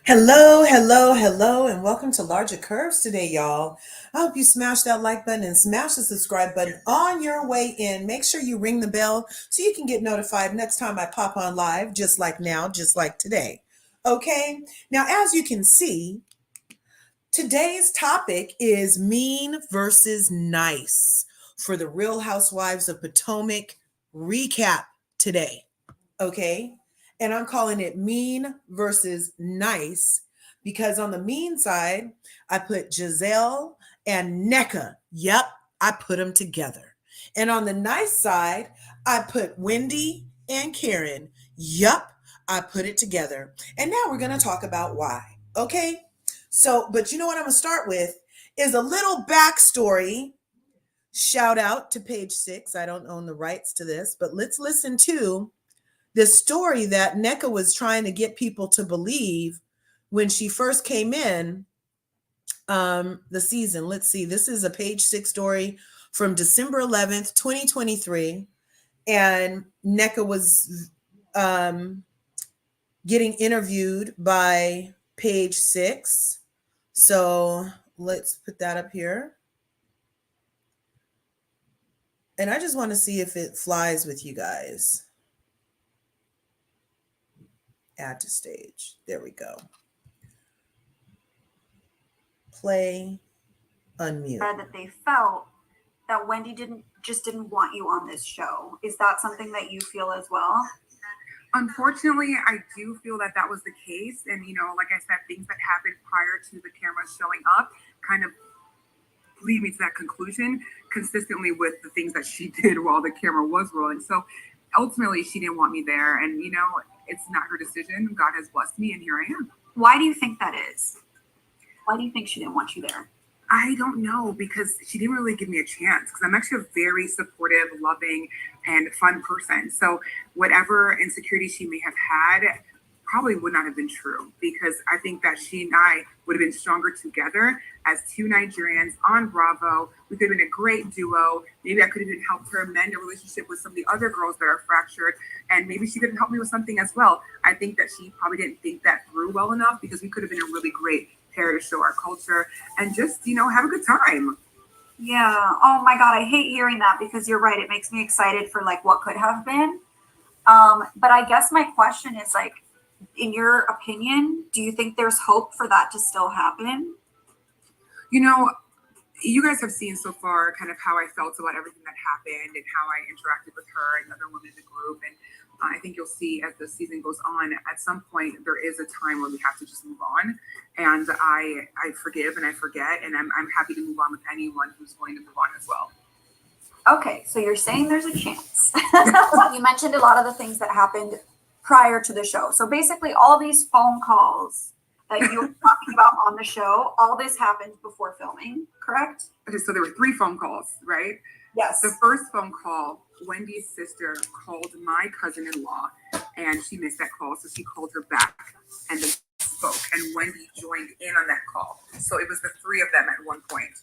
Hello, hello, hello, and welcome to LRGA Curves today, y'all. I hope you smash that like button and smash the subscribe button on your way in. Make sure you ring the bell so you can get notified next time I pop on live, just like now, just like today. Okay? Now, as you can see, today's topic is mean versus nice for the Real Housewives of Potomac recap today. Okay? And I'm calling it mean versus nice because on the mean side, I put Giselle and NECA. Yep, I put them together. And on the nice side, I put Wendy and Karen. Yup, I put it together. And now we're going to talk about why. Okay? So, but you know what I'm going to start with is a little backstory. Shout out to page 6. I don't own the rights to this, but let's listen to the story that NECA was trying to get people to believe when she first came in the season. Let's see. This is a page 6 story from December 11th, 2023. And NECA was getting interviewed by page 6. So let's put that up here. And I just want to see if it flies with you guys. Add to stage. There we go. Play, unmute. That they felt that Wendy didn't want you on this show. Is that something that you feel as well? Unfortunately, I do feel that was the case. And, like I said, things that happened prior to the camera showing up kind of lead me to that conclusion consistently with the things that she did while the camera was rolling. So ultimately, she didn't want me there. And, it's not her decision. God has blessed me, and here I am. Why do you think that is? Why do you think she didn't want you there? I don't know, because she didn't really give me a chance, because I'm actually a very supportive, loving, and fun person. So whatever insecurity she may have had probably would not have been true, because I think that she and I would have been stronger together as two Nigerians on Bravo. We could have been a great duo. Maybe I could have even helped her mend a relationship with some of the other girls that are fractured, and maybe she could have helped me with something as well. I think that she probably didn't think that through well enough, because we could have been a really great pair to show our culture and just, have a good time. Yeah. Oh my God. I hate hearing that, because you're right. It makes me excited for like what could have been. But I guess my question is like, in your opinion, do you think there's hope for that to still happen? You guys have seen so far kind of how I felt about everything that happened and how I interacted with her and other women in the group. And I think you'll see as the season goes on, at some point, there is a time where we have to just move on. And I forgive and I forget, and I'm happy to move on with anyone who's going to move on as well. Okay, so you're saying there's a chance. You mentioned a lot of the things that happened prior to the show. So basically all these phone calls that you were talking about on the show, all this happened before filming, correct? Okay, so there were 3 phone calls, right? Yes. The first phone call, Wendy's sister called my cousin-in-law, and she missed that call, so she called her back and then spoke, and Wendy joined in on that call. So it was the 3 of them at one point.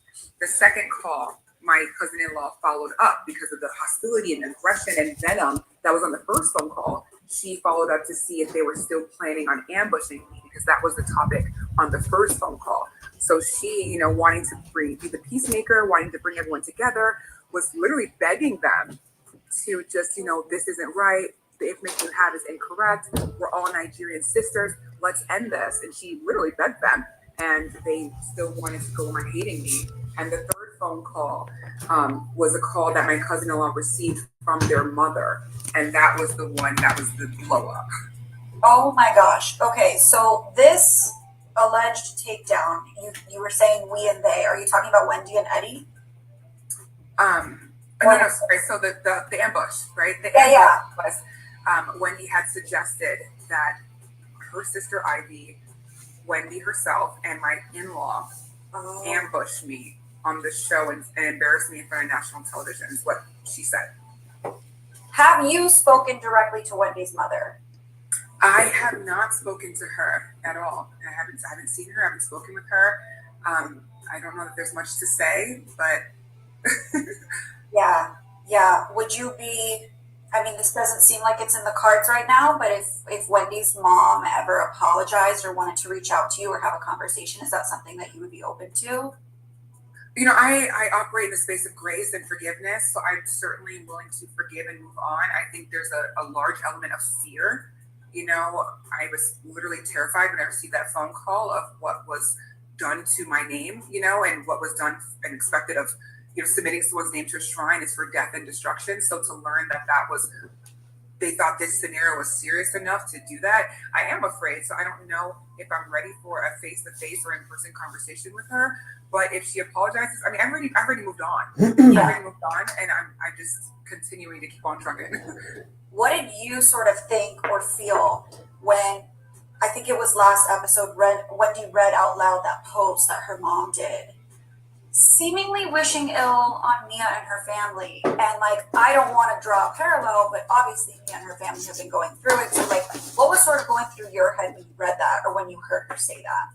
The second call, my cousin-in-law followed up because of the hostility and aggression and venom that was on the first phone call. She followed up to see if they were still planning on ambushing me, because that was the topic on the first phone call. So she, wanting to be the peacemaker, wanting to bring everyone together, was literally begging them to just, this isn't right. The information you have is incorrect. We're all Nigerian sisters. Let's end this. And she literally begged them, and they still wanted to go on hating me. And the third phone call was a call that my cousin-in-law received from their mother. And that was the one that was the blow up. Oh my gosh. Okay, so this alleged takedown, you were saying we and they. Are you talking about Wendy and Eddie? No, sorry. So the ambush, right? The ambush was Wendy had suggested that her sister Ivy, Wendy herself, and my in-law ambush me on the show and embarrass me in front of national television, is what she said. Have you spoken directly to Wendy's mother? I have not spoken to her at all. I haven't seen her. I haven't spoken with her. I don't know that there's much to say, but Yeah. Would you be, I mean, this doesn't seem like it's in the cards right now, but if Wendy's mom ever apologized or wanted to reach out to you or have a conversation, is that something that you would be open to? you know, I operate in a space of grace and forgiveness, so I'm certainly willing to forgive and move on. I think there's a large element of fear. You know, I was literally terrified when I received that phone call of what was done to my name, you know, and what was done and expected of, you know, submitting someone's name to a shrine is for death and destruction. So to learn that that was, they thought this scenario was serious enough to do that, I am afraid. So I don't know if I'm ready for a face-to-face or in-person conversation with her. But if she apologizes, I mean, I've already moved on. I've already moved on, and I'm just continuing to keep on trucking. What did you sort of think or feel when, I think it was last episode, Wendy read out loud that post that her mom did, seemingly wishing ill on Mia and her family? And like, I don't want to draw a parallel, but obviously Mia and her family have been going through it. So like, what was sort of going through your head when you read that or when you heard her say that?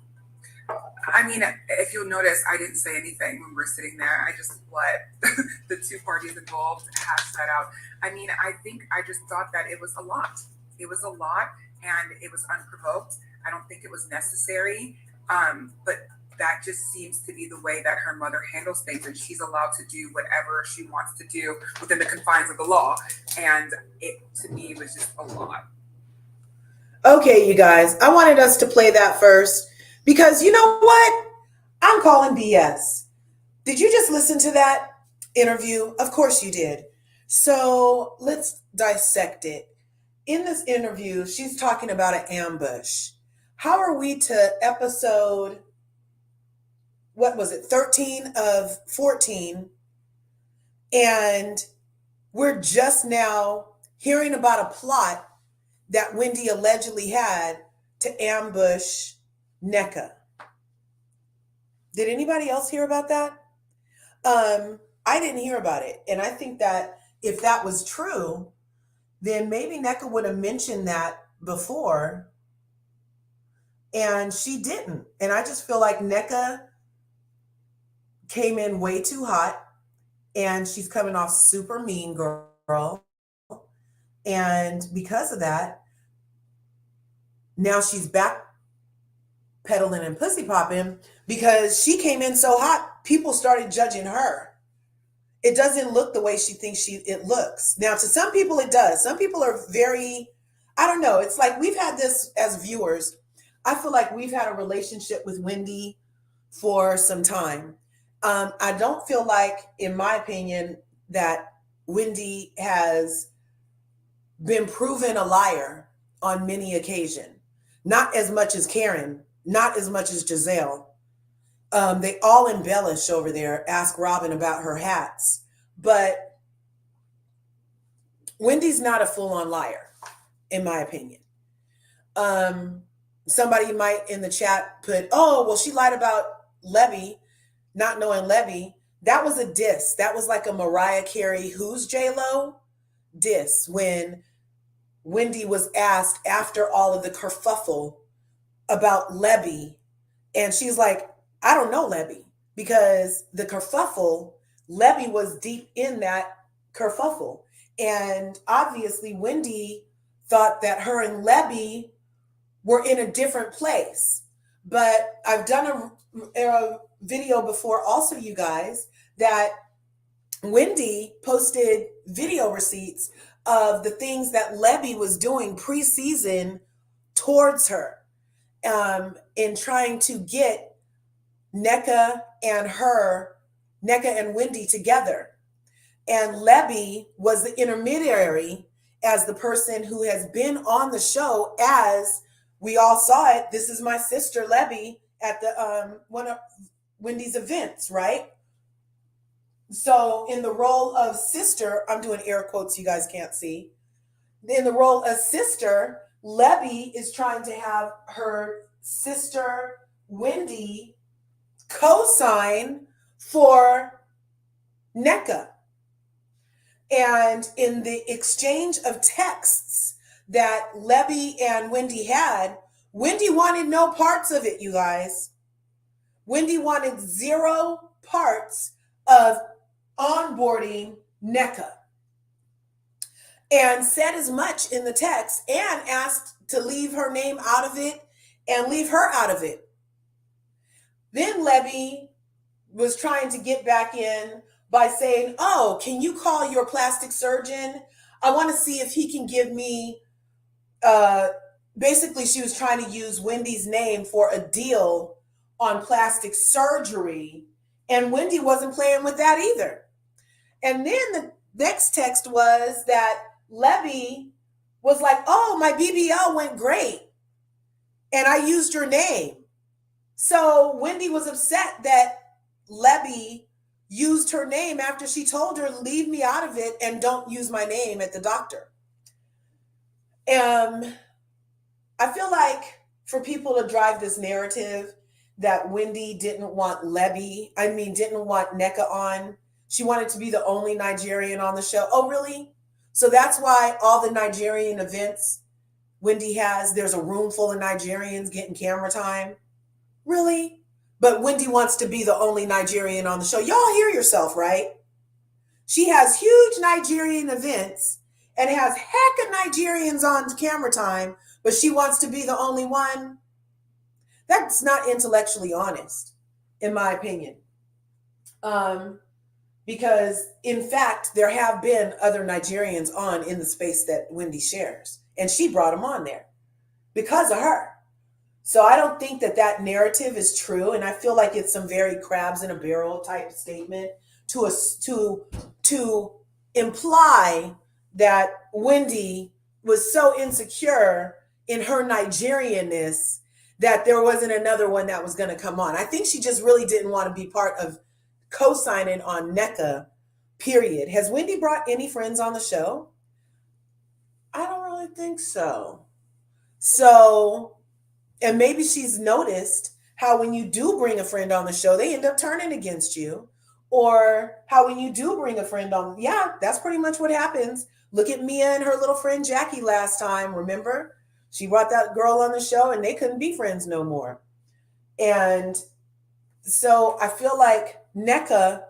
I mean, if you'll notice, I didn't say anything when we're sitting there. I just let the two parties involved hash that out. I mean, I think I just thought that it was a lot. It was a lot, and it was unprovoked. I don't think it was necessary. But that just seems to be the way that her mother handles things, and she's allowed to do whatever she wants to do within the confines of the law. And it, to me, was just a lot. Okay, you guys, I wanted us to play that first because you know what? I'm calling BS. Did you just listen to that interview? Of course you did. So let's dissect it. In this interview, she's talking about an ambush. How are we to episode, what was it, 13 of 14? And we're just now hearing about a plot that Wendy allegedly had to ambush NECA. Did anybody else hear about that? I didn't hear about it. And I think that if that was true, then maybe NECA would have mentioned that before. And she didn't. And I just feel like NECA came in way too hot. And she's coming off super mean girl. And because of that, now she's back pedaling and pussy popping because she came in so hot, people started judging her. It doesn't look the way she thinks it looks. Now, to some people it does. Some people are very, I don't know. It's like we've had this as viewers. I feel like we've had a relationship with Wendy for some time. I don't feel like, in my opinion, that Wendy has been proven a liar on many occasions. Not as much as Karen, not as much as Giselle. They all embellish over there. Ask Robin about her hats. But Wendy's not a full-on liar, in my opinion. Somebody might in the chat put, oh, well, she lied about Levy, not knowing Levy. That was a diss. That was like a Mariah Carey, who's J-Lo? Diss when Wendy was asked after all of the kerfuffle about Levy, and she's like, I don't know Levy, because the kerfuffle, Levy was deep in that kerfuffle. And obviously Wendy thought that her and Levy were in a different place. But I've done a video before also, you guys, that Wendy posted video receipts of the things that Levy was doing pre-season towards her, in trying to get NECA and Wendy together. And Levy was the intermediary as the person who has been on the show, as we all saw it. This is my sister Levy at the one of Wendy's events, right? So in the role of sister, I'm doing air quotes you guys can't see. In the role of sister, Levy is trying to have her sister Wendy co-sign for NECA. And in the exchange of texts that Levy and Wendy had, Wendy wanted no parts of it, you guys. Wendy wanted zero parts of onboarding NECA and said as much in the text and asked to leave her name out of it and leave her out of it. Then Levy was trying to get back in by saying, oh, can you call your plastic surgeon? I want to see if he can give me, basically she was trying to use Wendy's name for a deal on plastic surgery. And Wendy wasn't playing with that either. And then the next text was that Levy was like, oh, my BBL went great. And I used your name. So Wendy was upset that Levy used her name after she told her, leave me out of it and don't use my name at the doctor. I feel like for people to drive this narrative that Wendy didn't want NECA on, she wanted to be the only Nigerian on the show. Oh, really? So that's why all the Nigerian events Wendy has, there's a room full of Nigerians getting camera time. Really? But Wendy wants to be the only Nigerian on the show. Y'all hear yourself, right? She has huge Nigerian events and has heck of Nigerians on camera time, but she wants to be the only one. That's not intellectually honest, in my opinion. Because in fact, there have been other Nigerians on in the space that Wendy shares, and she brought them on there because of her. So I don't think that narrative is true, and I feel like it's some very crabs in a barrel type statement to imply that Wendy was so insecure in her Nigerianness that there wasn't another one that was going to come on. I think she just really didn't want to be part of co-signing on NECA, period. Has Wendy brought any friends on the show? I don't really think so. And maybe she's noticed how when you do bring a friend on the show, they end up turning against you. Or how when you do bring a friend on, yeah, that's pretty much what happens. Look at Mia and her little friend Jackie last time, remember? She brought that girl on the show and they couldn't be friends no more. And so I feel like NECA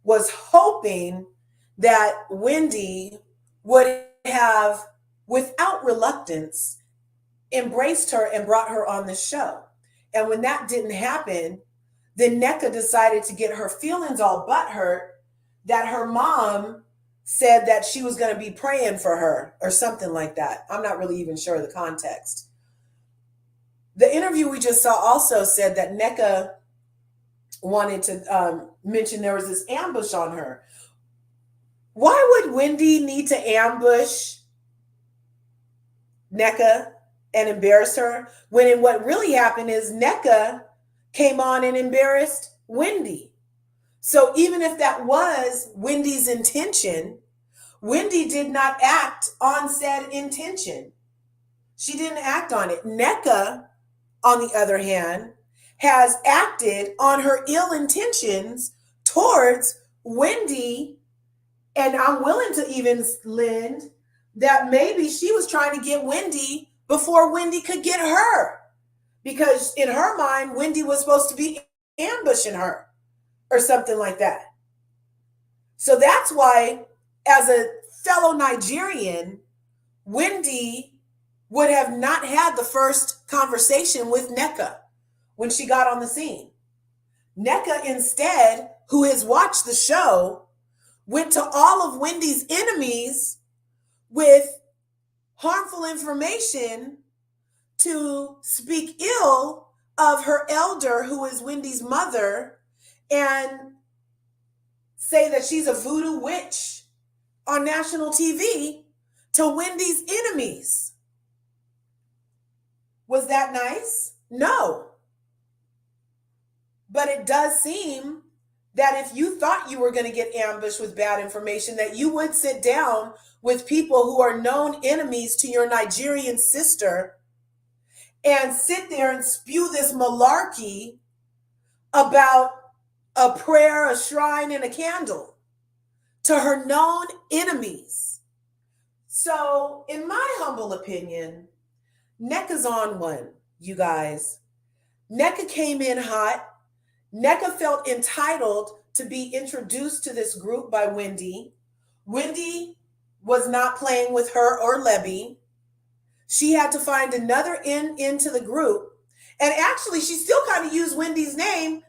was hoping that Wendy would have, without reluctance, embraced her and brought her on the show. And when that didn't happen, then NECA decided to get her feelings all butthurt that her mom said that she was going to be praying for her or something like that. I'm not really even sure of the context. The interview we just saw also said that NECA wanted to mention there was this ambush on her. Why would Wendy need to ambush NECA and embarrass her when what really happened is NECA came on and embarrassed Wendy? So even if that was Wendy's intention, Wendy did not act on said intention. She didn't act on it. NECA, on the other hand, has acted on her ill intentions towards Wendy. And I'm willing to even lend that maybe she was trying to get Wendy before Wendy could get her. Because in her mind, Wendy was supposed to be ambushing her or something like that. So that's why, as a fellow Nigerian, Wendy would have not had the first conversation with NECA when she got on the scene. NECA instead, who has watched the show, went to all of Wendy's enemies with harmful information to speak ill of her elder, who is Wendy's mother, and say that she's a voodoo witch on national TV to Wendy's enemies. Was that nice? No. But it does seem that if you thought you were going to get ambushed with bad information, that you would sit down with people who are known enemies to your Nigerian sister and sit there and spew this malarkey about a prayer, a shrine, and a candle to her known enemies. So, in my humble opinion, NECA's on one, you guys. NECA came in hot. NECA felt entitled to be introduced to this group by Wendy. Wendy was not playing with her or Lebby. She had to find another into the group. And actually, she still kind of used Wendy's name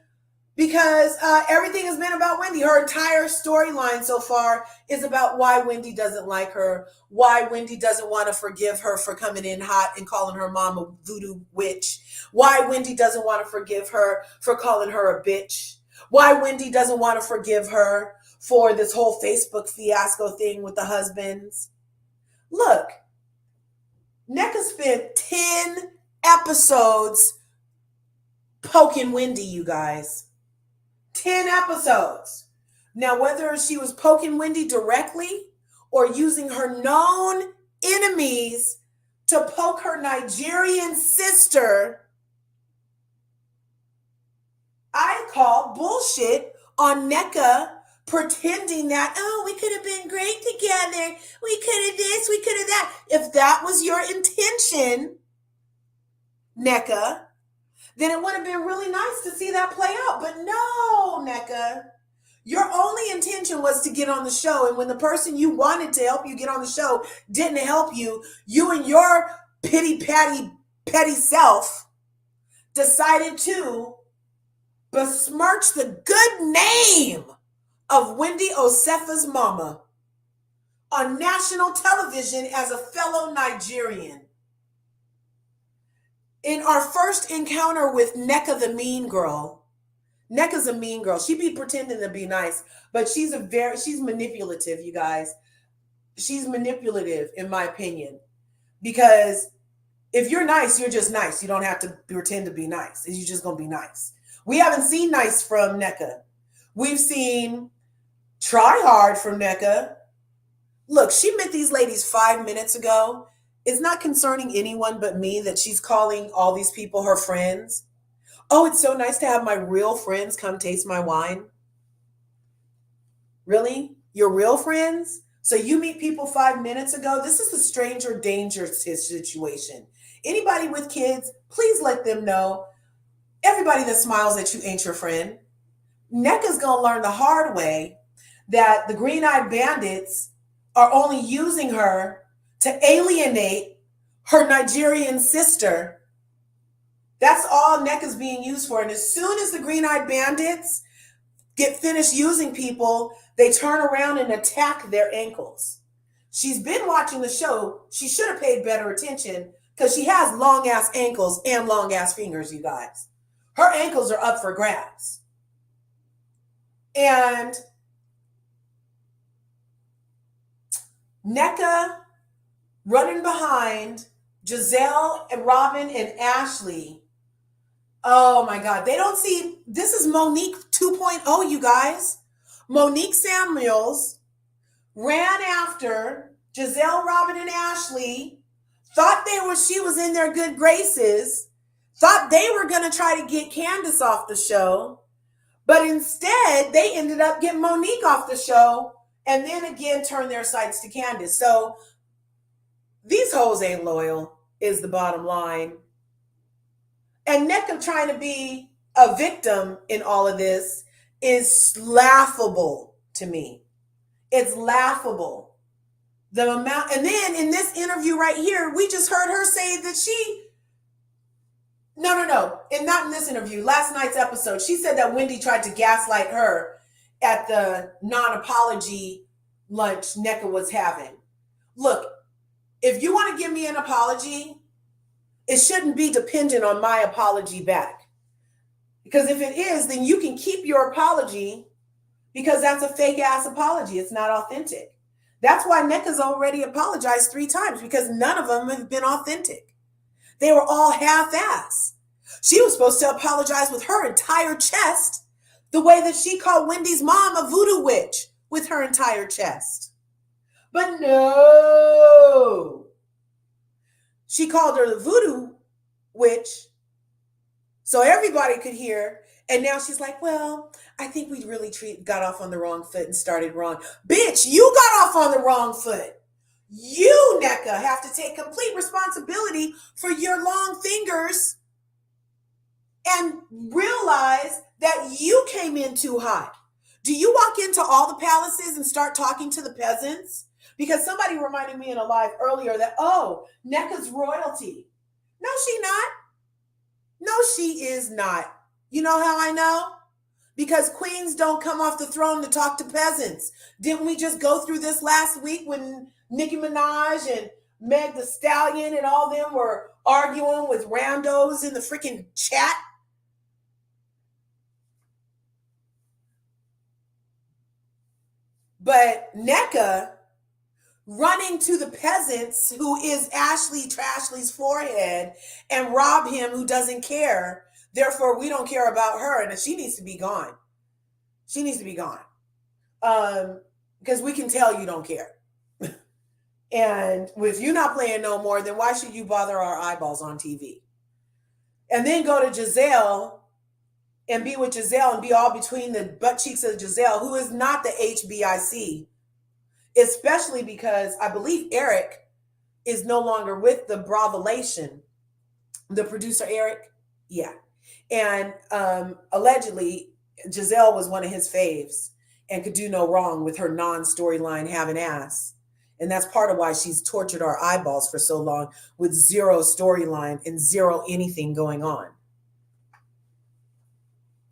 because everything has been about Wendy. Her entire storyline so far is about why Wendy doesn't like her, why Wendy doesn't want to forgive her for coming in hot and calling her mom a voodoo witch, why Wendy doesn't want to forgive her for calling her a bitch, why Wendy doesn't want to forgive her for this whole Facebook fiasco thing with the husbands. Look, NECA spent 10 episodes poking Wendy, you guys. 10 episodes. Now, whether she was poking Wendy directly or using her known enemies to poke her Nigerian sister, I call bullshit on NECA pretending that, oh, we could have been great together. We could have this, we could have that. If that was your intention, NECA, then it would have been really nice to see that play out. But no, NECA, your only intention was to get on the show. And when the person you wanted to help you get on the show didn't help you, you and your petty self decided to besmirch the good name of Wendy Osefa's mama on national television as a fellow Nigerian. In our first encounter with NECA the mean girl, NECA's a mean girl. She be pretending to be nice, but she's manipulative, you guys. She's manipulative, in my opinion, because if you're nice, you're just nice. You don't have to pretend to be nice. You're just going to be nice. We haven't seen nice from NECA. We've seen try hard from NECA. Look, she met these ladies 5 minutes ago. It's not concerning anyone but me that she's calling all these people her friends. Oh, it's so nice to have my real friends come taste my wine. Really? Your real friends? So you meet people 5 minutes ago? This is a stranger danger situation. Anybody with kids, please let them know. Everybody that smiles at you ain't your friend. NECA's going to learn the hard way that the green-eyed bandits are only using her to alienate her Nigerian sister. That's all NECA's being used for. And as soon as the green-eyed bandits get finished using people, they turn around and attack their ankles. She's been watching the show. She should have paid better attention because she has long-ass ankles and long-ass fingers, you guys. Her ankles are up for grabs. And NECA running behind Giselle and Robin and Ashley. Oh my God. They don't see, this is Monique 2.0, you guys. Monique Samuels ran after Giselle, Robin, and Ashley, thought she was in their good graces, thought they were going to try to get Candace off the show, but instead they ended up getting Monique off the show and then again turned their sights to Candace. So these hoes ain't loyal is the bottom line. And NECA trying to be a victim in all of this is laughable to me. It's laughable. The amount, and then in this interview right here, we just heard her say that and not in this interview, last night's episode, she said that Wendy tried to gaslight her at the non-apology lunch NECA was having. Look, if you want to give me an apology, it shouldn't be dependent on my apology back. Because if it is, then you can keep your apology because that's a fake ass apology. It's not authentic. That's why NECA's already apologized 3 times because none of them have been authentic. They were all half-ass. She was supposed to apologize with her entire chest the way that she called Wendy's mom a voodoo witch with her entire chest. But no. She called her the voodoo witch so everybody could hear. And now she's like, well, I think we really got off on the wrong foot and started wrong. Bitch, you got off on the wrong foot. You, NECA, have to take complete responsibility for your long fingers and realize that you came in too hot? Do you walk into all the palaces and start talking to the peasants? Because somebody reminded me in a live earlier that, oh, NECA's royalty. No, she not. No, she is not. You know how I know? Because queens don't come off the throne to talk to peasants. Didn't we just go through this last week when Nicki Minaj and Meg the Stallion and all them were arguing with randos in the freaking chat? But NECA running to the peasants, who is Ashley Trashley's forehead, and rob him, who doesn't care. Therefore, we don't care about her, and she needs to be gone. She needs to be gone. Because we can tell you don't care. And if you're not playing no more, then why should you bother our eyeballs on TV? And then go to Giselle and be with Giselle and be all between the butt cheeks of Giselle, who is not the HBIC, especially because I believe Eric is no longer with the Bravolation, the producer Eric. Yeah. And allegedly, Giselle was one of his faves and could do no wrong with her non-storyline having ass. And that's part of why she's tortured our eyeballs for so long with zero storyline and zero anything going on.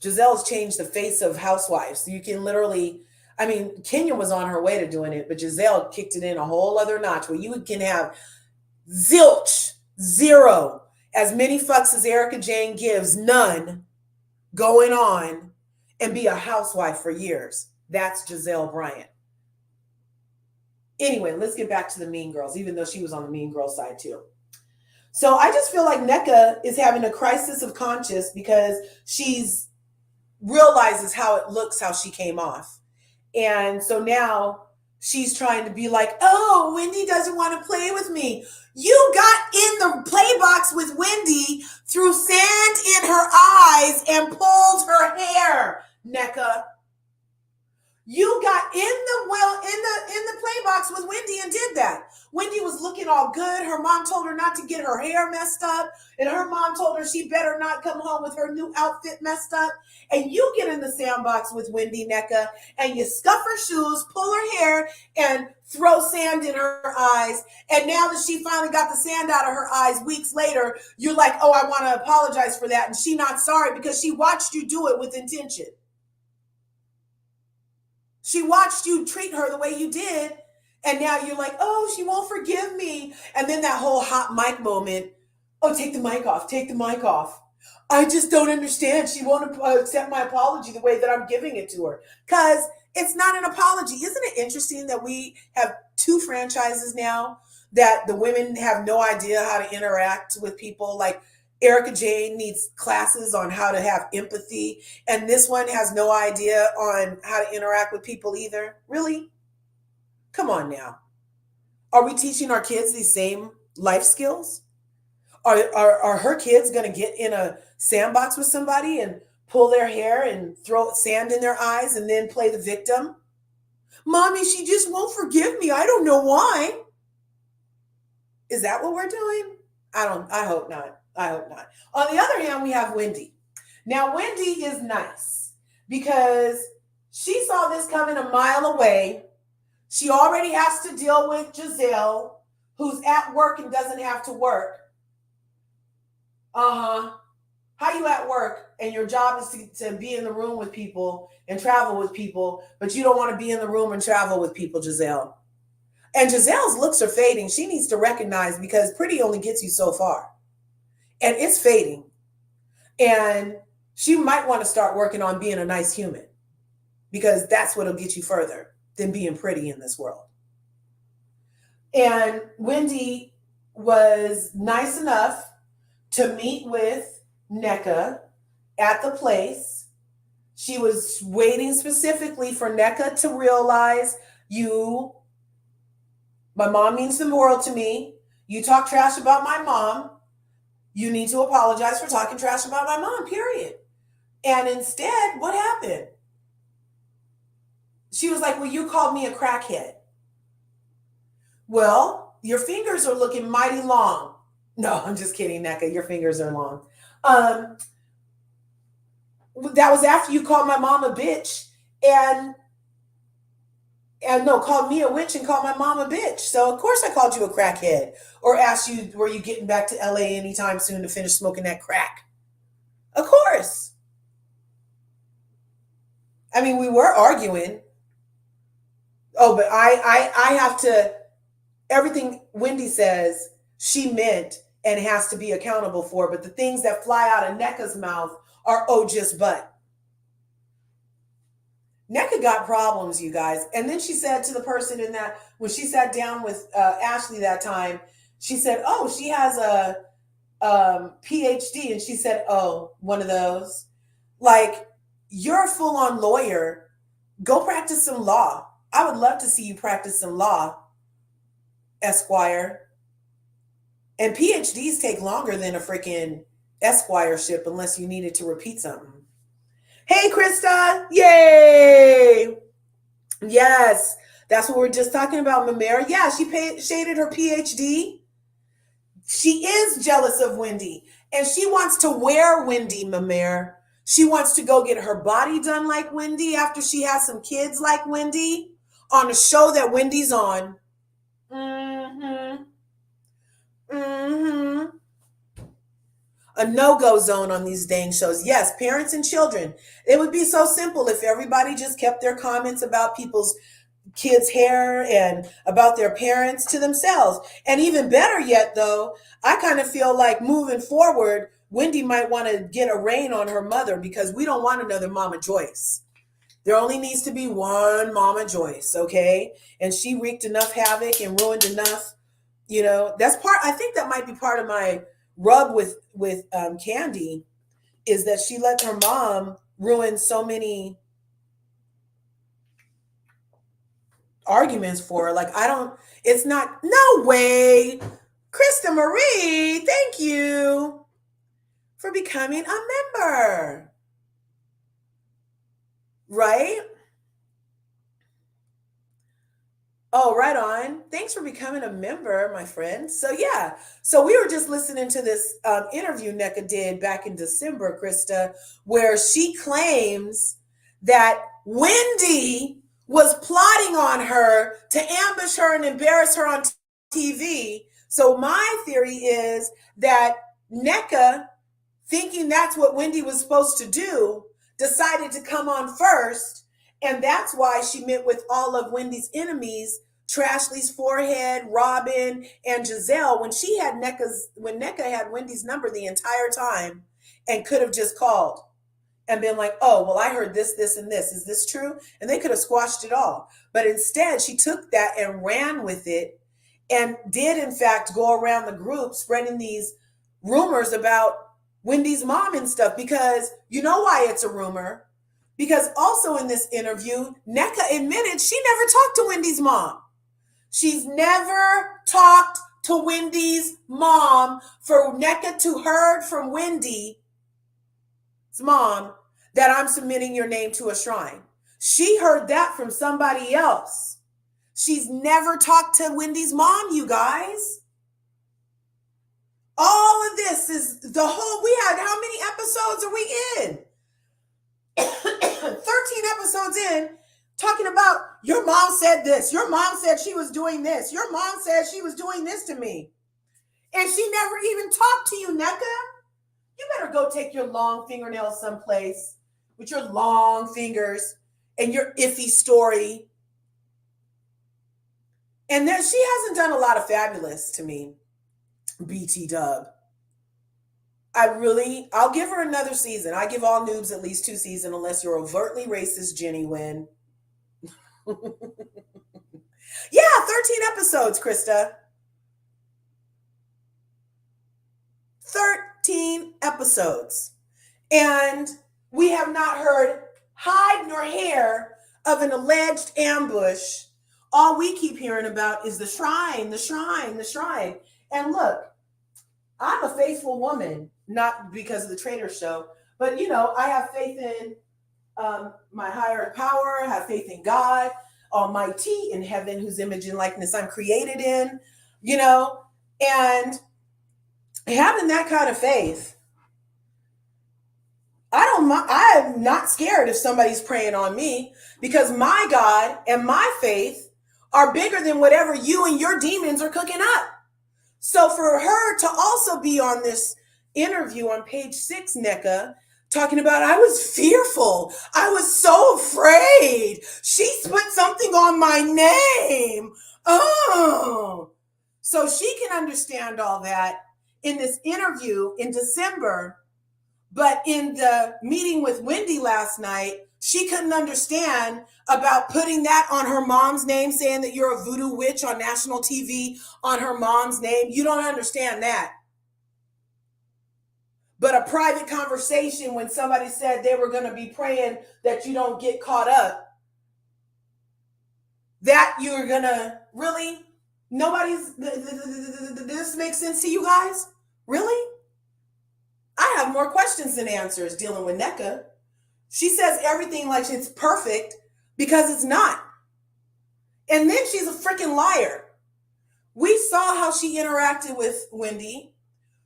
Giselle's changed the face of Housewives. So you can literally, I mean, Kenya was on her way to doing it, but Giselle kicked it in a whole other notch where you can have zilch, zero, as many fucks as Erica Jane gives, none going on, and be a housewife for years. That's Giselle Bryant. Anyway, let's get back to the Mean Girls, even though she was on the Mean Girl side too. So I just feel like NECA is having a crisis of conscience because she's realizes how it looks, how she came off. And so now she's trying to be like, oh, Wendy doesn't want to play with me. You got in the play box with Wendy, threw sand in her eyes, and pulled her hair, NECA. You got in the play box with Wendy and did that. Wendy was looking all good. Her mom told her not to get her hair messed up. And her mom told her she better not come home with her new outfit messed up. And you get in the sandbox with Wendy, NECA, and you scuff her shoes, pull her hair, and throw sand in her eyes. And now that she finally got the sand out of her eyes weeks later, you're like, oh, I want to apologize for that. And she not sorry because she watched you do it with intention. She watched you treat her the way you did, and now you're like, oh, she won't forgive me. And then that whole hot mic moment, oh, take the mic off, take the mic off. I just don't understand. She won't accept my apology the way that I'm giving it to her. Because it's not an apology. Isn't it interesting that we have 2 franchises now that the women have no idea how to interact with people? Like Erica Jane needs classes on how to have empathy, and this one has no idea on how to interact with people either. Really? Come on now. Are we teaching our kids these same life skills? Are her kids going to get in a sandbox with somebody and pull their hair and throw sand in their eyes and then play the victim? Mommy, she just won't forgive me. I don't know why. Is that what we're doing? I hope not. I hope not. On the other hand, we have Wendy. Now, Wendy is nice because she saw this coming a mile away. She already has to deal with Giselle, who's at work and doesn't have to work. How you at work and your job is to be in the room with people and travel with people, but you don't want to be in the room and travel with people, Giselle. And Giselle's looks are fading. She needs to recognize because pretty only gets you so far. And it's fading. And she might want to start working on being a nice human because that's what'll get you further than being pretty in this world. And Wendy was nice enough to meet with NECA at the place. She was waiting specifically for NECA to realize my mom means the world to me. You talk trash about my mom. You need to apologize for talking trash about my mom, period. And instead, what happened? She was like, well, you called me a crackhead. Well, your fingers are looking mighty long. No, I'm just kidding, NECA. Your fingers are long. That was after you called my mom a bitch and no, called me a witch and called my mom a bitch. So of course I called you a crackhead or asked you, were you getting back to LA anytime soon to finish smoking that crack? Of course. I mean, we were arguing. Oh, but I have to, everything Wendy says, she meant and has to be accountable for. But the things that fly out of NECA's mouth are, oh, just but. NECA got problems, you guys. And then she said to the person in that, when she sat down with Ashley that time, she said, oh, she has a PhD. And she said, oh, one of those. Like, you're a full-on lawyer. Go practice some law. I would love to see you practice some law, Esquire. And PhDs take longer than a freaking Esquireship unless you needed to repeat something. Hey, Krista. Yay. Yes. That's what we're just talking about, Mamera. Yeah, she shaded her PhD. She is jealous of Wendy. And she wants to wear Wendy, Mamera. She wants to go get her body done like Wendy after she has some kids like Wendy on a show that Wendy's on. Mm-hmm. Mm-hmm. A no-go zone on these dang shows. Yes, parents and children. It would be so simple if everybody just kept their comments about people's kids' hair and about their parents to themselves. And even better yet, though, I kind of feel like moving forward, Wendy might want to get a rein on her mother because we don't want another Mama Joyce. There only needs to be one Mama Joyce, okay? And she wreaked enough havoc and ruined enough. That's part. I think that might be part of my rub with Candy, is that she let her mom ruin so many arguments for her. Like, it's not, no way. Krista Marie, thank you for becoming a member. Right? Oh, right on. Thanks for becoming a member, my friend. So yeah, so we were just listening to this interview NECA did back in December, Krista, where she claims that Wendy was plotting on her to ambush her and embarrass her on TV. So my theory is that NECA, thinking that's what Wendy was supposed to do, decided to come on first. And that's why she met with all of Wendy's enemies, Trashley's forehead, Robin, and Giselle, when NECA had Wendy's number the entire time and could have just called and been like, oh, well, I heard this, this, and this. Is this true? And they could have squashed it all. But instead, she took that and ran with it and did, in fact, go around the group spreading these rumors about Wendy's mom and stuff, because you know why it's a rumor. Because also in this interview, NECA admitted she never talked to Wendy's mom. She's never talked to Wendy's mom. For NECA to heard from Wendy's mom that I'm submitting your name to a shrine. She heard that from somebody else. She's never talked to Wendy's mom, you guys. All of this is the whole, we had, how many episodes are we in? 13 episodes in, talking about your mom said this, your mom said she was doing this, your mom said she was doing this to me. And she never even talked to you, NECA. You better go take your long fingernails someplace with your long fingers and your iffy story. And then she hasn't done a lot of fabulous to me, BT Dub. I'll give her another season. I give all noobs at least 2 seasons unless you're overtly racist, Jenny Wynn. Yeah, 13 episodes, Krista. 13 episodes. And we have not heard hide nor hair of an alleged ambush. All we keep hearing about is the shrine, the shrine, the shrine. And look, I'm a faithful woman, not because of the Trader Show, but I have faith in my higher power, I have faith in God Almighty in heaven, whose image and likeness I'm created in, and having that kind of faith, I'm not scared if somebody's preying on me, because my God and my faith are bigger than whatever you and your demons are cooking up. So for her to also be on this interview on page 6, NECA, talking about, I was fearful, I was so afraid, she put something on my name. Oh, so she can understand all that in this interview in December. But in the meeting with Wendy last night, she couldn't understand about putting that on her mom's name, saying that you're a voodoo witch on national TV on her mom's name. You don't understand that. But a private conversation when somebody said they were going to be praying that you don't get caught up, that you're going to really, this makes sense to you guys? Really? I have more questions than answers dealing with NECA. She says everything like it's perfect because it's not. And then she's a freaking liar. We saw how she interacted with Wendy.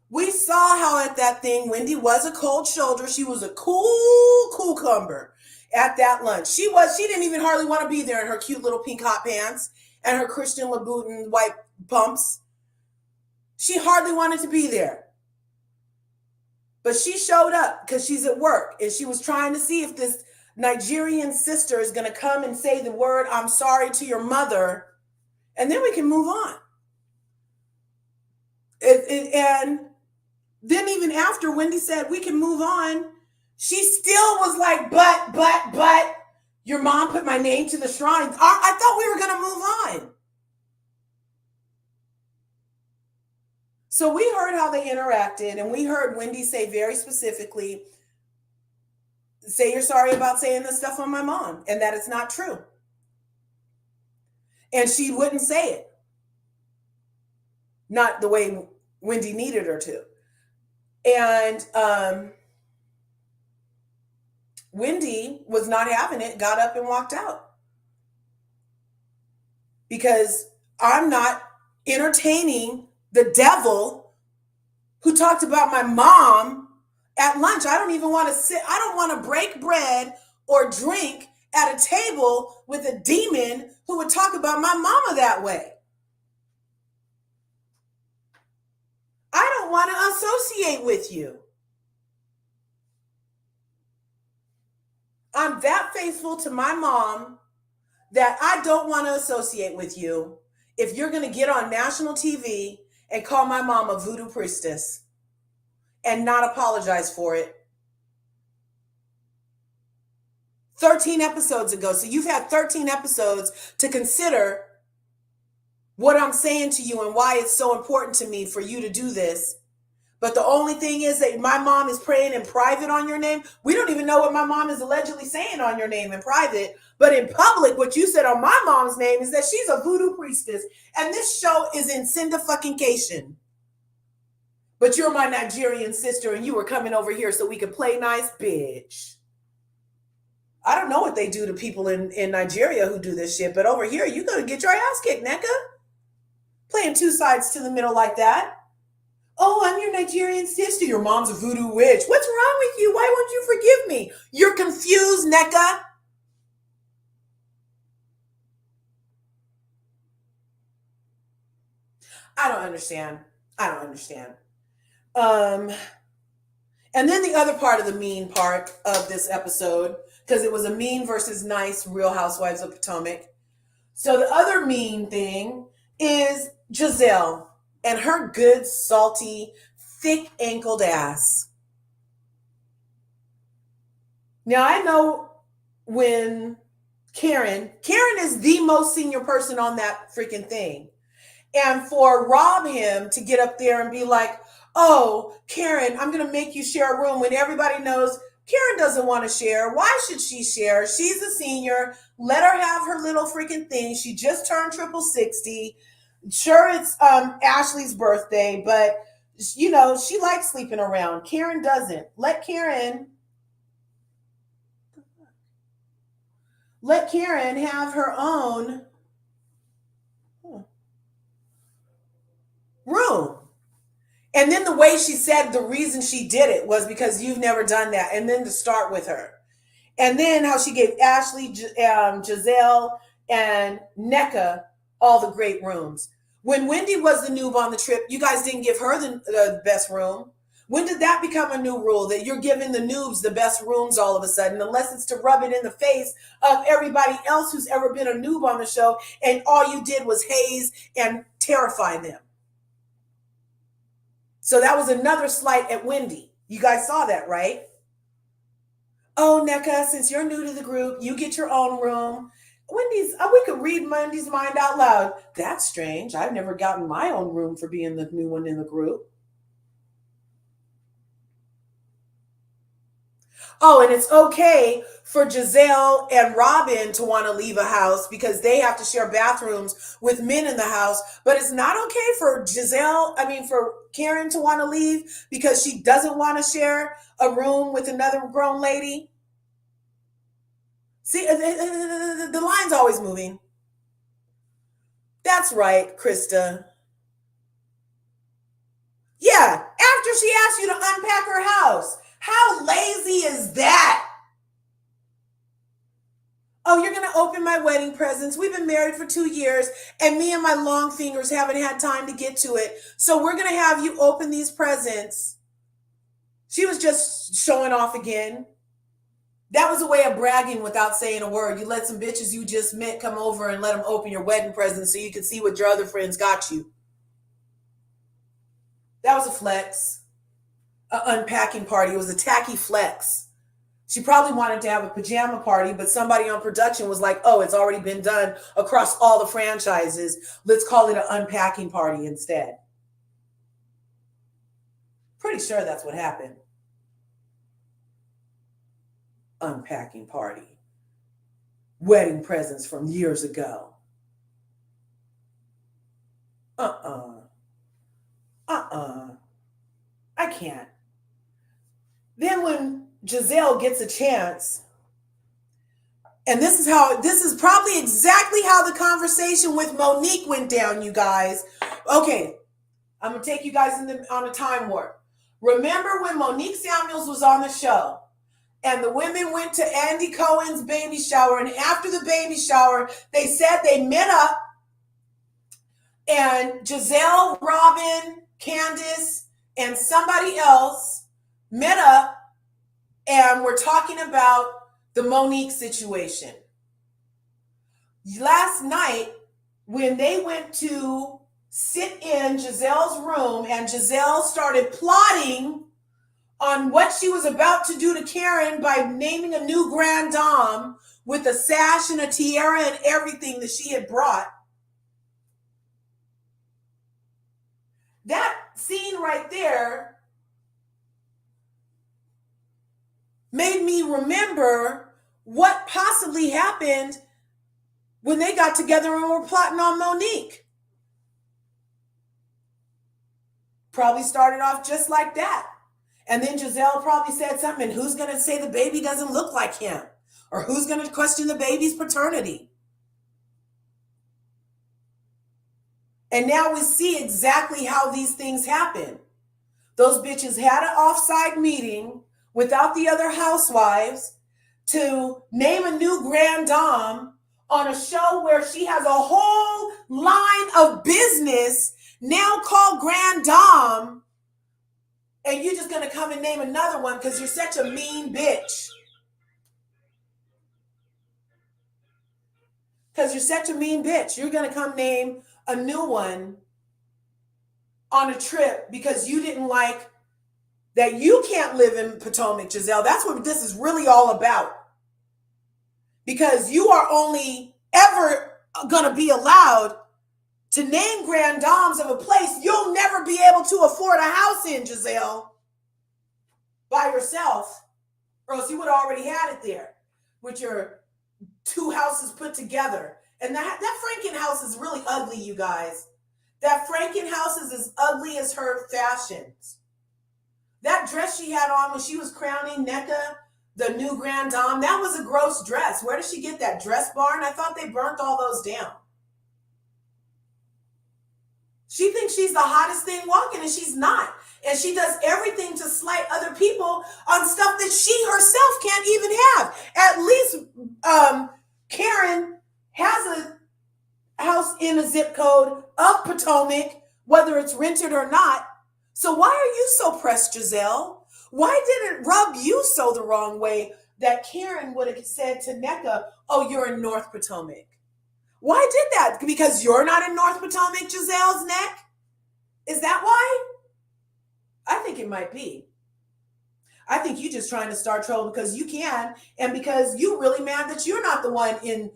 We saw how at that thing, Wendy was a cold shoulder. She was a cool cucumber at that lunch. She didn't even hardly want to be there in her cute little pink hot pants and her Christian Louboutin white pumps. She hardly wanted to be there. But she showed up because she's at work, and she was trying to see if this Nigerian sister is going to come and say the word, I'm sorry, to your mother, and then we can move on. And then even after Wendy said we can move on, she still was like, but, your mom put my name to the shrine. I thought we were going to move on. So we heard how they interacted, and we heard Wendy say very specifically, say you're sorry about saying this stuff on my mom, and that it's not true. And she wouldn't say it. Not the way Wendy needed her to. And Wendy was not having it, got up and walked out. Because I'm not entertaining the devil who talked about my mom at lunch. I don't even want to sit. I don't want to break bread or drink at a table with a demon who would talk about my mama that way. I don't want to associate with you. I'm that faithful to my mom that I don't want to associate with you if you're going to get on national TV and call my mom a voodoo priestess and not apologize for it. 13 episodes ago. So you've had 13 episodes to consider what I'm saying to you and why it's so important to me for you to do this. But the only thing is that my mom is praying in private on your name. We don't even know what my mom is allegedly saying on your name in private. But in public, what you said on my mom's name is that she's a voodoo priestess. And this show is in syndication. But you're my Nigerian sister and you were coming over here so we could play nice, bitch. I don't know what they do to people in Nigeria who do this shit. But over here, you're going to get your ass kicked, NECA. Playing two sides to the middle like that. Oh, I'm your Nigerian sister. Your mom's a voodoo witch. What's wrong with you? Why won't you forgive me? You're confused, NECA. I don't understand. And then the other part of the mean part of this episode, because it was a mean versus nice Real Housewives of Potomac. So the other mean thing is Giselle and her good, salty, thick-ankled ass. Now, I know when Karen is the most senior person on that freaking thing. And for Rob him to get up there and be like, oh, Karen, I'm going to make you share a room when everybody knows Karen doesn't want to share. Why should she share? She's a senior. Let her have her little freaking thing. She just turned 60. Sure, it's Ashley's birthday, but you know, she likes sleeping around. Karen doesn't. Let Karen have her own room. And then the way she said the reason she did it was because you've never done that. And then to start with her. And then how she gave Ashley, Giselle, and NECA all the great rooms. When Wendy was the noob on the trip, you guys didn't give her the best room. When did that become a new rule that you're giving the noobs the best rooms all of a sudden, unless it's to rub it in the face of everybody else who's ever been a noob on the show and all you did was haze and terrify them? So that was another slight at Wendy. You guys saw that, right? Oh, NECA, since you're new to the group, you get your own room. Wendy's, we could read Wendy's mind out loud. That's strange. I've never gotten my own room for being the new one in the group. Oh, and it's okay for Giselle and Robin to want to leave a house because they have to share bathrooms with men in the house. But it's not okay for for Karen to want to leave because she doesn't want to share a room with another grown lady. See, the line's always moving. That's right, Krista. Yeah, after she asked you to unpack her house. How lazy is that? Oh, you're going to open my wedding presents. We've been married for 2 years, and me and my long fingers haven't had time to get to it. So we're going to have you open these presents. She was just showing off again. That was a way of bragging without saying a word. You let some bitches you just met come over and let them open your wedding presents so you could see what your other friends got you. That was a flex. An unpacking party. It was a tacky flex. She probably wanted to have a pajama party, but somebody on production was like, oh, it's already been done across all the franchises. Let's call it an unpacking party instead. Pretty sure that's what happened. Unpacking party. Wedding presents from years ago. I can't. Then when Giselle gets a chance, and this is probably exactly how the conversation with Monique went down, you guys. Okay, I'm going to take you guys on a time warp. Remember when Monique Samuels was on the show and the women went to Andy Cohen's baby shower, and after the baby shower, they said they met up, and Giselle, Robin, Candace, and somebody else met up and we're talking about the Monique situation. Last night, when they went to sit in Giselle's room and Giselle started plotting on what she was about to do to Karen by naming a new grand dame with a sash and a tiara and everything that she had brought, that scene right there made me remember what possibly happened when they got together and were plotting on Monique. Probably started off just like that. And then Giselle probably said something, and who's going to say the baby doesn't look like him? Or who's going to question the baby's paternity? And now we see exactly how these things happen. Those bitches had an offsite meeting without the other housewives to name a new grand dame on a show where she has a whole line of business now called grand dame, and you're just going to come and name another one because you're such a mean bitch. Because you're such a mean bitch. You're going to come name a new one on a trip because you didn't like that you can't live in Potomac, Giselle. That's what this is really all about. Because you are only ever going to be allowed to name grand dames of a place you'll never be able to afford a house in, Giselle, by yourself. Or else you would have already had it there with your 2 houses put together. And that Franken house is really ugly, you guys. That Franken house is as ugly as her fashions. That dress she had on when she was crowning NECA, the new grand dame, that was a gross dress. Where did she get that dress barn? I thought they burnt all those down. She thinks she's the hottest thing walking, and she's not. And she does everything to slight other people on stuff that she herself can't even have. At least Karen has a house in a zip code of Potomac, whether it's rented or not. So why are you so pressed, Giselle? Why did it rub you so the wrong way that Karen would have said to NECA, oh, you're in North Potomac? Why did that? Because you're not in North Potomac, Giselle's neck? Is that why? I think it might be. I think you're just trying to start trouble because you can, and because you're really mad that you're not the one in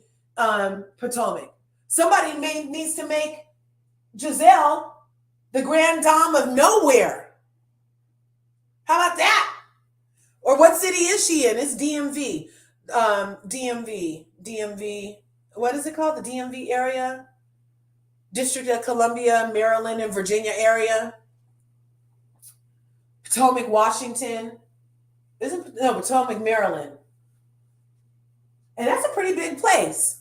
Potomac. Somebody needs to make Giselle the grand dame of nowhere. How about that? Or what city is she in? It's DMV. DMV. What is it called? The DMV area? District of Columbia, Maryland, and Virginia area. Potomac, Washington. Potomac, Maryland. And that's a pretty big place.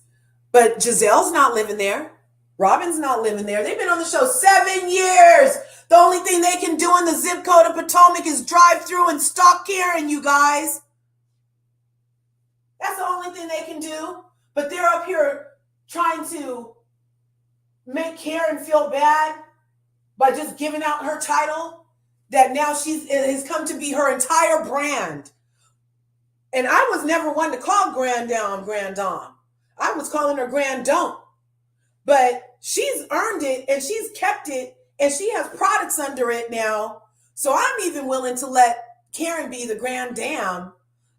But Giselle's not living there. Robin's not living there. They've been on the show 7 years. The only thing they can do in the zip code of Potomac is drive through and stalk Karen, you guys. That's the only thing they can do. But they're up here trying to make Karen feel bad by just giving out her title that now it has come to be her entire brand. And I was never one to call Grand Dame. I was calling her Grand Dome. But she's earned it and she's kept it and she has products under it now. So I'm even willing to let Karen be the Grand Dame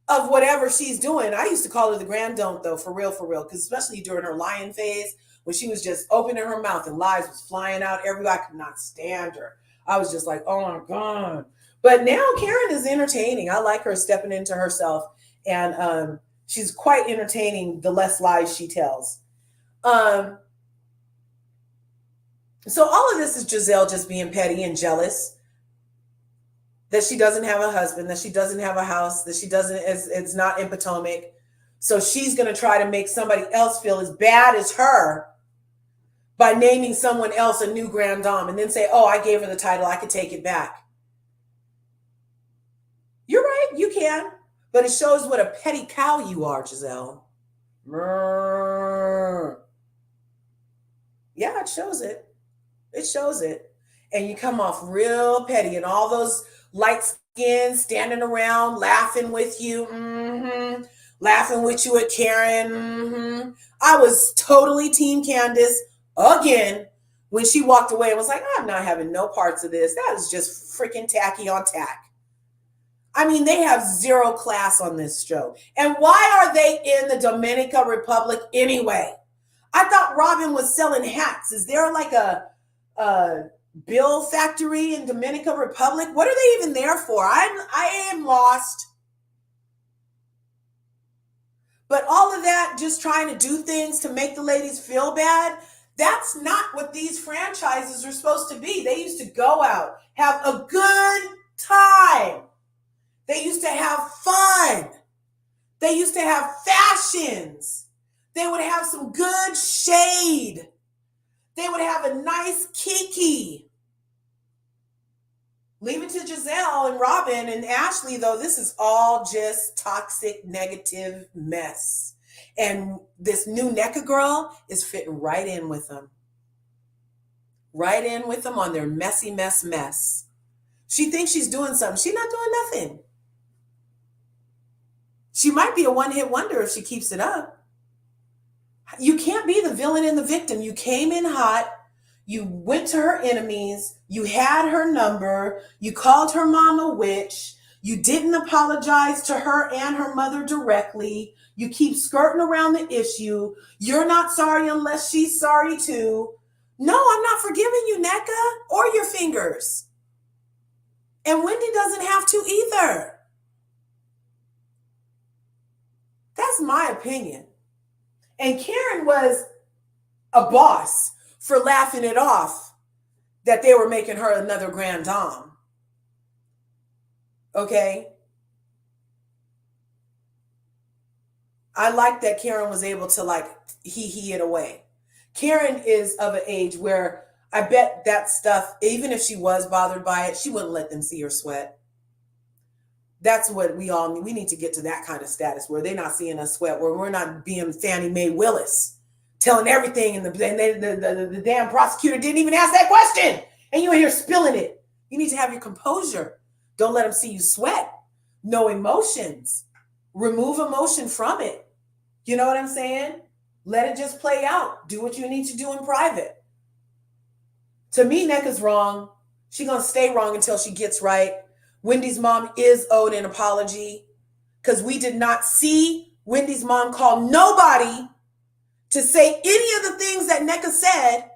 of whatever she's doing. I used to call her the Grand Dome though, for real, because especially during her lying phase, when she was just opening her mouth and lies was flying out everywhere, I could not stand her. I was just like, oh my God. But now Karen is entertaining. I like her stepping into herself, and she's quite entertaining the less lies she tells. So all of this is Giselle just being petty and jealous that she doesn't have a husband, that she doesn't have a house, that it's not in Potomac. So she's going to try to make somebody else feel as bad as her by naming someone else a new Grand Dame and then say, oh, I gave her the title, I could take it back. You're right, you can. But it shows what a petty cow you are, Giselle. Yeah, it shows it. It shows it. And you come off real petty, and all those light skins standing around laughing with you, laughing with you at Karen. I was totally Team Candace again when she walked away and was like, I'm not having no parts of this. That is just freaking tacky on tack. I mean, they have zero class on this show. And why are they in the Dominican Republic anyway? I thought Robin was selling hats. Is there like a bill factory in Dominican Republic? What are they even there for? I am lost. But all of that, just trying to do things to make the ladies feel bad, that's not what these franchises are supposed to be. They used to go out, have a good time. They used to have fun. They used to have fashions. They would have some good shade. They would have a nice kiki. Leave it to Giselle and Robin and Ashley, though. This is all just toxic, negative mess. And this new NECA girl is fitting right in with them. Right in with them on their messy mess. She thinks she's doing something. She's not doing nothing. She might be a one-hit wonder if she keeps it up. You can't be the villain and the victim. You came in hot. You went to her enemies. You had her number. You called her mom a witch. You didn't apologize to her and her mother directly. You keep skirting around the issue. You're not sorry unless she's sorry too. No, I'm not forgiving you, NECA, or your fingers. And Wendy doesn't have to either. That's my opinion. And Karen was a boss for laughing it off that they were making her another Grand Dame. Okay? I like that Karen was able to hee it away. Karen is of an age where I bet that stuff, even if she was bothered by it, she wouldn't let them see her sweat. That's what we all need. We need to get to that kind of status where they're not seeing us sweat, where we're not being Fannie Mae Willis, telling everything, and the damn prosecutor didn't even ask that question, and you're here spilling it. You need to have your composure. Don't let them see you sweat. No emotions. Remove emotion from it. You know what I'm saying? Let it just play out. Do what you need to do in private. To me, Nneka's wrong. She's going to stay wrong until she gets right. Wendy's mom is owed an apology because we did not see Wendy's mom call nobody to say any of the things that Nneka said.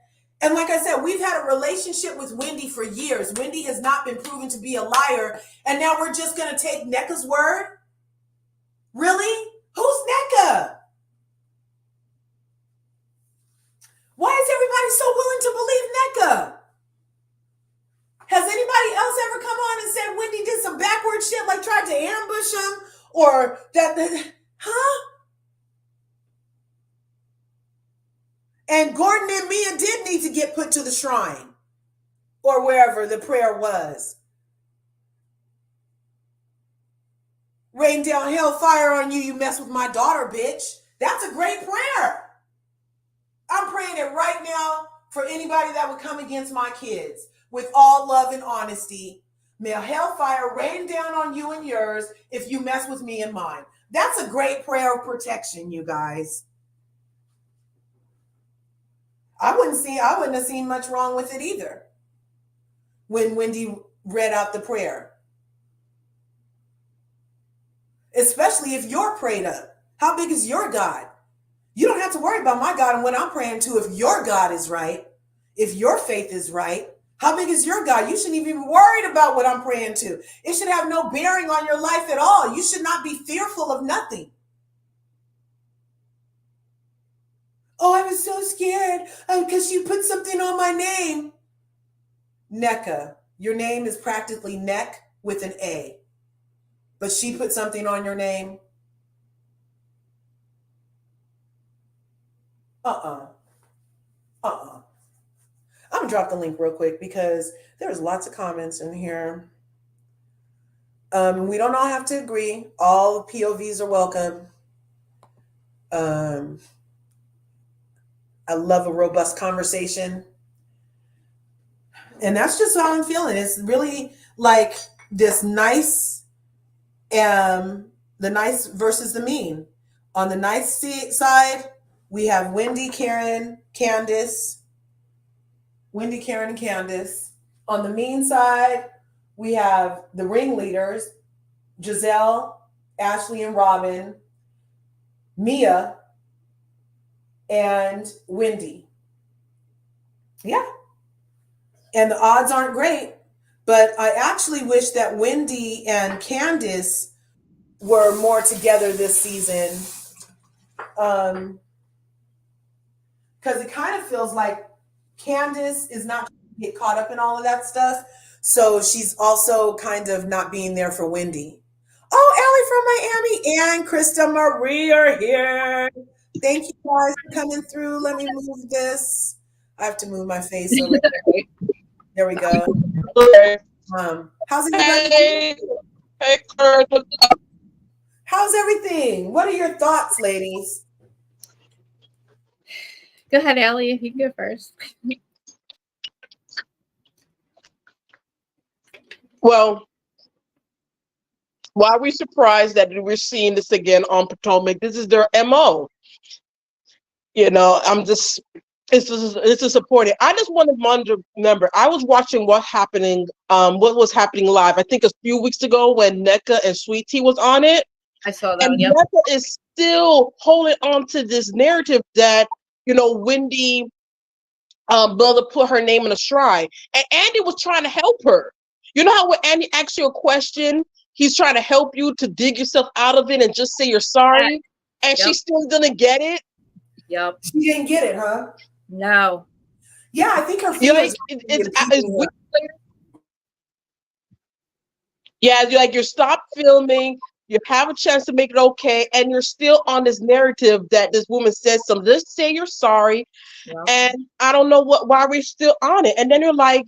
And like I said, we've had a relationship with Wendy for years. Wendy has not been proven to be a liar. And now we're just going to take Nneka's word? Really? Who's Nneka? Why is everybody so willing to believe Nneka? Has anybody else ever come on and said Wendy did some backward shit, like tried to ambush him? Or that huh? And Gordon and Mia did need to get put to the shrine or wherever the prayer was. Rain down hellfire on you, you mess with my daughter, bitch. That's a great prayer. I'm praying it right now for anybody that would come against my kids with all love and honesty. May hellfire rain down on you and yours if you mess with me and mine. That's a great prayer of protection, you guys. I wouldn't have seen much wrong with it either when Wendy read out the prayer. Especially if you're prayed up. How big is your God? You don't have to worry about my God and what I'm praying to if your God is right, if your faith is right. How big is your God? You shouldn't even be worried about what I'm praying to. It should have no bearing on your life at all. You should not be fearful of nothing. Oh, I was so scared because you put something on my name. Nneka. Your name is practically neck with an A. But she put something on your name. I'm gonna drop the link real quick because there's lots of comments in here. We don't all have to agree. All POVs are welcome. I love a robust conversation. And that's just how I'm feeling. It's really like this nice, the nice versus the mean. On the nice side, we have Wendy, Karen, Candace. Wendy, Karen, and Candace. On the mean side, we have the ringleaders, Giselle, Ashley, and Robin, Mia, and Wendy. Yeah. And the odds aren't great, but I actually wish that Wendy and Candace were more together this season. Because it kind of feels like Candace is not going to get caught up in all of that stuff. So she's also kind of not being there for Wendy. Oh, Ellie from Miami and Krista Marie are here. Thank you guys for coming through. Let me move this. I have to move my face. So there we go. How's everybody? Hey, Kurt. How's everything? What are your thoughts, ladies? Go ahead, Allie. You can go first. Well, why are we surprised that we're seeing this again on Potomac? This is their MO. You know, it's disappointing. I just want to remember, I was watching what was happening live. I think a few weeks ago when Nneka and Sweet Tea was on it. I saw that. And Yep. Nneka is still holding on to this narrative that, Wendy brother put her name in a shrine. And Andy was trying to help her. You know how when Andy asks you a question, he's trying to help you to dig yourself out of it and just say you're sorry. And she still didn't get it. Yep. She didn't get it, huh? No. Yeah, I think her feelings. Yeah, you're stop filming. You have a chance to make it okay, and you're still on this narrative that this woman said something. Just say you're sorry, Yeah. and I don't know why we're still on it. And then you're like,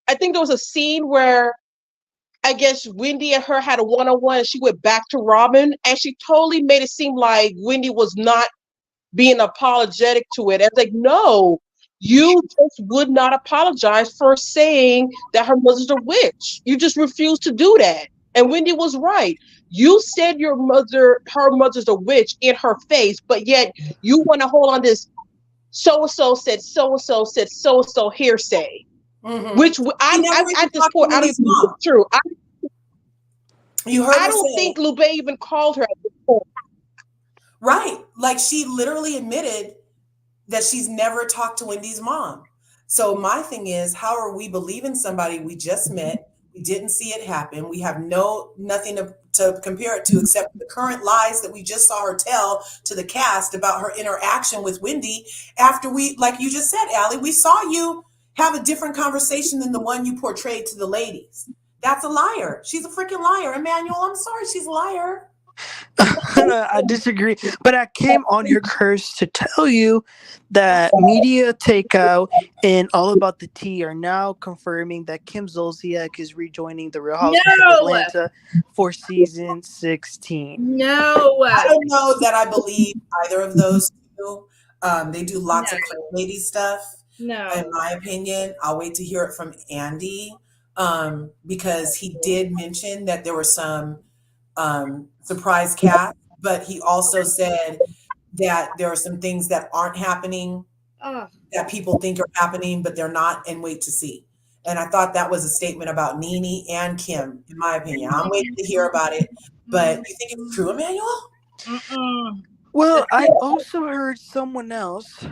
I think there was a scene where I guess Wendy and her had a one-on-one, and she went back to Robin, and she totally made it seem like Wendy was not being apologetic to it. And it's like, no, you just would not apologize for saying that her mother's a witch. You just refused to do that. And Wendy was right. You said her mother's a witch in her face, but yet you want to hold on this so-and-so said so-and-so said so-and-so hearsay. Mm-hmm. Which He never even at this talked to point, I don't Wendy's think mom. it's true. You heard I her don't say, think Lube even called her at this point. right. Like she literally admitted that she's never talked to Wendy's mom. So my thing is, how are we believing somebody we just met? We didn't see it happen. We have nothing to compare it to except the current lies that we just saw her tell to the cast about her interaction with Wendy after we, like you just said, Allie, we saw you have a different conversation than the one you portrayed to the ladies. That's a liar. She's a freaking liar. Emmanuel, I'm sorry, she's a liar. I disagree, but I came on your curse to tell you that Media Takeout and All About the Tea are now confirming that Kim Zolciak is rejoining the Real Housewives of Atlanta for season 16. No. I don't know that I believe either of those two. They do lots of lady stuff. No. In my opinion, I'll wait to hear it from Andy because he did mention that there were some surprise cast, but he also said that there are some things that aren't happening that people think are happening, but they're not, and wait to see. And I thought that was a statement about Nene and Kim, in my opinion. I'm waiting to hear about it, but you think it's true, Emmanuel? Well, I also heard someone else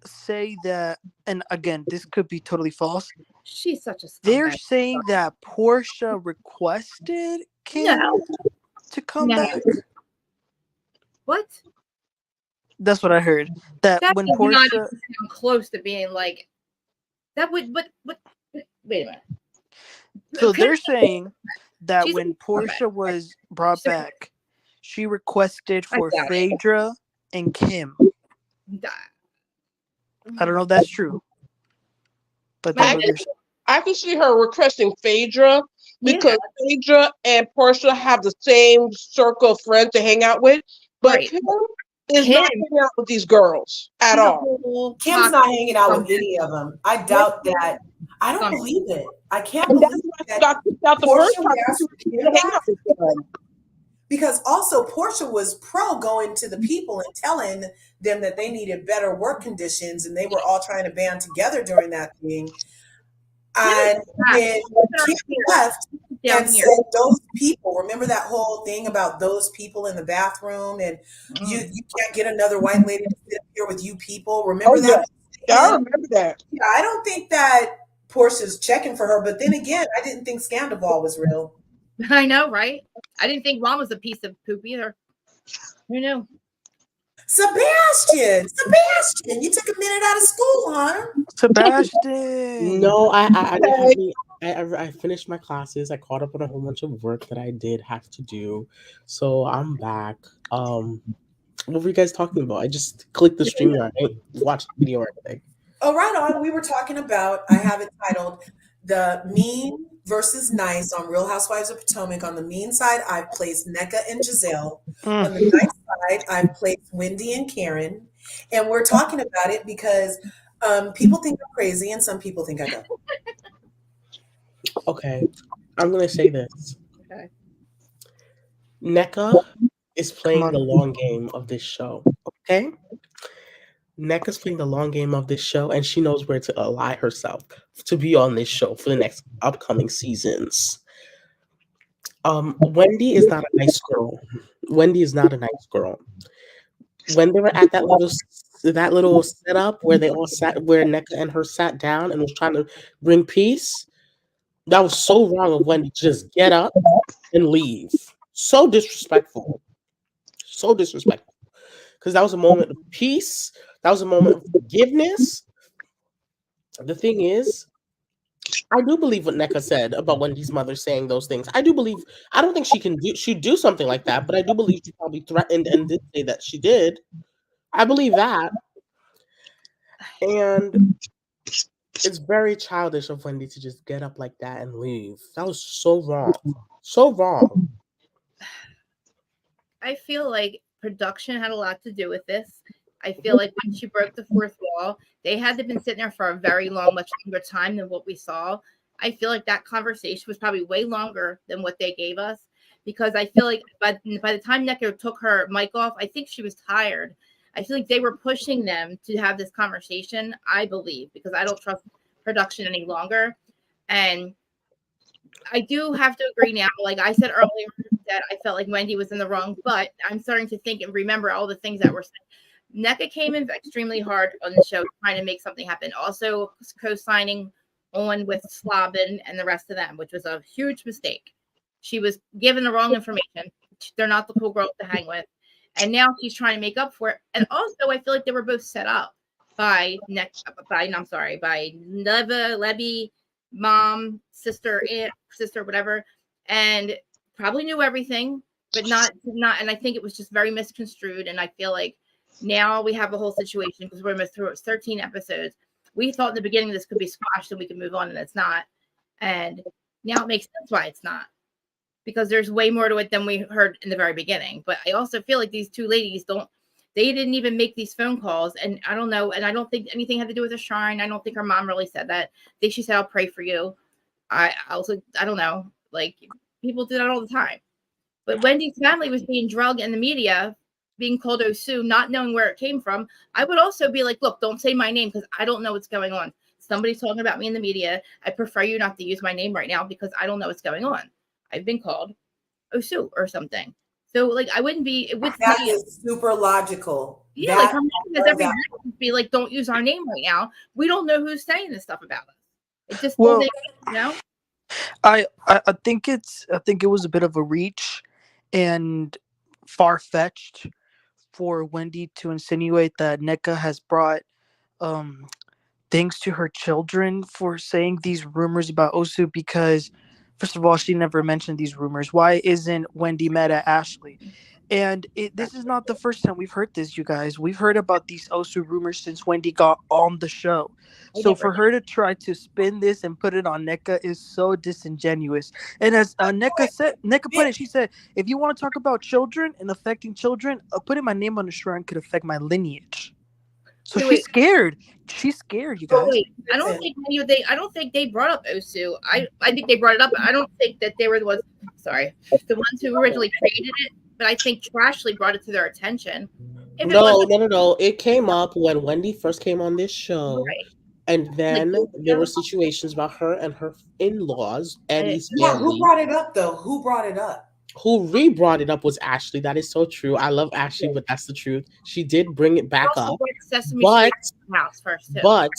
say that, and again, this could be totally false. She's such a scumbag. They're saying that Portia requested Kim to come back. What? That's what I heard. That when means you're not Portia even close to being like that would but wait a minute. So they're saying that She's when a Portia was brought She's a- back, she requested for doubt it. Phaedra and Kim. Die. I don't know if that's true. But that's what they're saying. I can see her requesting Phaedra because Phaedra and Portia have the same circle of friends to hang out with, but Kim is not hanging out with these girls at all. Kim's not hanging out with any of them. I doubt that. I don't believe it. I can't believe that Portia asked for Kim to hang out with them. Because also Portia was pro going to the people and telling them that they needed better work conditions, and they were all trying to band together during that thing. And when Kim left and said those people, remember that whole thing about those people in the bathroom, and you can't get another white lady to sit up here with you people. Remember that? Yeah, I remember that. Yeah, I don't think that Portia's checking for her, but then again, I didn't think Scandival was real. I know, right? I didn't think Ron was a piece of poop either. Who knew? Sebastian, you took a minute out of school, huh? Sebastian. No, I finished my classes. I caught up on a whole bunch of work that I did have to do, so I'm back. What were you guys talking about? I just clicked the stream. I watched the video or anything. Oh, right on. We were talking about, I have it titled The Mean versus Nice on Real Housewives of Potomac. On the mean side, I've placed NECA and Giselle. On the nice side, I've placed Wendy and Karen. And we're talking about it because people think I'm crazy and some people think I don't. Okay, I'm going to say this. Okay. NECA is playing the long game of this show, okay? NECA's playing the long game of this show, and she knows where to ally herself to be on this show for the next upcoming seasons. Wendy is not a nice girl. Wendy is not a nice girl. When they were at that little setup where they all sat, where NECA and her sat down and was trying to bring peace, that was so wrong of Wendy to just get up and leave. So disrespectful. So disrespectful. Because that was a moment of peace. That was a moment of forgiveness. The thing is, I do believe what Nneka said about Wendy's mother saying those things. I do believe. I don't think she'd do something like that, but I do believe she probably threatened and did say that she did. I believe that, and it's very childish of Wendy to just get up like that and leave. That was so wrong, so wrong. I feel like production had a lot to do with this. I feel like when she broke the fourth wall, they had to have been sitting there for a very long, much longer time than what we saw. I feel like that conversation was probably way longer than what they gave us because I feel like by the time Necker took her mic off, I think she was tired. I feel like they were pushing them to have this conversation, I believe, because I don't trust production any longer. And I do have to agree now. Like I said earlier, that I felt like Wendy was in the wrong, but I'm starting to think and remember all the things that were said. NECA came in extremely hard on the show, trying to make something happen. Also, co-signing on with Slobin and the rest of them, which was a huge mistake. She was given the wrong information. They're not the cool girls to hang with, and now she's trying to make up for it. And also, I feel like they were both set up by Levy, mom, sister, aunt, sister, whatever, and probably knew everything, but not. And I think it was just very misconstrued. And I feel like now we have a whole situation because we're through 13 episodes. We thought in the beginning this could be squashed and we could move on, and it's not. And now it makes sense why it's not, because there's way more to it than we heard in the very beginning. But I also feel like these two ladies they didn't even make these phone calls. And I don't know. And I don't think anything had to do with a shrine. I don't think her mom really said that. I think she said, I'll pray for you. I don't know. Like people do that all the time. But Wendy's family was being drugged in the media, being called Osu, not knowing where it came from. I would also be like, look, don't say my name because I don't know what's going on. Somebody's talking about me in the media. I prefer you not to use my name right now because I don't know what's going on. I've been called Osu or something. So like I wouldn't be that is super logical. Yeah, like her mom has every right to be like, don't use our name right now. We don't know who's saying this stuff about us. It just I think it was a bit of a reach and far-fetched for Wendy to insinuate that NECA has brought things to her children for saying these rumors about Osu, because first of all, she never mentioned these rumors. Why isn't Wendy mad at Ashley? And this is not the first time we've heard this, you guys. We've heard about these Osu rumors since Wendy got on the show. So for her to try to spin this and put it on NECA is so disingenuous. And as NECA put it, she said, if you want to talk about children and affecting children, putting my name on the shrine could affect my lineage. So she's scared. She's scared, you guys. I don't think they brought up Osu. I think they brought it up, but I don't think that they were the ones who originally created it. But I think Trashley brought it to their attention. No. It came up when Wendy first came on this show. Right. And then there were situations about her and her in-laws, Eddie's family. Who brought it up, though? Who brought it up? Who re-brought it up was Ashley. That is so true. I love Ashley, but that's the truth. She did bring it back up. But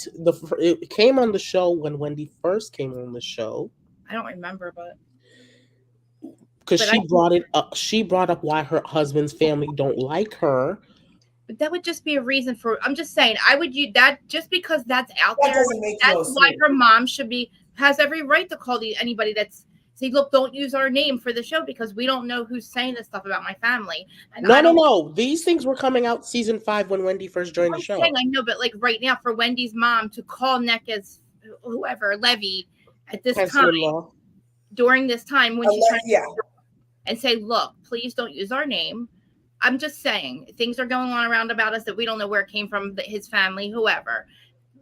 it came on the show when Wendy first came on the show. I don't remember, but because she brought it up. She brought up why her husband's family don't like her. But that would just be a reason for. I'm just saying. I would use that just because that's out there. That's why her mom has every right to call anybody that's say, look, don't use our name for the show because we don't know who's saying this stuff about my family. And no. These things were coming out season 5 when Wendy first joined the show. I know, but like right now, for Wendy's mom to call NECA's whoever Levy at this time during this time when she's trying to and say, look, please don't use our name. I'm just saying things are going on around about us that we don't know where it came from, his family, whoever.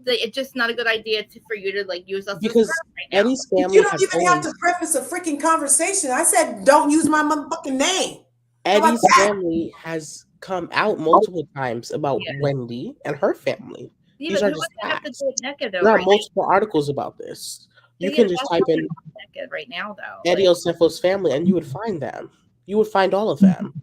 It's just not a good idea for you to like use us because right Eddie's family. You don't even have to preface a freaking conversation. I said, don't use my motherfucking name. Eddie's family has come out multiple times about Wendy and her family. Yeah, these are just facts. There are multiple articles about this. You can just type in right now, though. Eddie Osefo's family, and you would find them. You would find all of them.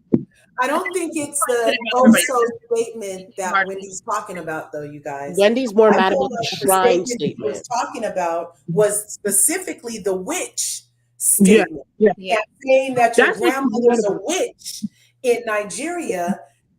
I don't think it's the Oso statement that Wendy's talking about, though, you guys. Wendy's more mad about the shrine statement. She was talking about was specifically the witch statement. And saying that your grandmother's a witch in Nigeria,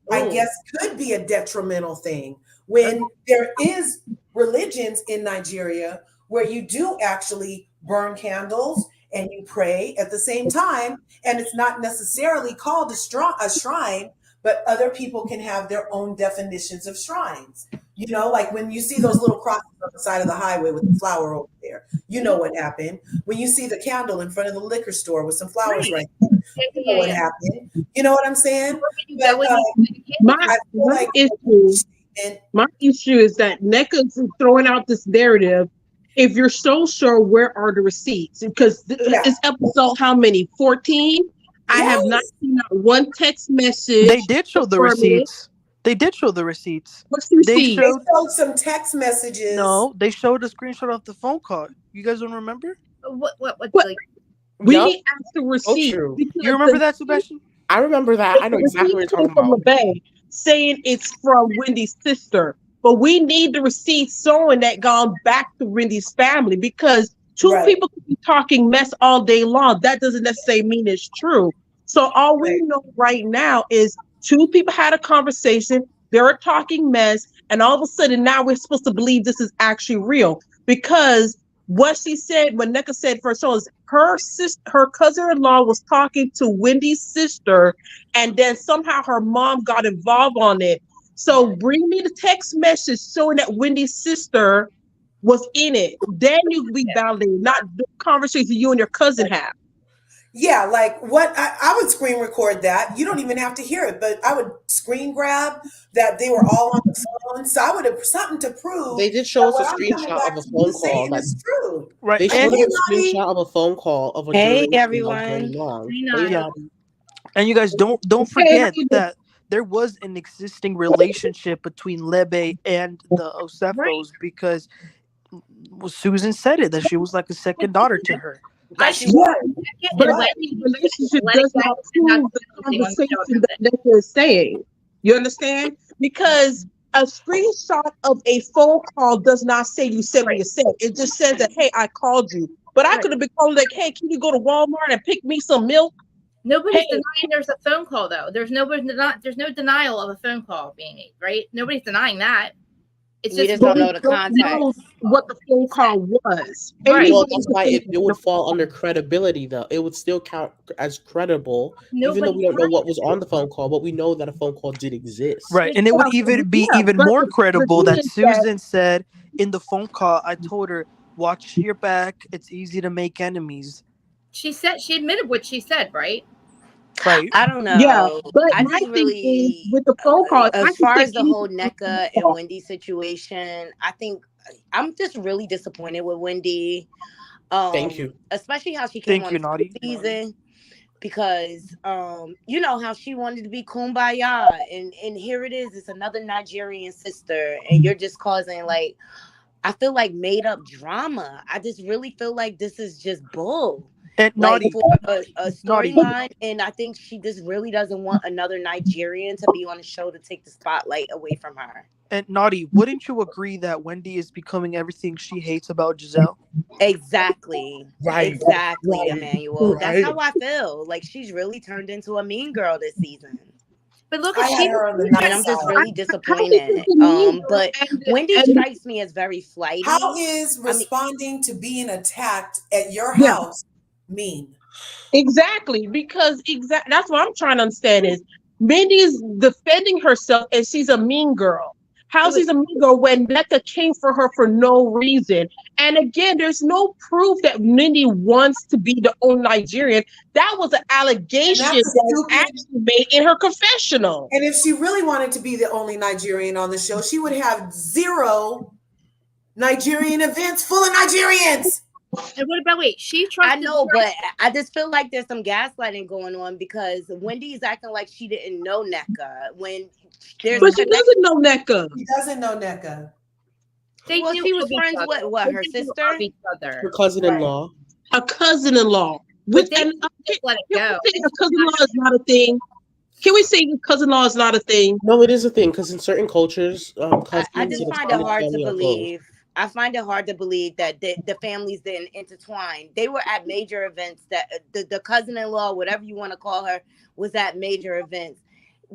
I guess, could be a detrimental thing. When there is religions in Nigeria where you do actually burn candles and you pray at the same time. And it's not necessarily called a shrine, but other people can have their own definitions of shrines. You know, like when you see those little crosses on the side of the highway with the flower over there, you know what happened. When you see the candle in front of the liquor store with some flowers right there, you know what happened. You know what I'm saying? But My, I feel like my issue is that NECA's throwing out this narrative. If you're so sure, where are the receipts? Because this episode, how many? 14? I have not seen one text message. They did show the receipts. They did show the receipts. What's the receipt? They showed some text messages. No, they showed a screenshot of the phone call. You guys don't remember? What? Like, we need the receipt. true. You remember that, Sebastian? I remember that. I know exactly what you're talking about. Saying it's from Wendy's sister, but we need the receipts showing that gone back to Wendy's family, because two people could be talking mess all day long. That doesn't necessarily mean it's true. So all we know right now is two people had a conversation. They're talking mess, and all of a sudden now we're supposed to believe this is actually real, because what she said, when NECA said first, so is her cousin-in-law was talking to Wendy's sister, and then somehow her mom got involved on it. So bring me the text message showing that Wendy's sister was in it. Then you be validated, not the conversation you and your cousin have. Yeah, like what I would screen record that. You don't even have to hear it, but I would screen grab that they were all on the phone. So I would have something to prove. They did show us a screenshot of a phone call. That's true. Right. They showed us a screenshot of a phone call of a Hey duration everyone. of very long. And you guys don't forget that there was an existing relationship between Lebe and the Osefos, because Susan said it, that she was like a second daughter to her. But the relationship does not prove the conversation that NECA is saying. You understand? Because a screenshot of a phone call does not say you said what you said. It just says that, hey, I called you. But I could have been calling like, hey, can you go to Walmart and pick me some milk? Nobody's denying there's a phone call, though. There's no denial of a phone call being made, right? Nobody's denying that. It's We just don't know the context. What the phone call was. Right. Well, that's why it would fall under credibility, though. It would still count as credible, even though we don't know what was on the phone call, but we know that a phone call did exist. Right. And it would even be even more credible that Susan said in the phone call, I told her, watch your back. It's easy to make enemies. She admitted what she said, right? Right. I don't know. Yeah, but I my just thing really, is with the phone call, as far as the whole NECA and Wendy situation, I think I'm just really disappointed with Wendy. Thank you. Especially how she came Thank you, on Naughty. the season, because you know how she wanted to be kumbaya, and here it is, it's another Nigerian sister, and you're just causing, like, I feel like made up drama. I just really feel like this is just bull. And Like Naughty. for a storyline, and I think she just really doesn't want another Nigerian to be on the show to take the spotlight away from her. And Naughty, wouldn't you agree that Wendy is becoming everything she hates about Giselle? Exactly. Right. Exactly, Right. Emmanuel. Right. That's how I feel. Like she's really turned into a mean girl this season. But look, I had her on the nice And I'm just side. really disappointed. But Wendy strikes me as very flighty. How is responding to being attacked at your house mean? Exactly, because that's what I'm trying to understand is Mindy's defending herself and she's a mean girl. How's she's a mean girl when NECA came for her for no reason? And again, there's no proof that Mindy wants to be the only Nigerian. That was an allegation that was actually made in her confessional. And if she really wanted to be the only Nigerian on the show, she would have 0 Nigerian events full of Nigerians. And what about she trusted? I know, but I just feel like there's some gaslighting going on, because Wendy's acting like she didn't know NECA when there's. But she doesn't know NECA. She doesn't know NECA. She was friends with what, her sister, Her cousin-in-law. A cousin-in-law. But Let it go. a cousin-in-law is not a thing. Can we say cousin-in-law is not a thing? No, it is a thing, because in certain cultures, I just find it hard to believe. I find it hard to believe that the families didn't intertwine. They were at major events. That the cousin-in-law, whatever you want to call her, was at major events.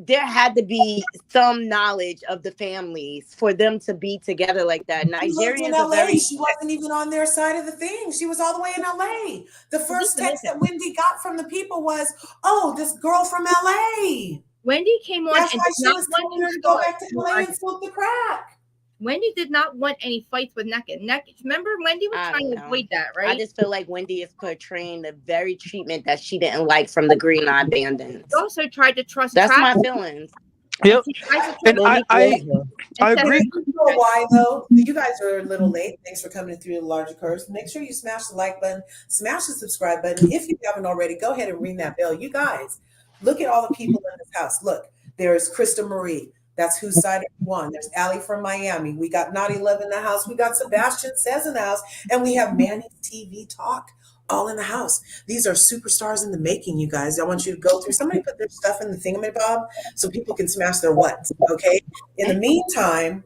there had to be some knowledge of the families for them to be together like that. She lived in Nigerians are LA. very She wasn't even on their side of the thing. She was all the way in LA. The first text that Wendy got from the people was, "Oh, this girl from LA." Wendy came on That's and why did she not was want telling to her to go start. back to LA and smoke the crack. Wendy did not want any fights with Necka. Remember, Wendy was I trying don't to know. avoid that, I right? just feel like Wendy is portraying the very treatment that she didn't like from the Green Eye Bandits. She also tried to trust That's my Travis. feelings. Yep. And Monique loved her. I agree. You know why though? You guys are a little late. Thanks for coming through the larger curves. Make sure you smash the like button, smash the subscribe button. If you haven't already, go ahead and ring that bell. You guys, look at all the people in this house. Look, there's Krista Marie. That's whose side are you on. There's Allie from Miami. We got Naughty Love in the house. We got Sebastian Says in the house. And we have Manny's TV Talk all in the house. These are superstars in the making, you guys. I want you to go through. Somebody put their stuff in the thingamabob so people can smash their whats. Okay. In the meantime,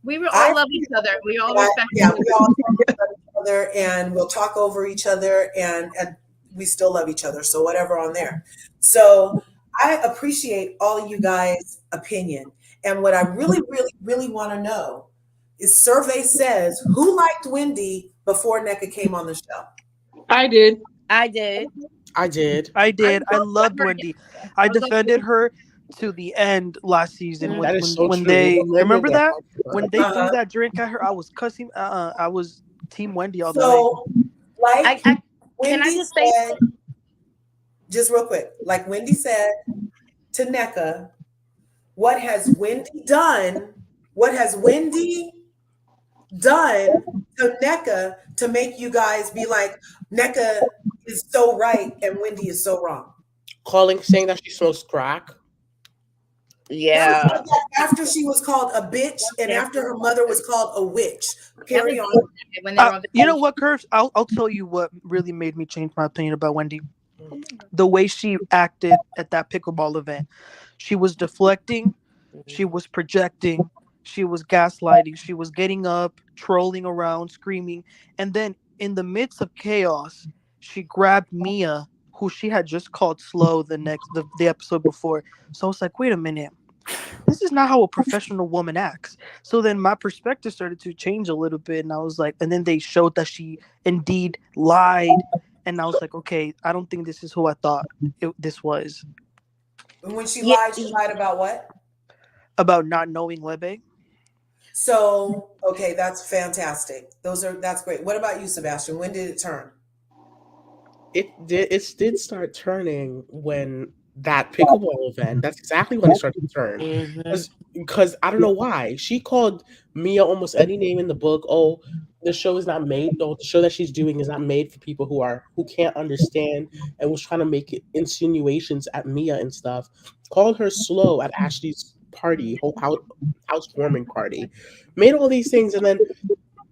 We will all love each other. We all respect each yeah, other. we all love each other and we'll talk over each other and we still love each other. So whatever on there. So I appreciate all of you guys' opinion. And what I really, really, really want to know is survey says who liked Wendy before NECA came on the show? I did. I did. I did. I did. I loved Wendy. I defended her to the end last season That is so when true. they Women remember were that hard for her. when they threw that drink at her. I was cussing. I was Team Wendy all the way. So, like Can I Wendy just say said, just real quick, like Wendy said to NECA, what has Wendy done? What has Wendy done to NECA to make you guys be like, NECA is so right and Wendy is so wrong? Saying that she smokes crack. Yeah. That was after she was called a bitch and after her mother was called a witch. Carry on. When they were on You know what, Curves? I'll tell you what really made me change my opinion about Wendy. The way she acted at that pickleball event. She was deflecting, she was projecting, she was gaslighting, she was getting up, trolling around, screaming, and then in the midst of chaos, she grabbed Mia, who she had just called slow the episode before. So I was like, wait a minute. This is not how a professional woman acts. So then my perspective started to change a little bit. And I was like, and then they showed that she indeed lied. And I was like, okay, I don't think this is who I thought this was. And when she lied about what? About not knowing Lebe. So, okay, that's fantastic. That's great. What about you, Sebastian? When did it turn? It did start turning when that pickleball event. That's exactly when it started to turn. Because I don't know why. She called Mia almost any name in the book. Oh, the show is not made. No, the show that she's doing is not made for people who can't understand, and was trying to make insinuations at Mia and stuff. Called her slow at Ashley's party, housewarming party. Made all these things, and then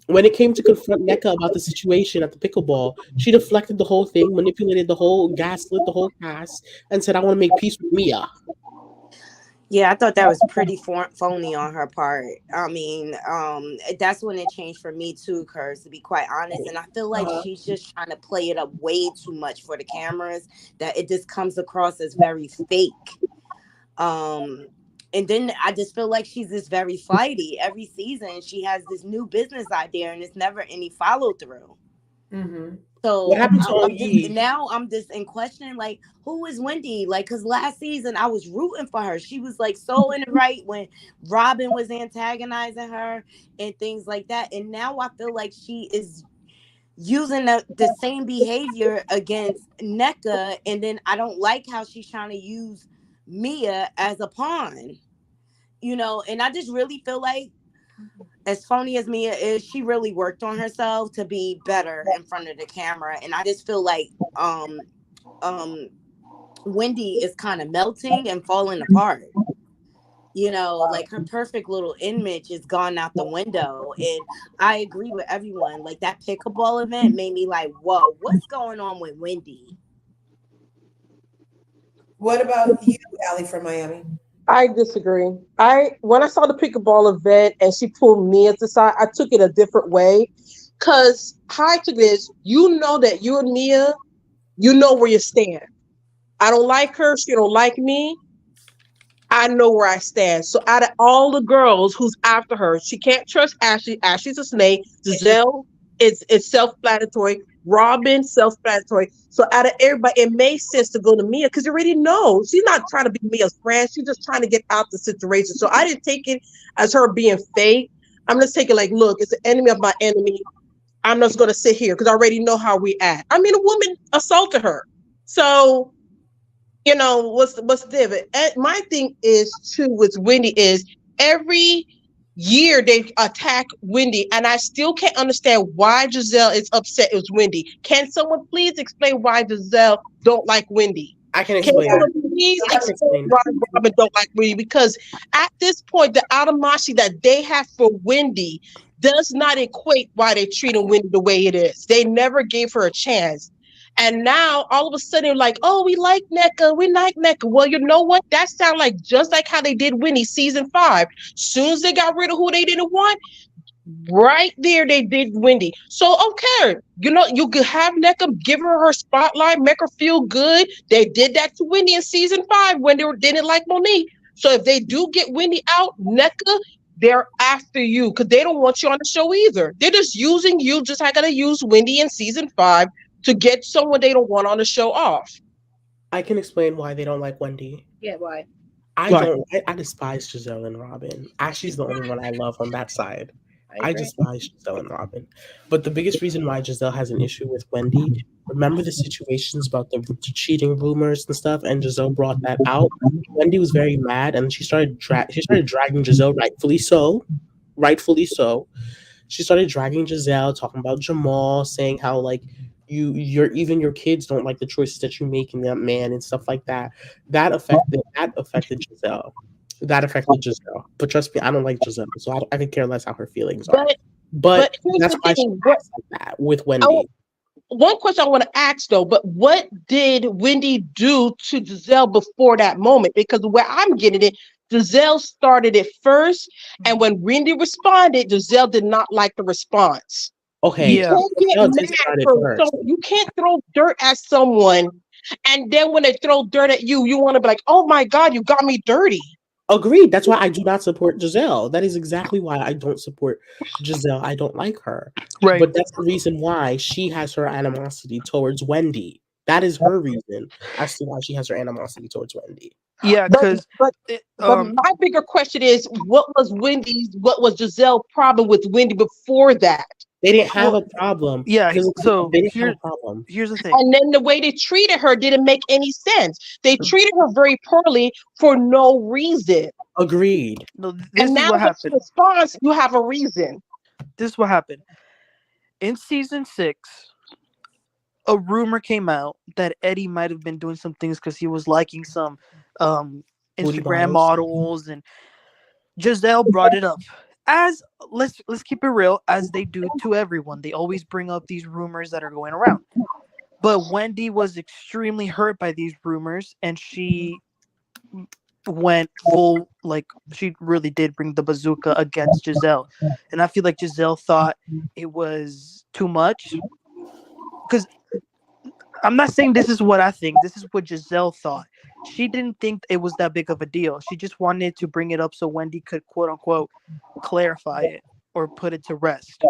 when it came to confront NECA about the situation at the pickleball, she deflected the whole thing, manipulated the whole, gaslit the whole cast, and said, I want to make peace with Mia. Yeah, I thought that was pretty phony on her part. I mean, that's when it changed for me too, Curse, to be quite honest. And I feel like she's just trying to play it up way too much for the cameras, that it just comes across as very fake. And then I just feel like she's just very flighty. Every season, she has this new business idea, and it's never any follow through. Mm-hmm. So what happened to now I'm just in question, like, who is Wendy? Like, because last season I was rooting for her. She was like so in the right when Robin was antagonizing her and things like that. And now I feel like she is using the same behavior against NECA. And then I don't like how she's trying to use Mia as a pawn. You know, and I just really feel like, as phony as Mia is, she really worked on herself to be better in front of the camera. And I just feel like Wendy is kind of melting and falling apart. You know, like her perfect little image is gone out the window. And I agree with everyone. Like that pickleball event made me like, whoa, what's going on with Wendy? What about you, Allie from Miami? I disagree. When I saw the pickleball event and she pulled me to the side, I took it a different way. Cause how I took it is, you know that you and Mia, you know where you stand. I don't like her, she don't like me. I know where I stand. So out of all the girls who's after her, she can't trust Ashley. Ashley's a snake. Giselle is self-explanatory. Robin, self-explanatory. So out of everybody, it made sense to go to Mia because you already know she's not trying to be Mia's friend. She's just trying to get out the situation. So I didn't take it as her being fake. I'm just taking like, look, it's the enemy of my enemy. I'm just gonna sit here because I already know how we act. I mean, a woman assaulted her. So what's different. My thing is too with Wendy is every year they attack Wendy, and I still can't understand why Giselle is upset with Wendy. Can someone please explain why Giselle don't like Wendy? I can Can explain. someone please I can explain explain. why Robin don't like Wendy? Because at this point, the animosity that they have for Wendy does not equate why they're treating Wendy the way it is. They never gave her a chance. And now all of a sudden, like, oh, we like NECA, we like NECA. Well, you know what? That sounds like just like how they did Winnie season 5. Soon as they got rid of who they didn't want, right there they did Wendy. So okay, you could have NECA give her spotlight, make her feel good. They did that to Wendy in season 5 when didn't like Monique. So if they do get Wendy out, NECA, they're after you because they don't want you on the show either. They're just using you just like they use Wendy in season 5 to get someone they don't want on the show off. I can explain why they don't like Wendy. Yeah, why? I despise Giselle and Robin. Ashley's the only one I love on that side. I despise Giselle and Robin. But the biggest reason why Giselle has an issue with Wendy, remember the situations about the cheating rumors and stuff, and Giselle brought that out. Wendy was very mad, and she started dragging Giselle, rightfully so. Rightfully so. She started dragging Giselle, talking about Jamal, saying how like your kids don't like the choices that you make in that man and stuff like that. That affected Giselle. That affected Giselle. But trust me, I don't like Giselle, so I could care less how her feelings are. But that's why she acts like that with Wendy. One question I want to ask though, but what did Wendy do to Giselle before that moment? Because where I'm getting it, Giselle started it first, and when Wendy responded, Giselle did not like the response. Okay, Yeah. You can't throw dirt at someone, and then when they throw dirt at you, you want to be like, "Oh my God, you got me dirty." Agreed. That's why I do not support Giselle. That is exactly why I don't support Giselle. I don't like her. Right. But that's the reason why she has her animosity towards Wendy. That is her reason as to why she has her animosity towards Wendy. Yeah, because but my bigger question is, what was Giselle's problem with Wendy before that? They didn't have a problem. Yeah, so they didn't have a problem. Here's the thing. And then the way they treated her didn't make any sense. They treated her very poorly for no reason. Agreed. No, this is what happened. Response, you have a reason. This is what happened. In season 6, a rumor came out that Eddie might have been doing some things because he was liking some Instagram models, and Giselle brought it up. As let's keep it real, as they do to everyone. They always bring up these rumors that are going around. But Wendy was extremely hurt by these rumors, and she went full, like, she really did bring the bazooka against Giselle. And I feel like Giselle thought it was too much. Because I'm not saying this is what I think. This is what Giselle thought. She didn't think it was that big of a deal. She just wanted to bring it up so Wendy could, quote unquote, clarify it or put it to rest.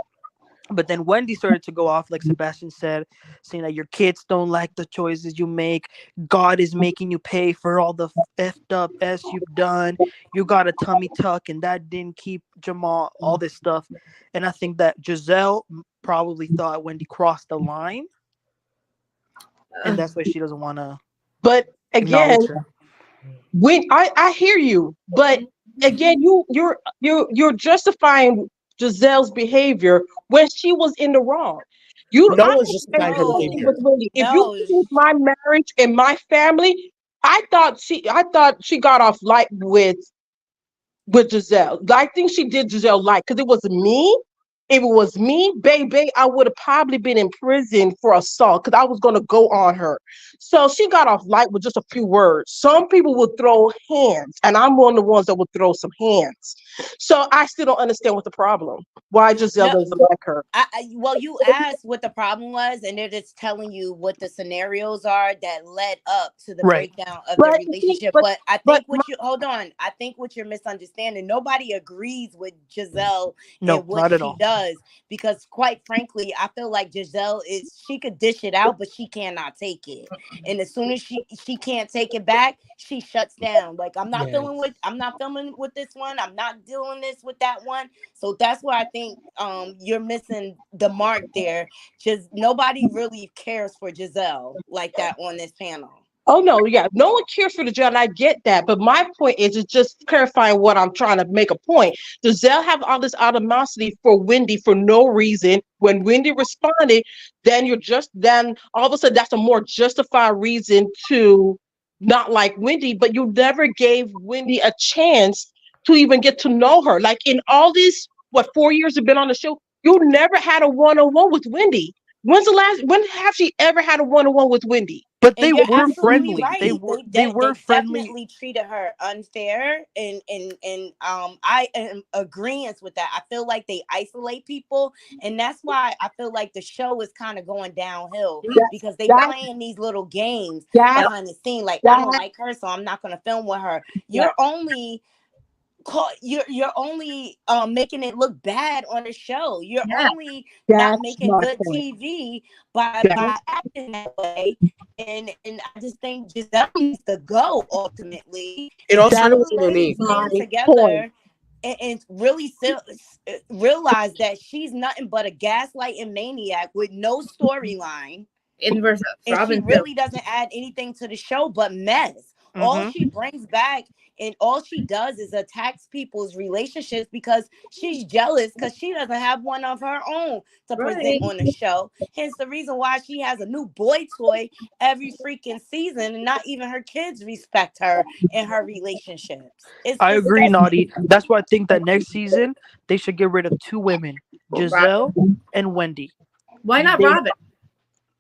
But then Wendy started to go off, like Sebastian said, saying that your kids don't like the choices you make. God is making you pay for all the effed up S you've done. You got a tummy tuck, and that didn't keep Jamal, all this stuff. And I think that Giselle probably thought Wendy crossed the line. And that's why she doesn't want to. But again, I hear you. But again, you're justifying Giselle's behavior when she was in the wrong. No one's justifying her behavior. If you choose my marriage and my family, I thought she got off light with Giselle. I think she did Giselle light because it was me. If it was me, baby, I would have probably been in prison for assault because I was going to go on her. So she got off light with just a few words. Some people would throw hands, and I'm one of the ones that would throw some hands. So I still don't understand what the problem why Giselle No, doesn't like her. well, you asked what the problem was, and they're just telling you what the scenarios are that led up to the Right. breakdown of the But relationship. but But I but think hold on, I think what you're misunderstanding, nobody agrees with Giselle No, and what not at she all. does, because quite frankly, I feel like Giselle she could dish it out, but she cannot take it. And as soon as she can't take it back, she shuts down. Like, I'm not Yes. filming with this one. I'm not doing this with that one. So that's where I think you're missing the mark there. Just nobody really cares for Giselle like that on this panel. oh no, yeah, no one cares for the Giselle, and I get that. But my point is just clarifying what I'm trying to make a point. Does Zell have all this animosity for Wendy for no reason? When Wendy responded, then all of a sudden that's a more justified reason to not like Wendy. But you never gave Wendy a chance to even get to know her. Like in all these 4 years you've been on the show, you never had a one-on-one with Wendy. When have she ever had a one-on-one with Wendy? But they And you're were absolutely friendly. right. They were They friendly. definitely treated her unfair, and I am agreeing with that. I feel like they isolate people, and that's why I feel like the show is kind of going downhill, because they That playing these little games that behind the scene. Like, I don't that like her, so I'm not gonna film with her. that You're only making it look bad on the show. You're Yeah. only not that's making my good point. TV by That's acting that way. And I just think Giselle needs to go ultimately. It And all started with everybody Monique. needs to stand my point. together and really realize that she's nothing but a gaslighting maniac with no storyline, In versus and she Robin too. really doesn't add anything to the show but mess. All Mhm. she brings back and all she does is attacks people's relationships because she's jealous because she doesn't have one of her own to present Right. on the show. Hence the reason why she has a new boy toy every freaking season, and not even her kids respect her in her relationships. It's I agree, disgusting. Naughty. That's why I think that next season they should get rid of two women, Giselle and Wendy. Why not They, Robin?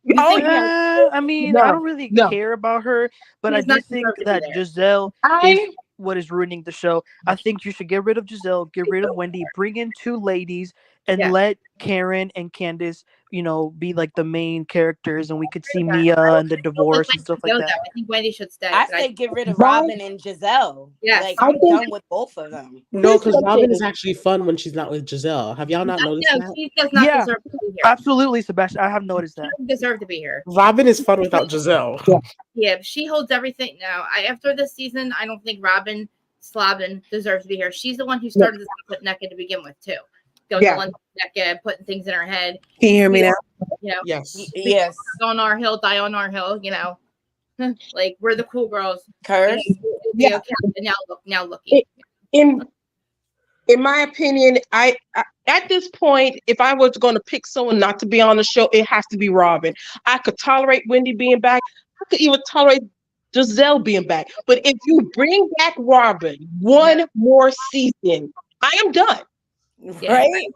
You oh think yeah, I mean, I no, don't really no. care about her, but I he's do not think deserved to be that there? Giselle is I what is ruining the show. I think you should get rid of Giselle, get rid of Wendy, bring in two ladies, and Yeah. let Karen and Candace, be like the main characters, and we could see I Mia and the would divorce and like stuff to like go that. though. I think Wendy should stay. I But say get rid of right. Robin and Giselle. yes. Like, I I'm think done with both of them. No, here's because the Robin is thing. actually fun when she's not with Giselle. Have y'all not noticed No, that? she does not Yeah, deserve to be here. absolutely, Sebastian. I have noticed She that. doesn't deserve to be here. Robin is fun without Giselle. Yeah. Yeah, she holds everything now. After this season, I don't think Robin Slavin deserves to be here. She's the one who started this with Necka to begin with, too. Going Yeah. to London Necka, putting things in her head. Can you hear me now? Yes. Yes. On our hill, die on our hill, like we're the cool girls. Curse. Okay. And now looking. In my opinion, I at this point, if I was going to pick someone not to be on the show, it has to be Robin. I could tolerate Wendy being back. I could even tolerate Giselle being back. But if you bring back Robin one more season, I am done. Yeah, Right?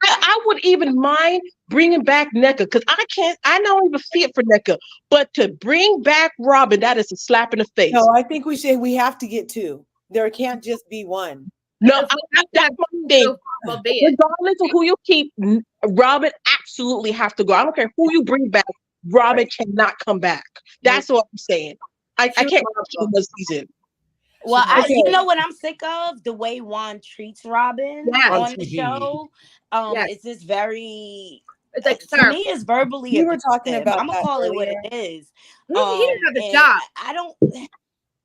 I would even mind bringing back NECA because I don't even see it for NECA. But to bring back Robin, that is a slap in the face. No, I think we have to get two. There can't just be one. No, that's my thing. Well, be it. Regardless of who you keep, Robin absolutely have to go. I don't care who you bring back. Robin cannot come back. That's what I'm saying. I She was can't horrible. watch this season. Well, Okay. you know what I'm sick of? The way Juan treats Robin Yeah. on On the TV. show. Yes. It's just very, It's like, to sir, me, it's verbally We were talking abusive. about I'm gonna that call it what earlier. it is. he didn't have a And job. I don't. Sir,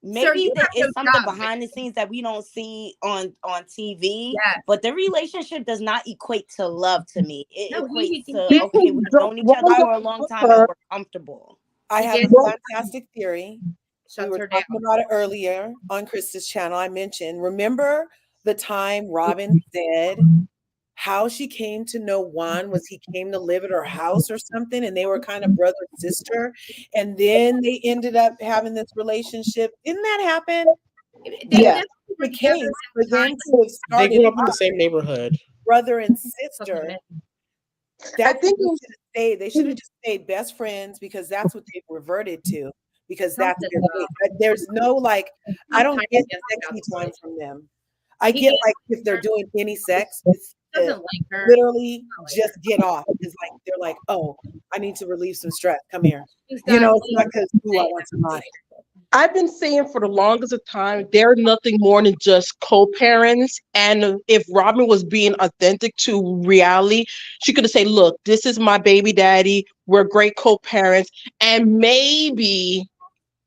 Maybe you there have no is something job. behind the scenes that we don't see on TV. Yes. But the relationship does not equate to love to me. It No, equates to, He okay, we've known each other for a long time and we're comfortable. I have a did. fantastic theory. We Shuts were her down. talking about it earlier on Krista's channel. I mentioned, remember the time Robin said how she came to know Juan was he came to live at her house or something, and they were kind of brother and sister, and then they ended up having this relationship. Didn't that happen? Yeah. The case for them to have They started grew up in the same neighborhood. brother and sister. I think They should have just stayed best friends because that's what they've reverted to. Because that's their thing. There's no I don't get sexy time from them. I get if they're doing any sex, to doesn't like her. literally just get off. It's like they're like, oh, I need to relieve some stress. Come here. She's You know, done- it's not because I want some money. I've been saying for the longest of time, they're nothing more than just co-parents. And if Robin was being authentic to reality, she could have said, look, this is my baby daddy. We're great co-parents. And maybe,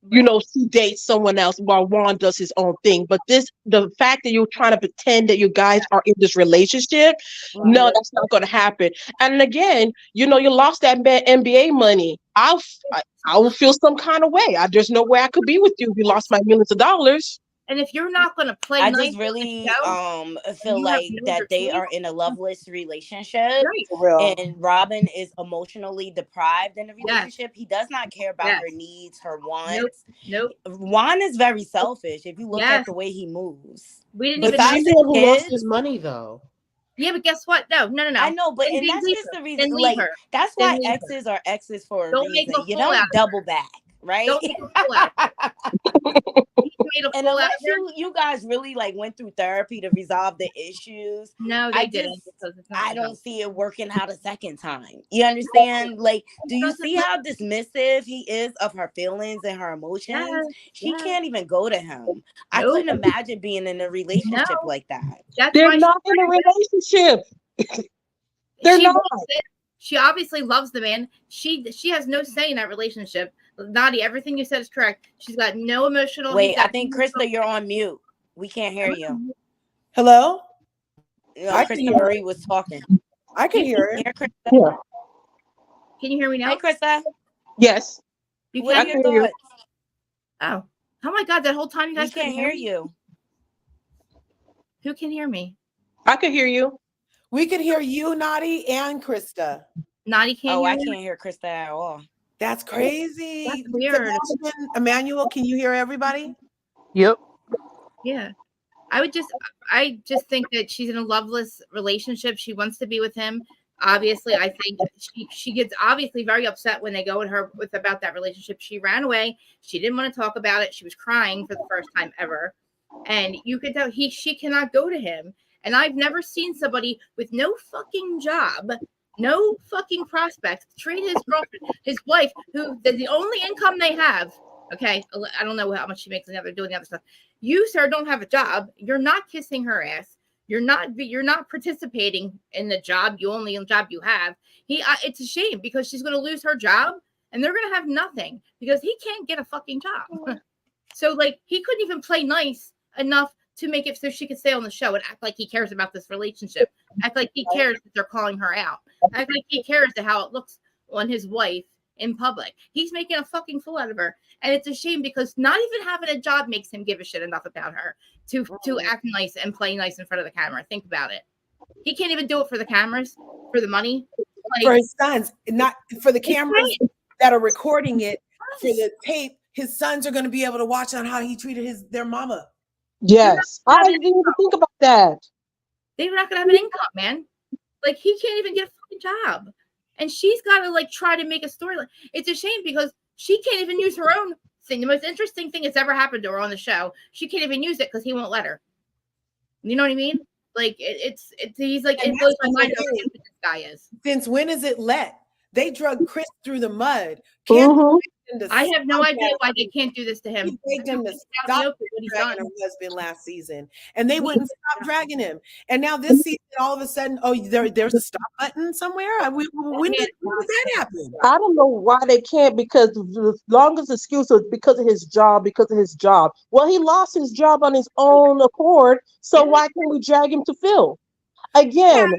you know, she dates someone else while Juan does his own thing. But the fact that you're trying to pretend that you guys are in this relationship, no, that's not going to happen. And again, you know, you lost that NBA money. I will feel some kind of way. There's no way I could be with you if you lost my millions of dollars. And if you're not going to play I nice just really show, feel you have like no that they choice. are in a loveless relationship, right. For real. and Robin is emotionally deprived in the relationship. He does not care about Yes. her needs, her wants. Nope. Juan is very selfish if you look Yes. at the way he moves. We didn't But even Besides she's know. the one who lost kids, his money, though. Yeah, but guess what? No. I know, but Then and that's leave just her. the reason. Then leave Like her. that's Then why leave her. exes are exes for a Don't make reason. a You fool out don't of double back, right? Don't make a fool out of her. He made a And fool out unless of her. you guys really like went through therapy to resolve the issues, No, they I didn't just because it's not I my don't house. see it working out a second time. You understand? Like, do you doesn't see how dismissive he is of her feelings and her emotions? Yes, She yes. can't even go to him. I Nope. couldn't imagine being in a relationship No. like that. That's They're why not in a relationship. They're she not. loves it. She obviously loves the man. She has no say in that relationship. Nadi, everything you said is correct. She's got no emotional. Wait, he's got I think no Krista, you're on mute. We can't hear you. Hello? No, I can Krista hear Marie was talking. I can You hear can it. hear Krista? Yeah. Can you hear me now? Hey, Krista. Yes. You What can are hear your hear you. thoughts? Oh. Oh my God! That whole time you We guys couldn't can't hear me? you. Who can hear me? I could hear you. We could hear you, Nadi, and Krista. Nadi can't Oh, hear I me. can't hear Krista at all. That's crazy. That's weird. Emmanuel, can you hear everybody? Yep. Yeah. I just think that she's in a loveless relationship. She wants to be with him. Obviously, I think she gets obviously very upset when they go with about that relationship. She ran away. She didn't want to talk about it. She was crying for the first time ever. And you could tell she cannot go to him. And I've never seen somebody with no fucking job, no fucking prospects, treat his girlfriend, his wife, who the only income they have. Okay, I don't know how much she makes and they're doing the other stuff. You, sir, don't have a job. You're not kissing her ass. You're not participating in the job. Only job you have. It's a shame because she's going to lose her job and they're going to have nothing because he can't get a fucking job. So like he couldn't even play nice enough to make it so she could stay on the show and act like he cares about this relationship. Act like he cares that they're calling her out. Act like he cares to how it looks on his wife in public. He's making a fucking fool out of her. And it's a shame because not even having a job makes him give a shit enough about her to act nice and play nice in front of the camera. Think about it. He can't even do it for the cameras, for the money. Like, For his sons, not for the cameras that are recording it, for the tape. His sons are going to be able to watch on how he treated their mama. Yes. I didn't even think about that. They're not going to have an income, man. Like he can't even get a fucking job. And she's got to like try to make a story. It's a shame because she can't even use her own thing. The most interesting thing that's ever happened to her on the show, she can't even use it because he won't let her. You know what I mean? Like he's like, it blows my mind how stupid this guy is. Since when is it let? They drug Chris through the mud. I have no idea why they can't do this to him. He begged him to stop dragging her husband last season, and they wouldn't stop dragging him. And now this season, all of a sudden, there's a stop button somewhere. When did that happen? I don't know why they can't, because the longest excuse was because of his job, Well, he lost his job on his own accord, so why can't we drag him to Phil? Again,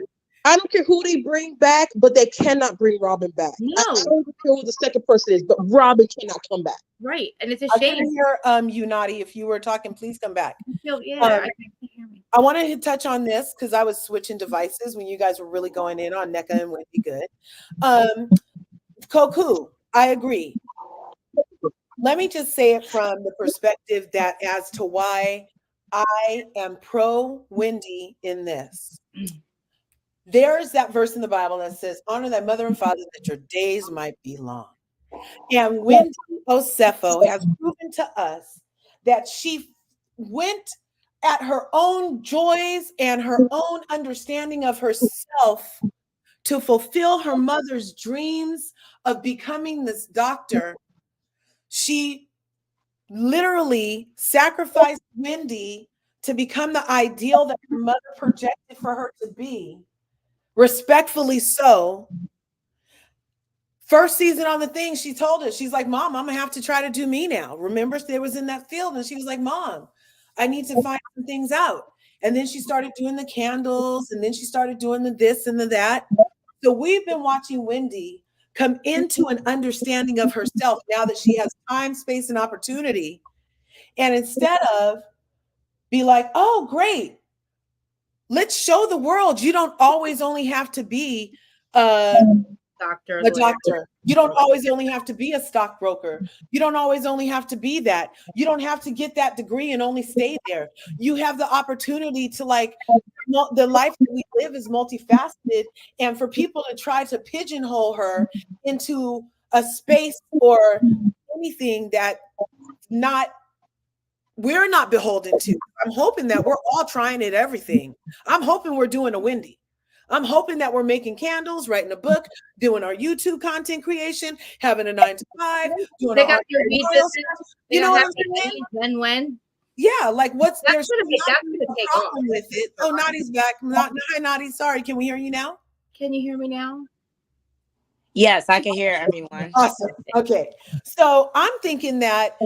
I don't care who they bring back, but they cannot bring Robin back. No. I don't care who the second person is, but Robin cannot come back. Right. And it's a I shame. couldn't hear you, Nadi. If you were talking, please come back. I can't hear me. I want to touch on this because I was switching devices when you guys were really going in on NECA and Wendy Good. Koku, I agree. Let me just say it from the perspective that as to why I am pro Wendy in this. There's that verse in the Bible that says, honor thy mother and father that your days might be long. And Wendy Osefo has proven to us that she went at her own joys and her own understanding of herself to fulfill her mother's dreams of becoming this doctor, she literally sacrificed Wendy to become the ideal that her mother projected for her to be, respectfully so. First season on the thing, she told us, she's like, Mom, I'm gonna have to try to do me now. Remember, they was in that field, and she was like, Mom, I need to find some things out. And then she started doing the candles, and then she started doing the this and the that. So we've been watching Wendy come into an understanding of herself now that she has time, space, and opportunity. And instead of be like, oh, great, let's show the world you don't always only have to be a doctor. You don't always only have to be a stockbroker. You don't always only have to be that. You don't have to get that degree and only stay there. You have the opportunity to, like, the life that we live is multifaceted. And for people to try to pigeonhole her into a space or anything that we're not beholden to. I'm hoping that we're all trying at everything. I'm hoping we're doing a Wendy. I'm hoping that we're making candles, writing a book, doing our YouTube content creation, having a 9-to-5, doing They our got their read business. you know what I'm saying? Then when? Yeah, like there's that's gonna take problem with it. Oh, Nadi's back. Hi, Nadi. Sorry, can we hear you now? Can you hear me now? Yes, I can hear everyone. Awesome. Okay, so I'm thinking that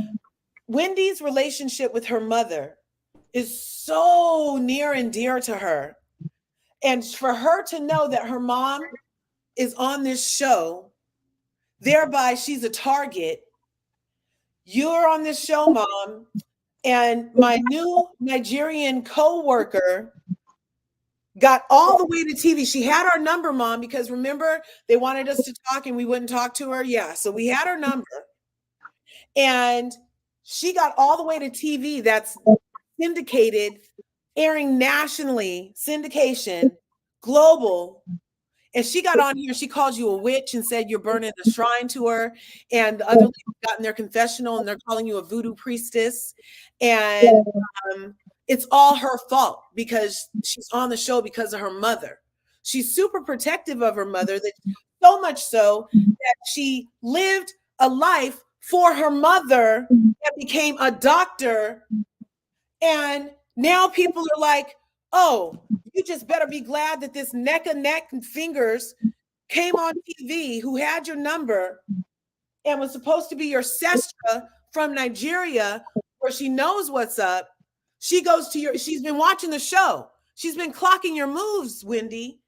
Wendy's relationship with her mother is so near and dear to her. And for her to know that her mom is on this show, thereby she's a target. You're on this show, Mom. And my new Nigerian co-worker got all the way to TV. She had our number, Mom, because remember, they wanted us to talk and we wouldn't talk to her. Yeah, so we had her number. And she got all the way to TV. That's syndicated, airing nationally, syndication, global. And she got on here, she called you a witch and said you're burning the shrine to her. And the other people got in their confessional and they're calling you a voodoo priestess. And it's all her fault because she's on the show because of her mother. She's super protective of her mother, that so much so that she lived a life for her mother and became a doctor. And now people are like, oh, you just better be glad that this neck and neck and fingers came on TV who had your number and was supposed to be your sestra from Nigeria, where she knows what's up. She goes to she's been watching the show. She's been clocking your moves, Wendy.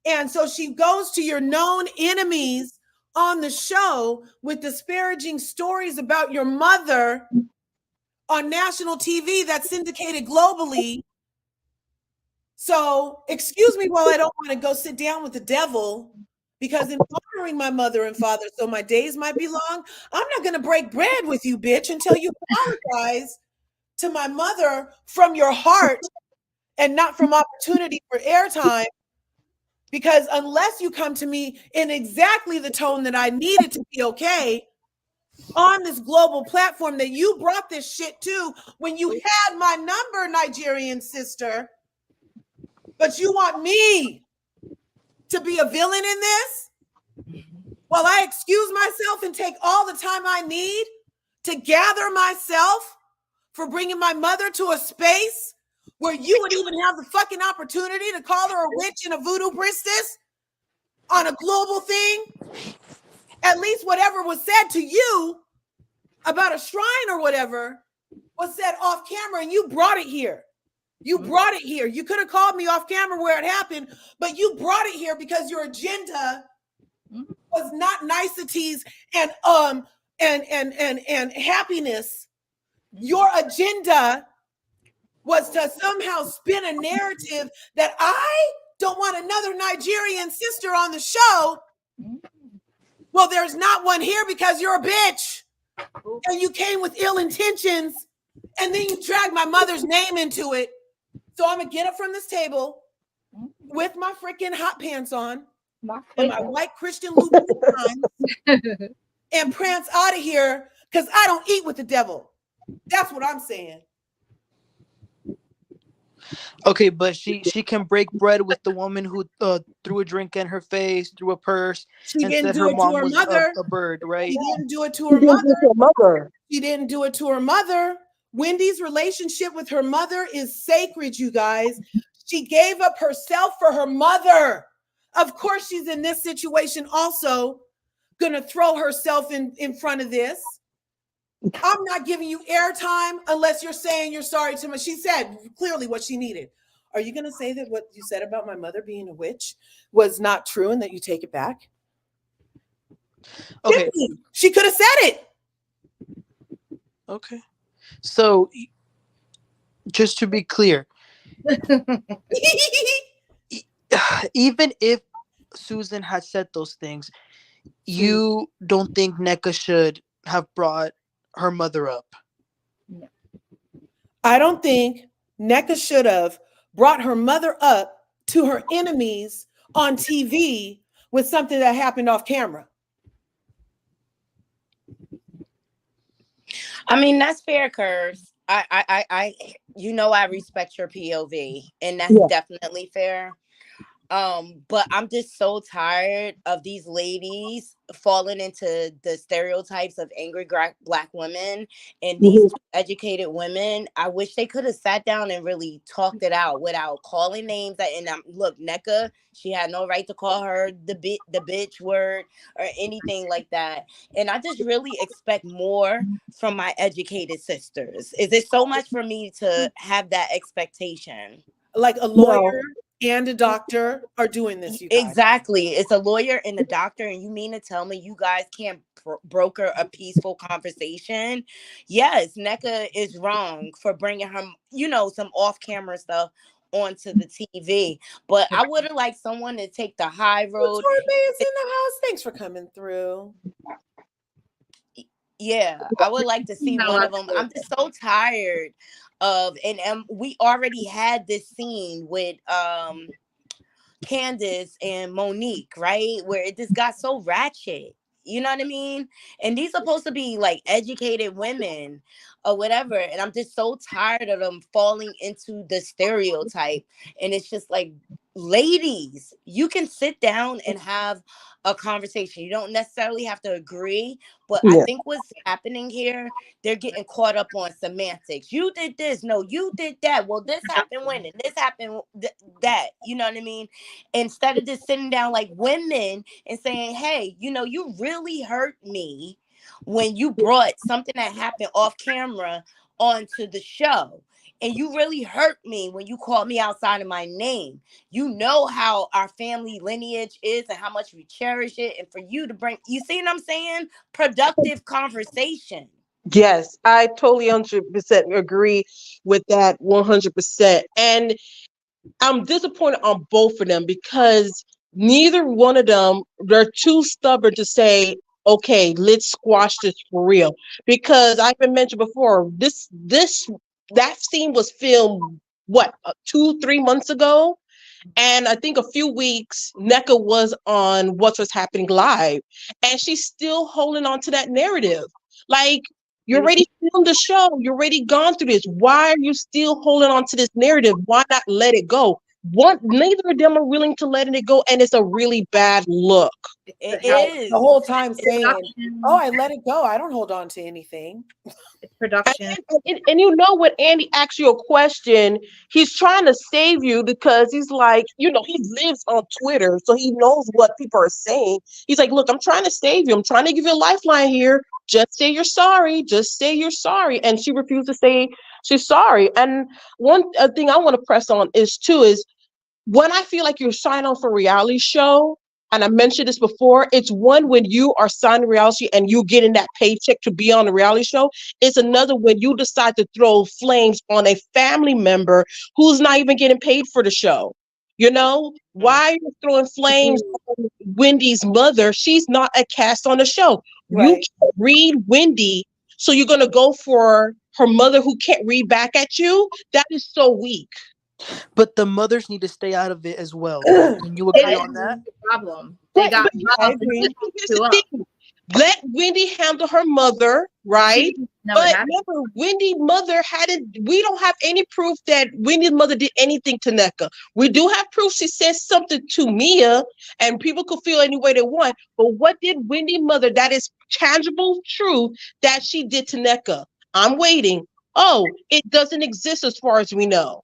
And so she goes to your known enemies on the show with disparaging stories about your mother on national TV that's syndicated globally. So excuse me while I don't want to go sit down with the devil, because in honoring my mother and father, so my days might be long, I'm not going to break bread with you, bitch, until you apologize to my mother from your heart and not from opportunity for airtime. Because unless you come to me in exactly the tone that I needed to be okay on this global platform that you brought this shit to when you had my number, Nigerian sister, but you want me to be a villain in this while I excuse myself and take all the time I need to gather myself for bringing my mother to a space where you would even have the fucking opportunity to call her a witch and a voodoo priestess on a global thing. At least whatever was said to you about a shrine or whatever was said off camera, and you brought it here. You brought it here. You could have called me off camera where it happened, but you brought it here because your agenda was not niceties and happiness. Your agenda was to somehow spin a narrative that I don't want another Nigerian sister on the show. Well, there's not one here because you're a bitch. And you came with ill intentions. And then you dragged my mother's name into it. So I'm going to get up from this table with my freaking hot pants on and my white Christian Louboutins and prance out of here because I don't eat with the devil. That's what I'm saying. Okay, but she can break bread with the woman who threw a drink in her face, threw a purse, She and didn't said do her it to mom her was mother. a bird, right? She didn't do it to She her didn't do mother. it to her mother. She didn't do it to her mother. Wendy's relationship with her mother is sacred, you guys. She gave up herself for her mother. Of course, she's in this situation also going to throw herself in front of this. I'm not giving you airtime unless you're saying you're sorry to me. She said clearly what she needed. Are you going to say that what you said about my mother being a witch was not true and that you take it back? Okay. She could have said it. Okay. So, just to be clear, even if Susan had said those things, you don't think NECA should have brought her mother up? I don't think NECA should have brought her mother up to her enemies on TV with something that happened off camera. I mean, that's fair, Curves. I I respect your POV, and that's definitely fair. But I'm just so tired of these ladies falling into the stereotypes of angry black women and these two educated women. I wish they could have sat down and really talked it out without calling names. And look, NECA, she had no right to call her the bitch word or anything like that. And I just really expect more from my educated sisters. Is it so much for me to have that expectation? Like a lawyer and a doctor are doing this, you guys. Exactly. It's a lawyer and a doctor, and you mean to tell me you guys can't broker a peaceful conversation? Yes, NECA is wrong for bringing her, some off-camera stuff onto the TV. But I would have liked someone to take the high road. Torbay is in the house. Thanks for coming through. Yeah, I would like to see one of them. I'm just so tired of, and we already had this scene with Candace and Monique, right? Where it just got so ratchet. You know what I mean? And these are supposed to be like educated women or whatever. And I'm just so tired of them falling into the stereotype. And it's just like, ladies, you can sit down and have a conversation. You don't necessarily have to agree. But I think what's happening here, they're getting caught up on semantics. You did this. No, you did that. Well, this happened when and this happened that. You know what I mean? Instead of just sitting down like women and saying, hey, you really hurt me when you brought something that happened off camera onto the show. And you really hurt me when you called me outside of my name. You know how our family lineage is and how much we cherish it. And for you to bring, you see what I'm saying? Productive conversation. Yes, I totally 100% agree with that 100%. And I'm disappointed on both of them because neither one of them, they're too stubborn to say, okay, let's squash this for real. Because I've been mentioned before, that scene was filmed, 2-3 months ago? And I think a few weeks, NECA was on What's Happening Live, and she's still holding on to that narrative. Like, you already filmed the show, you already gone through this. Why are you still holding on to this narrative? Why not let it go? Neither of them are willing to letting it go, and it's a really bad look. It is the whole time saying, "Oh, I let it go. I don't hold on to anything." It's production. And you know, when Andy asks you a question, he's trying to save you because he's like, he lives on Twitter, so he knows what people are saying. He's like, look, I'm trying to save you. I'm trying to give you a lifeline here. Just say you're sorry. Just say you're sorry. And she refused to say she's sorry. And one thing I want to press on is when I feel like you're signing on for a reality show, and I mentioned this before, it's one when you are signing reality and you getting that paycheck to be on a reality show. It's another when you decide to throw flames on a family member who's not even getting paid for the show. Why are you throwing flames on Wendy's mother? She's not a cast on the show. Right. You can't read Wendy, so you're going to go for her mother who can't read back at you? That is so weak. But the mothers need to stay out of it as well. Can you agree on that? Problem. They got I agree. Let Wendy handle her mother, right? No, But remember, Wendy's mother we don't have any proof that Wendy's mother did anything to NECA. We do have proof she said something to Mia, and people could feel any way they want. But what did Wendy's mother, that is tangible truth, that she did to NECA? I'm waiting. Oh, it doesn't exist as far as we know.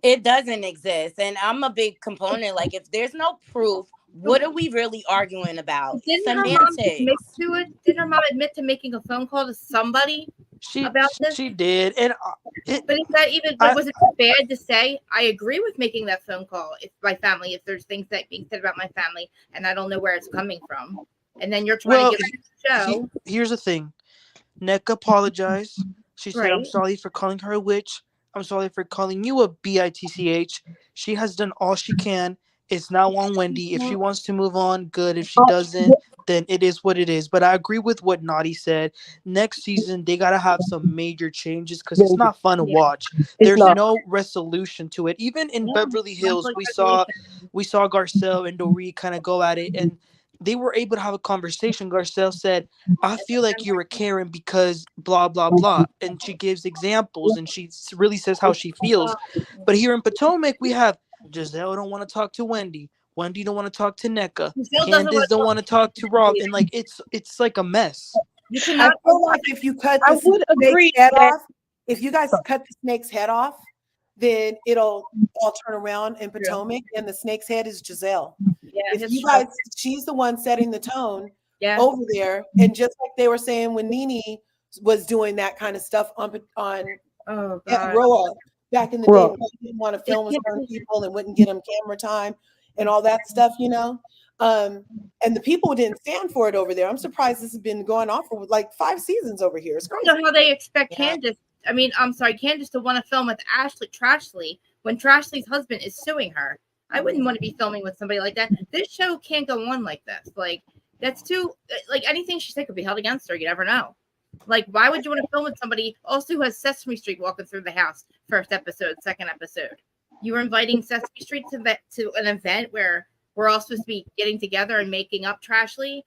It doesn't exist. And I'm a big component. Like, if there's no proof, what are we really arguing about? Didn't her mom Semantics. admit to it? Didn't her mom admit to making a phone call to somebody about this? She did, and but is that even? But was it too bad to say? I agree with making that phone call. If my family, if there's things that being said about my family, and I don't know where it's coming from, and then you're trying to get the show. Here's the thing: NECA apologized. She said, "I'm sorry for calling her a witch. I'm sorry for calling you a bitch. She has done all she can. It's now on Wendy. If she wants to move on, good. If she doesn't, then it is what it is." But I agree with what Naughty said. Next season, they got to have some major changes because it's not fun to watch. There's no resolution to it. Even in Beverly Hills, we saw Garcelle and Dorit kind of go at it, and they were able to have a conversation. Garcelle said, "I feel like you're a Karen because blah, blah, blah." And she gives examples and she really says how she feels. But here in Potomac, we have Giselle don't want to talk to Wendy. Wendy don't want to talk to NECA. Candace don't want to talk to Rob. And like, it's like a mess. You cannot. I feel like if you cut the snake's head off, if you guys cut the snake's head off, then it'll all turn around in Potomac, and the snake's head is Giselle. Yeah, if you guys, she's the one setting the tone over there, and just like they were saying when Nene was doing that kind of stuff on RHOP back in the day, when she didn't want to film with certain people and wouldn't get them camera time and all that stuff, you know. And the people didn't stand for it over there. I'm surprised this has been going on for like 5 seasons over here. It's crazy. I don't know how they expect Candace. I mean, I'm sorry, Candace to want to film with Trashley when Trashley's husband is suing her. I wouldn't want to be filming with somebody like that. This show can't go on like this. Like, that's too, like, anything she said could be held against her. You never know. Like, why would you want to film with somebody also who has Sesame Street walking through the house? First episode, second episode. You were inviting Sesame Street to an event where we're all supposed to be getting together and making up Trashley.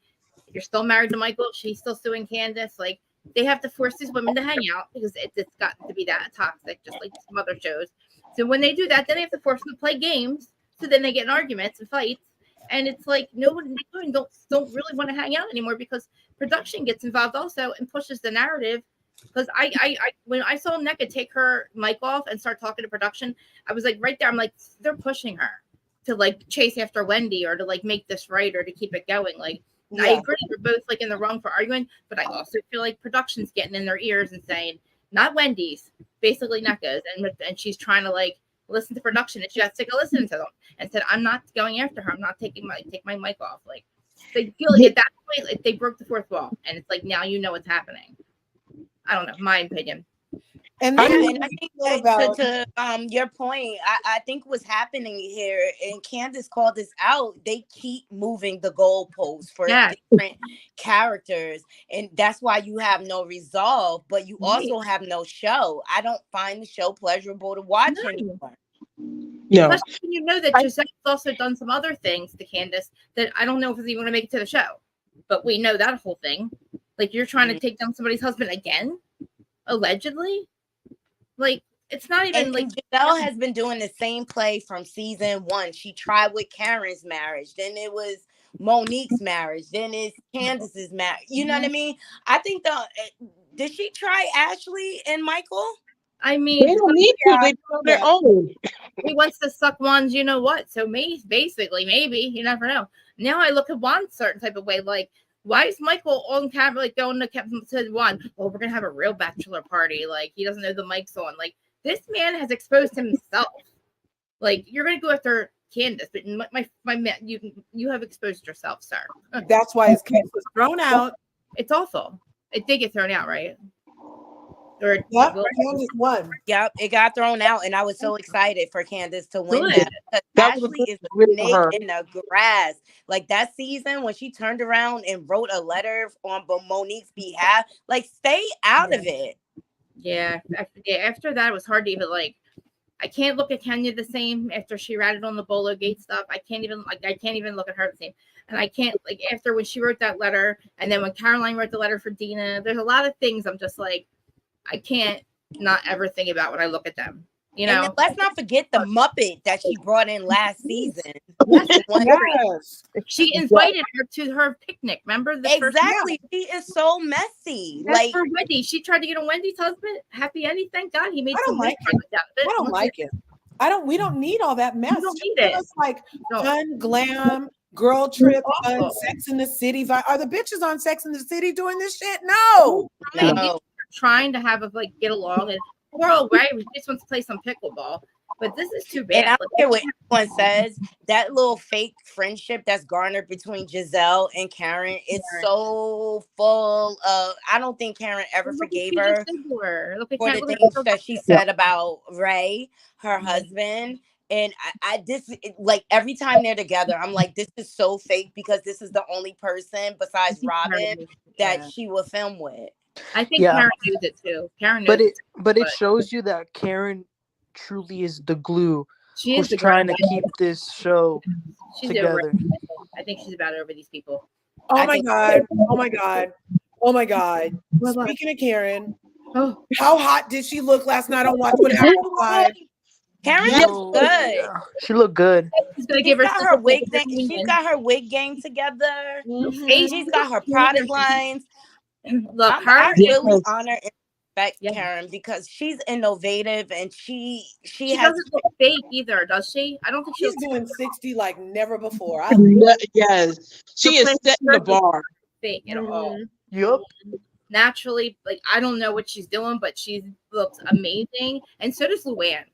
You're still married to Michael. She's still suing Candace. Like, they have to force these women to hang out because it's gotten to be that toxic, just like some other shows. So when they do that, then they have to force them to play games. So then they get in arguments and fights. And it's like nobody don't really want to hang out anymore because production gets involved also and pushes the narrative. Because I when I saw NECA take her mic off and start talking to production, I was like right there. I'm like, they're pushing her to like chase after Wendy or to like make this right or to keep it going. Like, I agree, we're both like in the wrong for arguing, but I also feel like production's getting in their ears and saying, not Wendy's, basically NECA's, and she's trying to like listen to production, and she got sick of listening to them and said, I'm not going after her. I'm not take my mic off. Like, they feel like at that point, like, they broke the fourth wall, and it's like now you know what's happening. I don't know, my opinion. And I think to your point, I think what's happening here, and Candace called this out, they keep moving the goalposts for different characters. And that's why you have no resolve, but you also have no show. I don't find the show pleasurable to watch anymore. Yeah. Especially when you know that Giselle's also done some other things to Candace that I don't know if it's even going to make it to the show. But we know that whole thing. Like, you're trying to take down somebody's husband again, allegedly. Like, it's not even like Giselle has been doing the same play from season 1. She tried with Karen's marriage, then it was Monique's marriage, then it's Candace's marriage. You know what I mean? I think did she try Ashley and Michael? I mean, they don't need to. They do their own. He wants to suck Juan's, you know what? So basically, maybe you never know. Now I look at Juan certain type of way, like. Why is Michael on camera like going to Juan? Well, we're gonna have a real bachelor party. Like, he doesn't know the mic's on. Like, this man has exposed himself. Like, you're gonna go after Candace, but my man, you have exposed yourself, sir. That's why his case was thrown out. It's awful. It did get thrown out, right? Or Candace won. Yep, it got thrown out, and I was so excited for Candace to win that. Ashley is a snake in the grass. Like, that season when she turned around and wrote a letter on Monique's behalf, like, stay out of it. Yeah, after that, it was hard to even like. I can't look at Kenya the same after she ratted on the Bolo Gate stuff. I can't even look at her the same. And I can't after when she wrote that letter, and then when Caroline wrote the letter for Dina. There's a lot of things I'm just like, I can't not ever think about when I look at them. You know. And then let's not forget the Muppet that she brought in last season. Yes. She invited her to her picnic. Remember the exactly. She is so messy. That's for Wendy. She tried to get on Wendy's husband. Happy Eddie. Thank God he made some money. I don't like it. We don't need all that mess. We don't need Give it. us like fun, glam, girl trip, fun, Sex in the City. Are the bitches on Sex in the City doing this shit? No. Trying to have get along, and we're all right. We just want to play some pickleball. But this is too bad. And I don't care what anyone says. That little fake friendship that's garnered between Giselle and Karen is so full of. I don't think Karen ever forgave her for the things that she said about Ray, her husband. And I like every time they're together, I'm like, this is so fake because this is the only person besides Robin that she will film with. I think Karen knows it too. Karen knows but it shows you that Karen truly is the glue. She is trying to keep this show together. I think she's about over these people. Oh my God. Oh my God. Oh my God. Speaking of Karen, how hot did she look last night on Watch What Happens Live? Karen looks good. Yeah. She looked good. She's got her wig. She's got her wig game together. Mm-hmm. She's got her product lines. Look, I really honor and respect Karen because she's innovative and she doesn't look fake either, does she? I don't think she's doing 60 like never before. Yes, she is setting the bar. Fake at all. Yep. Naturally, I don't know what she's doing, but she looks amazing, and so does Luann.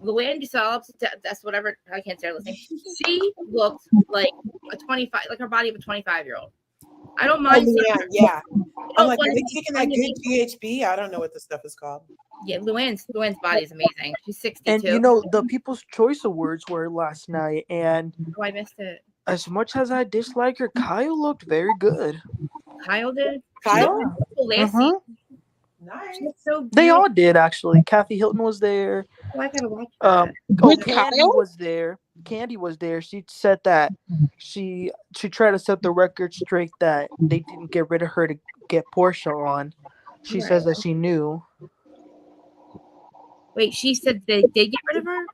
Luann DeSalves, that's whatever. I can't say her last name. She looks like a 25, like her body of a 25-year-old. I don't mind. Yeah. I'm like, are they taking that good GHB? I don't know what the stuff is called. Yeah, Luann's body is amazing. She's 62. And the People's Choice Awards were last night, and I missed it. As much as I dislike her, Kyle looked very good. Kyle did. Kyle? Nice. So they all did actually. Kathy Hilton was there. Oh, I gotta watch Candy was there. Candy was there. She said that she tried to set the record straight that they didn't get rid of her to get Portia on. She says that she knew. Wait, she said they did get rid of her?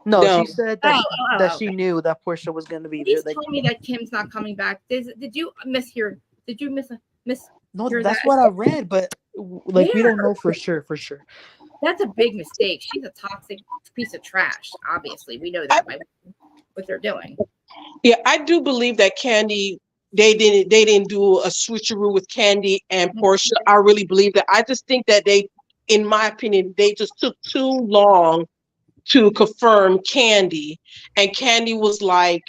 No, she said that she knew that Portia was going to be there. Please tell me that Kim's not coming back. Did you mishear? Did you miss? No, that's what I read, but we don't know for sure. That's a big mistake. She's a toxic piece of trash. Obviously, we know that by what they're doing. Yeah, I do believe that Candy. They didn't do a switcheroo with Candy and Portia. I really believe that. I just think that in my opinion, they just took too long to confirm Candy, and Candy was like,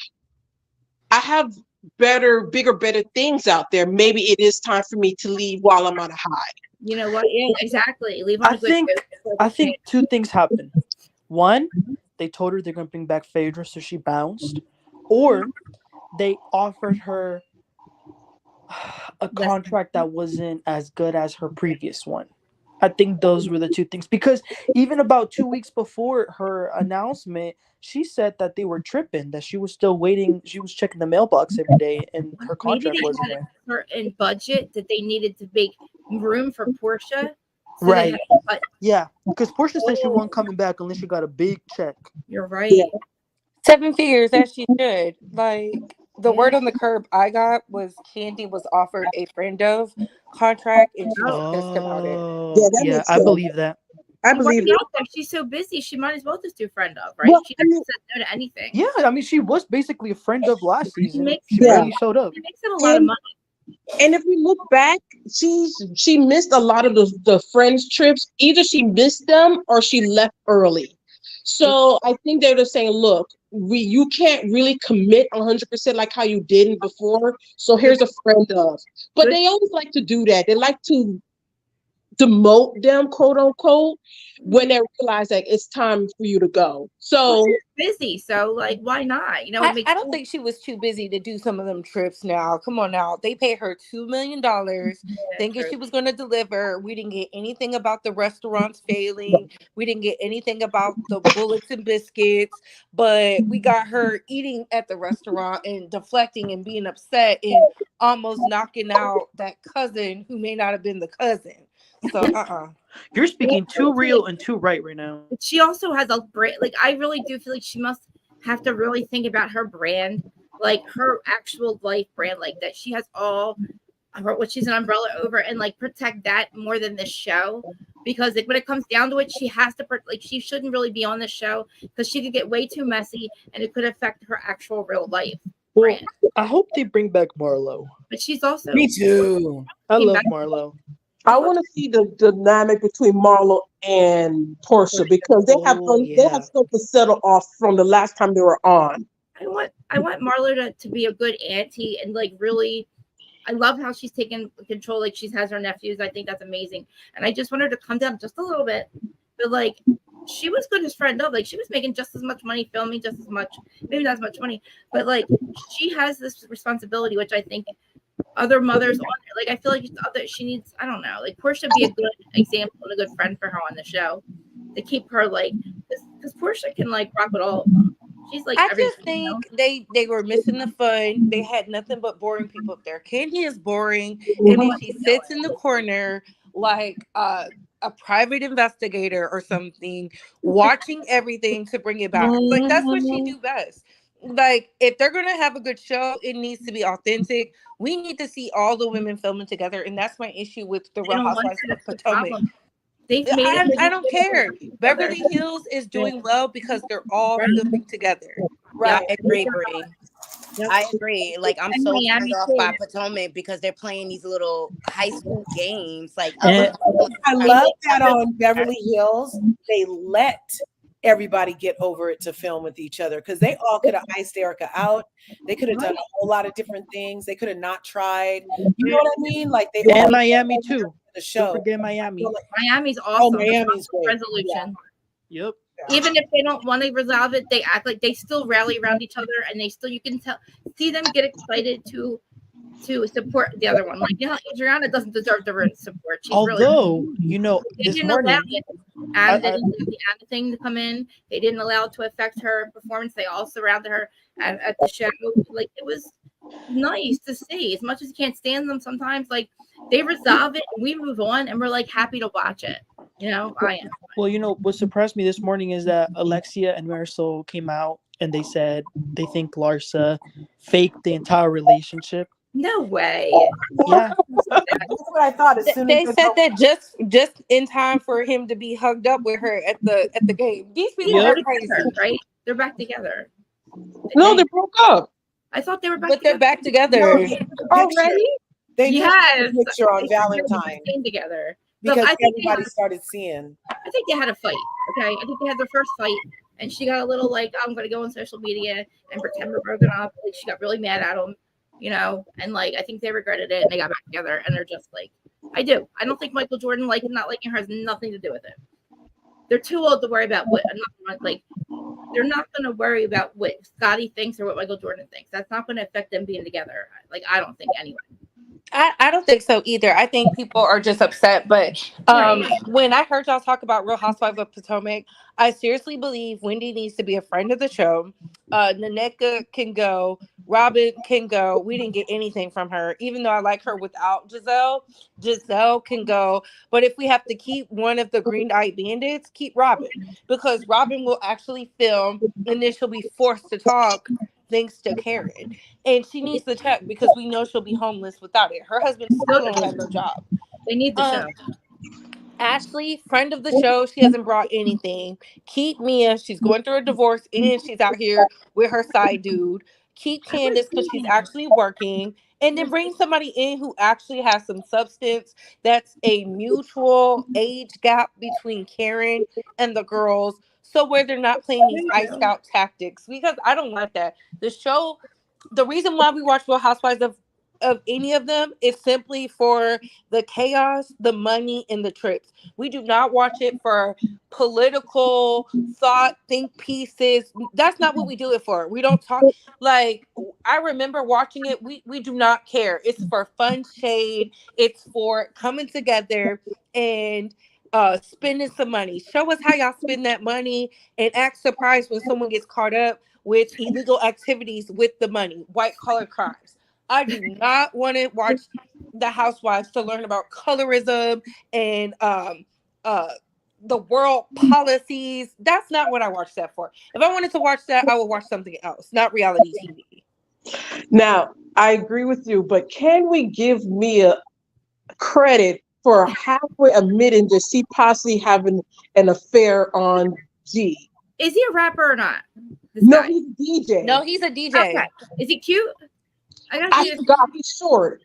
I have better things out there. Maybe it is time for me to leave while I'm on a high. You know what? Yeah, exactly. Leave on a good note. I think two things happened. One, they told her they're going to bring back Phaedra, so she bounced. Or they offered her a contract that wasn't as good as her previous one. I think those were the two things. Because even about 2 weeks before her announcement, she said that they were tripping, that she was still waiting. She was checking the mailbox every day, and her contract wasn't there. Certain budget that they needed to make room for Portia. So right. Yeah. Because Portia said she wasn't coming back unless she got a big check. You're right. Yeah. 7 figures, as she should. The word on the curb I got was Candy was offered a friend of contract and she was pissed about it. Yeah, I believe that. I believe that. She's so busy, she might as well just do friend of, right? She doesn't say no to anything. Yeah, I mean, she was basically a friend of last season. She really showed up. She makes it a lot of money. And if we look back, she missed a lot of the friends trips. Either she missed them or she left early. So I think they're just saying, look, you can't really commit 100% like how you did before. So here's a friend of. But they always like to do that. They like to demote them, quote unquote, when they realize that it's time for you to go. So busy, so like why not? You know, it makes I don't think she was too busy to do some of them trips now. Come on now. They paid her $2 million thinking true. she was going to deliver. We didn't get anything about the restaurants failing. We didn't get anything about the bullets and biscuits, but we got her eating at the restaurant and deflecting and being upset and almost knocking out that cousin who may not have been the cousin. So, You're speaking too real and too right now. She also has a brand. Like I really do feel like she must have to really think about her brand, like her actual life brand, like that she has all what she's an umbrella over, and like protect that more than this show. Because like when it comes down to it, she has to like she shouldn't really be on this show because she could get way too messy and it could affect her actual real life Well, I hope they bring back Marlo. But she's also Me too. I love Marlo. I want to see the dynamic between Marlo and Portia because they have stuff to settle off from the last time they were on. I want Marlo to be a good auntie and like really. I love how she's taken control. Like she has her nephews. I think that's amazing. And I just want her to come down just a little bit. But like she was good as friend of. Like she was making just as much money filming, just as much, maybe not as much money. But like she has this responsibility, which I think other mothers on there. Like I feel like she needs. I don't know. Like Portia be a good example and a good friend for her on the show to keep her like because Portia can like rock with all of them. She's like I just think they were missing the fun. They had nothing but boring people up there. Candy is boring, and then she sits in the corner like a private investigator or something, watching everything to bring it back. Like that's what she do best. Like if they're gonna have a good show, it needs to be authentic. We need to see all the women filming together, and that's my issue with the Real Housewives of Potomac. I don't care. Beverly Hills is doing well because they're all filming together. Right. Yeah, I agree, Brie. Yep. I agree. Like I'm so turned off by Potomac because they're playing these little high school games. Like I love that on Beverly Hills they let everybody get over it to film with each other because they all could have iced Erica out. They could have done a whole lot of different things. They could have not tried. You know what I mean? Like they and Miami too. The show. Don't forget Miami. Miami's awesome. Miami's great. Resolution. Yeah. Yep. Even if they don't want to resolve it, they act like they still rally around each other, and they still you can see them get excited to support the other one. Like Adriana doesn't deserve the support. She's although this morning and they didn't let the Anna thing to come in. They didn't allow it to affect her performance. They all surrounded her at the show. Like it was nice to see. As much as you can't stand them sometimes, like they resolve it and we move on, and we're like happy to watch it. I am. Well, what surprised me this morning is that Alexia and Marisol came out and they said they think Larsa faked the entire relationship. No way. Yeah. That's what I thought. They said that just in time for him to be hugged up with her at the game. These people are crazy, right? They're back together. No, they broke up. I thought they were back. But they're back together already. They did a picture on Valentine's together because everybody started seeing. I think they had a fight. Okay, I think they had their first fight, and she got a little like, I'm going to go on social media and pretend we're broken up. Like she got really mad at him, and like I think they regretted it and they got back together, and they're just like, I don't think Michael Jordan not liking her has nothing to do with it. They're too old to worry about what they're not going to worry about what Scotty thinks or what Michael Jordan thinks. That's not going to affect them being together. Like I don't think anyway. I don't think so either. I think people are just upset. But when I heard y'all talk about Real Housewives of Potomac, I seriously believe Wendy needs to be a friend of the show. Naneka can go. Robin can go. We didn't get anything from her, even though I like her without Giselle. Giselle can go. But if we have to keep one of the Green-Eyed Bandits, keep Robin. Because Robin will actually film, and then she'll be forced to talk thanks to Karen. And she needs the check because we know she'll be homeless without it. Her husband still don't have no job. They need the show. Ashley, friend of the show, she hasn't brought anything. Keep Mia, she's going through a divorce and she's out here with her side dude. Keep Candace because she's actually working. And then bring somebody in who actually has some substance. That's a mutual age gap between Karen and the girls. So where they're not playing these Ice Scout tactics. Because I don't like that. The show, the reason why we watch Real Housewives of of any of them is simply for the chaos, the money, and the trips. We do not watch it for political thought, think pieces. That's not what we do it for. We don't talk like I remember watching it. We do not care. It's for fun shade. It's for coming together and spending some money. Show us how y'all spend that money and act surprised when someone gets caught up with illegal activities with the money, white collar crimes. I do not want to watch the housewives to learn about colorism and uh the world policies. That's not what I watch that for. If I wanted to watch that, I would watch something else, not reality TV. Now, I agree with you, but can we give Mia credit for halfway admitting that she possibly having an affair on G? Is he a rapper or not? This No, guy. he's a DJ. No, he's a DJ. Okay. Is he cute? I forgot he's short.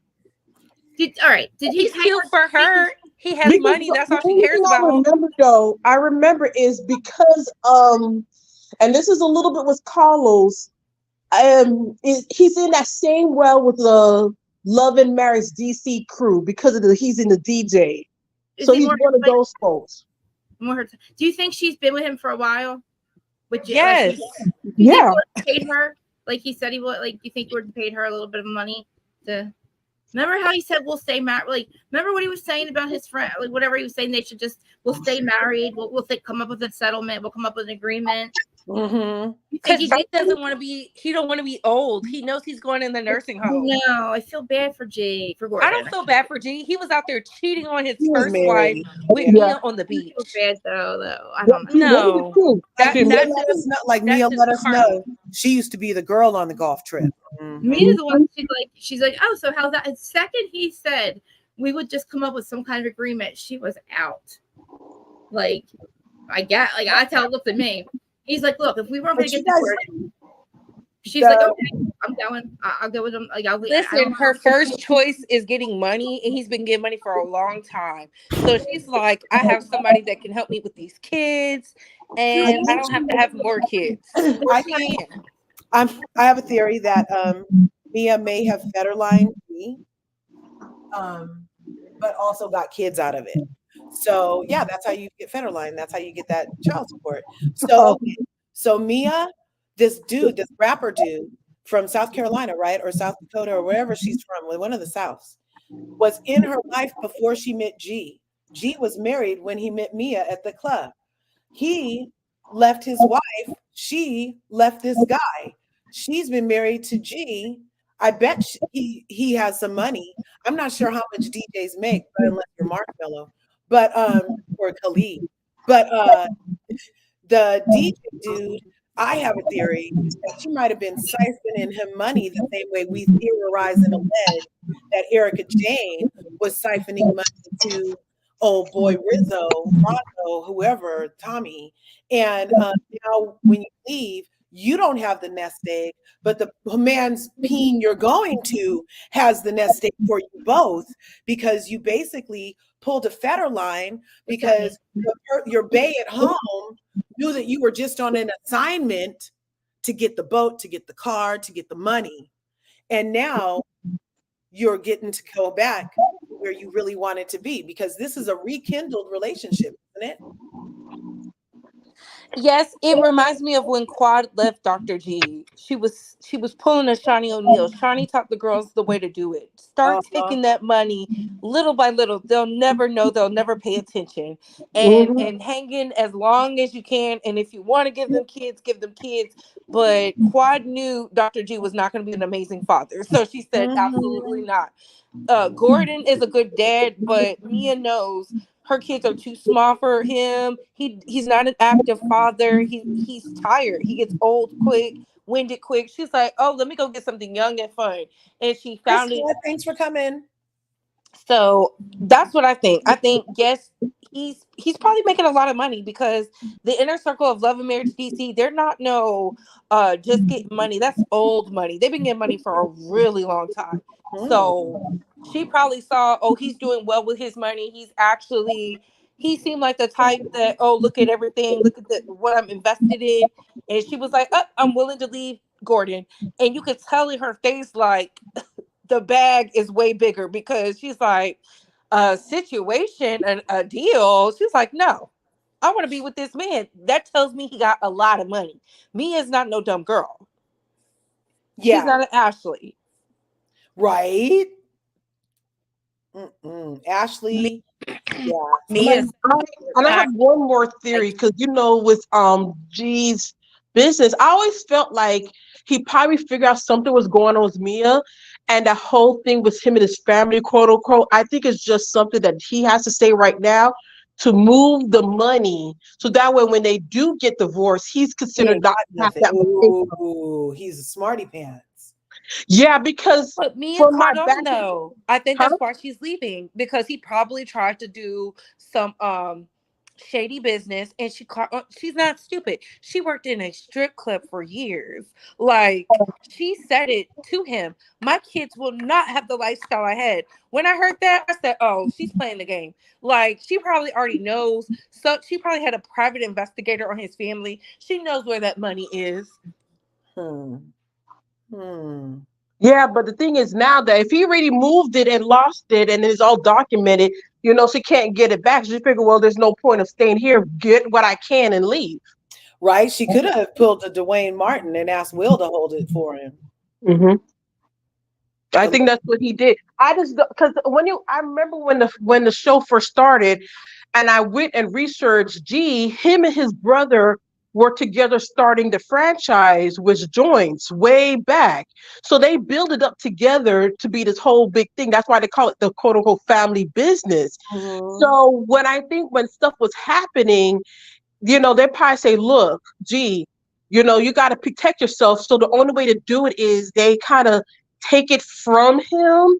All right. Did he He's cute for her. He has Because money. That's all the she only cares thing about. I remember is because and this is a little bit with Carlos. He's in that same well with the Love and Marriage DC crew because of he's in the DJ. So he's one of those folks. Do you think she's been with him for a while? Yes. Yeah. Paid her like he said he would. Like, you think he would have paid her a little bit of money to? Remember how he said we'll stay married? Like, remember what he was saying about his friend? Like, whatever he was saying, we'll stay married. We'll come up with a settlement. We'll come up with an agreement. Mm-hmm. Because he doesn't want to be. He don't want to be old. He knows he's going in the nursing home. No, I feel bad for G. For Gordon. I don't feel bad for G. He was out there cheating on his was first married. wife with Mia on the beach. I feel bad though. I don't know. know. Mia let us know, like Mia let us know. She used to be the girl on the golf trip. Mm-hmm. Mia's the one. She's like, oh, so how's that? And second, he said we would just come up with some kind of agreement. She was out. Like, that's how it looked at me. He's like, look, if we weren't going to get this word, she's like, okay, I'm going. I'll go with him. Like, listen, her first choice is getting money, and he's been getting money for a long time. So she's like, I have somebody that can help me with these kids, and I don't have to have more kids. I have a theory that Mia may have federlined me, but also got kids out of it. So yeah, that's how you get federline. That's how you get that child support. So Mia, this rapper dude from South Carolina, right, or South Dakota, or wherever she's from, one of the Souths, was in her life before she met G. G was married when he met Mia at the club. He left his wife. She left this guy. She's been married to G. I bet he has some money. I'm not sure how much DJs make, but unless you're Marshmello, but or Khalid. But the DJ dude, I have a theory that she might have been siphoning him money the same way we theorize and allege that Erica Jane was siphoning money to old boy Rizzo, Rondo, whoever, Tommy. And now when you leave, you don't have the nest egg, but the man's peen you're going to has the nest egg for you both, because you basically pulled a federline because your bae at home knew that you were just on an assignment to get the boat, to get the car, to get the money. And now you're getting to go back where you really wanted to be, because this is a rekindled relationship, isn't it? Yes, it reminds me of when Quad left Dr. G. She was pulling a Shawnee O'Neal. Shawnee taught the girls the way to do it. Start taking that money little by little. They'll never know. They'll never pay attention. And hang in as long as you can. And if you want to give them kids, give them kids. But Quad knew Dr. G was not going to be an amazing father. So she said, absolutely not. Gordon is a good dad, but Mia knows her kids are too small for him. He's not an active father. He's tired. He gets old quick, winded quick. She's like, oh, let me go get something young and fun. And she found it. Thanks for coming. So that's what I think. I think, yes, he's probably making a lot of money, because the inner circle of Love and Marriage DC, they're not just getting money. That's old money. They've been getting money for a really long time. So she probably saw, oh, he's doing well with his money. He seemed like the type that, oh, look at everything. Look at what I'm invested in. And she was like, oh, I'm willing to leave Gordon. And you could tell in her face, like, the bag is way bigger because she's like, a situation, a deal. She's like, no, I want to be with this man. That tells me he got a lot of money. Mia's not no dumb girl. Yeah. She's not an Ashley. Right. Ashley. Yeah. Mia, And I have one more theory because with G's business, I always felt like he probably figured out something was going on with Mia, and the whole thing with him and his family, quote unquote. I think it's just something that he has to say right now to move the money, so that way when they do get divorced, he's considered not to have that. Ooh, he's a smarty pants. Yeah, because But Mia from my caught back, on though. I think huh? that's why she's leaving, because he probably tried to do some shady business, and she caught on. She's not stupid. She worked in a strip club for years. Like, she said it to him. My kids will not have the lifestyle I had. When I heard that, I said, oh, she's playing the game. Like, she probably already knows. So she probably had a private investigator on his family. She knows where that money is. Yeah, but the thing is now that if he already moved it and lost it and it's all documented, she can't get it back. She figured, well, there's no point of staying here. Get what I can and leave. Right? She could have pulled a Dwayne Martin and asked Will to hold it for him. Mm-hmm. I think that's what he did. I just because I remember when the show first started, and I went and researched G. Him and his brother were together starting the franchise with joints way back. So they build it up together to be this whole big thing. That's why they call it the quote unquote family business. So when stuff was happening, they probably say, look, G, you got to protect yourself. So the only way to do it is they kind of take it from him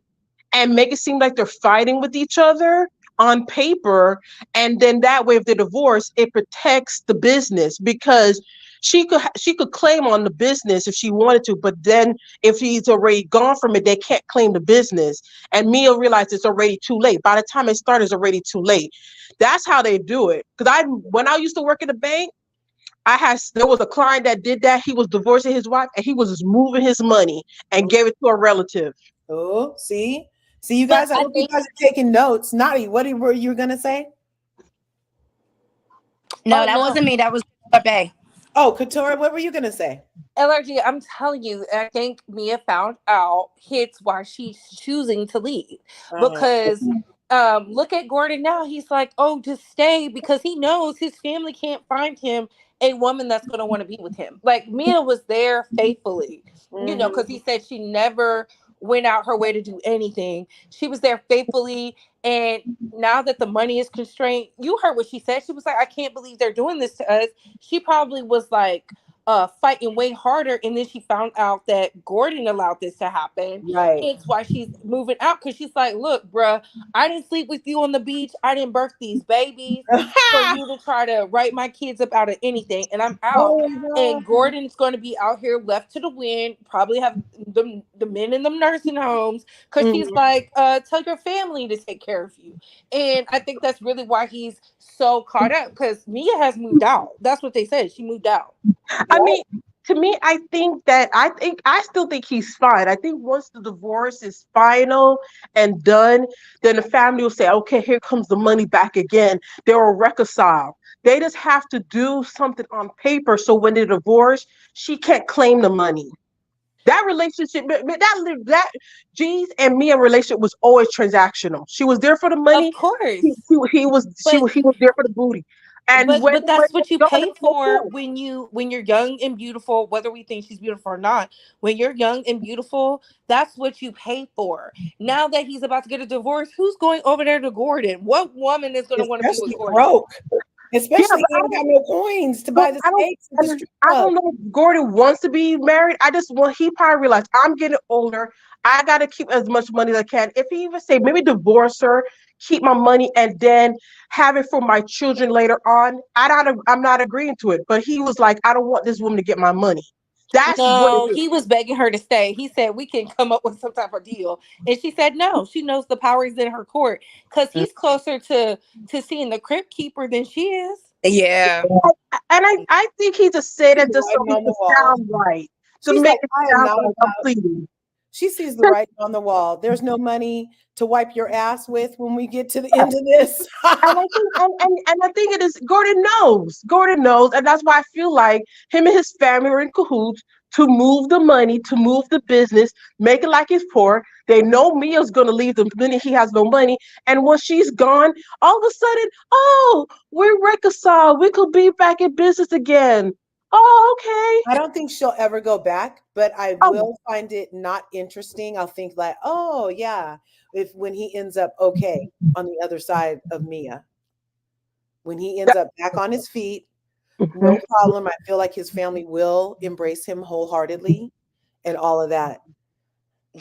and make it seem like they're fighting with each other on paper. And then that way, if they're divorced, it protects the business, because she could claim on the business if she wanted to, but then if he's already gone from it, they can't claim the business. And Mia realized it's already too late. By the time it started, it's already too late. That's how they do it. Because when I used to work at a bank, there was a client that did that. He was divorcing his wife, and he was just moving his money and gave it to a relative. Oh, see, you guys. I hope you guys are taking notes. Naughty, what were you gonna say? No, that wasn't me. That was Bay. Oh, Katora, what were you gonna say? LRG, I'm telling you, I think Mia found out hits why she's choosing to leave. Because look at Gordon now. He's like, oh, just stay, because he knows his family can't find him a woman that's going to want to be with him. Like, Mia was there faithfully, because he said she never went out her way to do anything. She was there faithfully. And now that the money is constrained, you heard what she said. She was like, I can't believe they're doing this to us. She probably was like, fighting way harder, and then she found out that Gordon allowed this to happen. Right. It's why she's moving out, because she's like, look, bruh, I didn't sleep with you on the beach. I didn't birth these babies for you to try to write my kids up out of anything, and I'm out. And Gordon's going to be out here left to the wind, probably have the men in them nursing homes, because she's like, tell your family to take care of you. And I think that's really why he's so caught up, because Mia has moved out. That's what they said. She moved out. I mean, to me, I still think he's fine. I think once the divorce is final and done, then the family will say, okay, here comes the money back again. They will reconcile. They just have to do something on paper, so when they're divorced, she can't claim the money. That relationship, that G's and Mia relationship was always transactional. She was there for the money. Of course. He was there for the booty. And but that's what you pay for when you're young and beautiful, whether we think she's beautiful or not. When you're young and beautiful, that's what you pay for. Now that he's about to get a divorce, who's going over there to Gordon? What woman is going to want to be with Gordon? Broke. Especially if you don't got no coins to buy the steaks. I don't know if Gordon wants to be married. He probably realized, I'm getting older. I got to keep as much money as I can. If he even say, maybe divorce her, keep my money, and then have it for my children later on, I'm not agreeing to it. But he was like, I don't want this woman to get my money. He was begging her to stay. He said, we can come up with some type of deal. And she said, no, she knows the power is in her court, because he's closer to seeing the crypt keeper than she is. Yeah. And I think he just said it just so he could sound right. To make it sound like completed. She sees the writing on the wall. There's no money to wipe your ass with when we get to the end of this. And I think, and I think it is Gordon knows. Gordon knows, and that's why I feel like him and his family are in cahoots to move the money, to move the business, make it like he's poor. They know Mia's gonna leave the minute he has no money, and when she's gone, all of a sudden, oh, we're reconciled. We could be back in business again. Oh, I okay. don't think she'll ever go back, but I Oh, will find it not interesting. I'll think like, oh yeah, if when he ends up okay on the other side of Mia, when he ends up back on his feet, no mhm. problem. I feel like his family will embrace him wholeheartedly and all of that.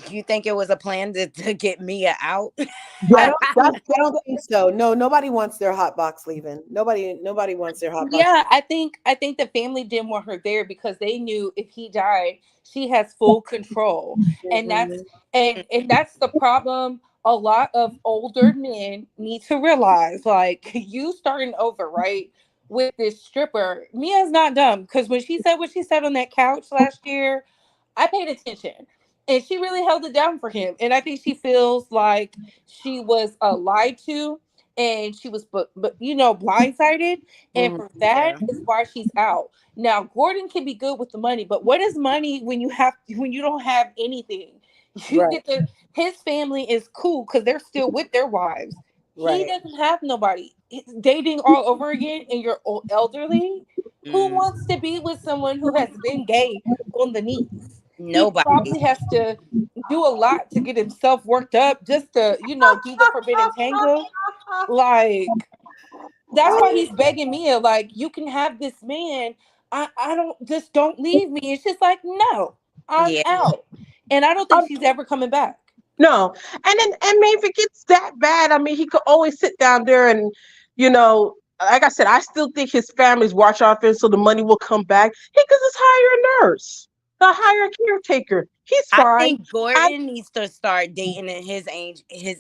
You think it was a plan to get Mia out? I Yeah, don't that's think I don't think so. No, nobody wants their hot box leaving. Nobody wants their hot box. Yeah, I think the family didn't want her there because they knew if he died, she has full control. And that's Mhm. and that's the problem a lot of older men need to realize. Like you starting over, right? With this stripper. Mia's not dumb because when she said what she said on that couch last year, I paid attention. And she really held it down for him. And I think she feels like she was lied to and she was but blindsided, and for that Yeah. is why she's out. Now Gordon can be good with the money, but what is money when you don't have anything? You Right, get the His family is cool because they're still with their wives. He right. doesn't have nobody. He's dating all over again, and you're elderly. Who Mm, wants to be with someone who has been gay on the knees? He nobody. probably has to do a lot to get himself worked up just to do the forbidden tango. Like that's why he's begging Mia, like, you can have this man. I don't leave me. It's just like, no, I'm Yeah. out. And I don't think she's ever coming back. no. And maybe if it gets that bad, I mean, he could always sit down there and, you know, like I said, I still think his family's watch out for him so the money will come back. He could just hire a nurse, hire a caretaker. He's I fine. think I, Gordon needs to start dating in his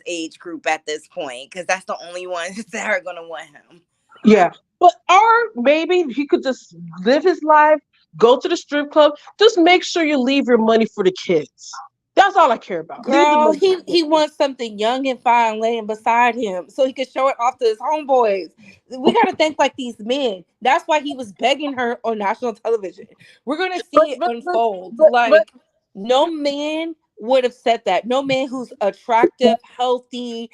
age group at this point because that's the only ones that are gonna want him. yeah. But or maybe he could just live his life, go to the strip club. Just make sure you leave your money for the kids. That's all I care about. Leave the Girl, money. he wants something young and fine laying beside him so he can show it off to his homeboys. We got to think like these men. That's why he was begging her on national television. We're going to But see it but but unfold. but Like, no man would have said that. No man who's attractive, healthy,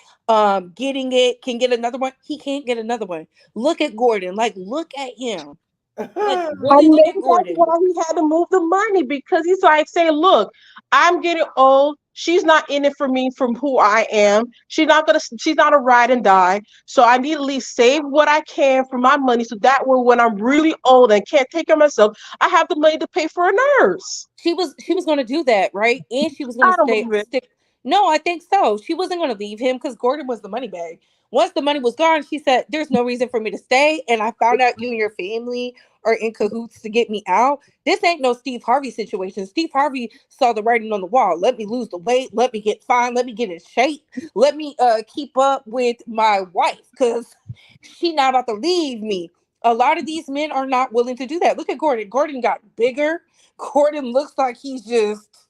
getting it, can get another one. He can't get another one. Look at Gordon. Like, look at him. Like, really And look maybe at that's Gordon. why he had to move the money because he's like saying, "Look, I'm getting old. She's not in it for me from who I am. She's not a ride and die. So I need to at least save what I can for my money so that way when I'm really old and can't take care of myself, I have the money to pay for a nurse." She was going to do that, right? And she was going to I don't stay believe it. stick. No, I think so. She wasn't going to leave him because Gordon was the money bag. Once the money was gone, she said, "There's no reason for me to stay." And I found out you and your family are in cahoots to get me out. This ain't no Steve Harvey situation. Steve Harvey saw the writing on the wall. Let me lose the weight. Let me get fine. Let me get in shape. Let me keep up with my wife because she not about to leave me. A lot of these men are not willing to do that. Look at Gordon. Gordon got bigger. Gordon looks like he's just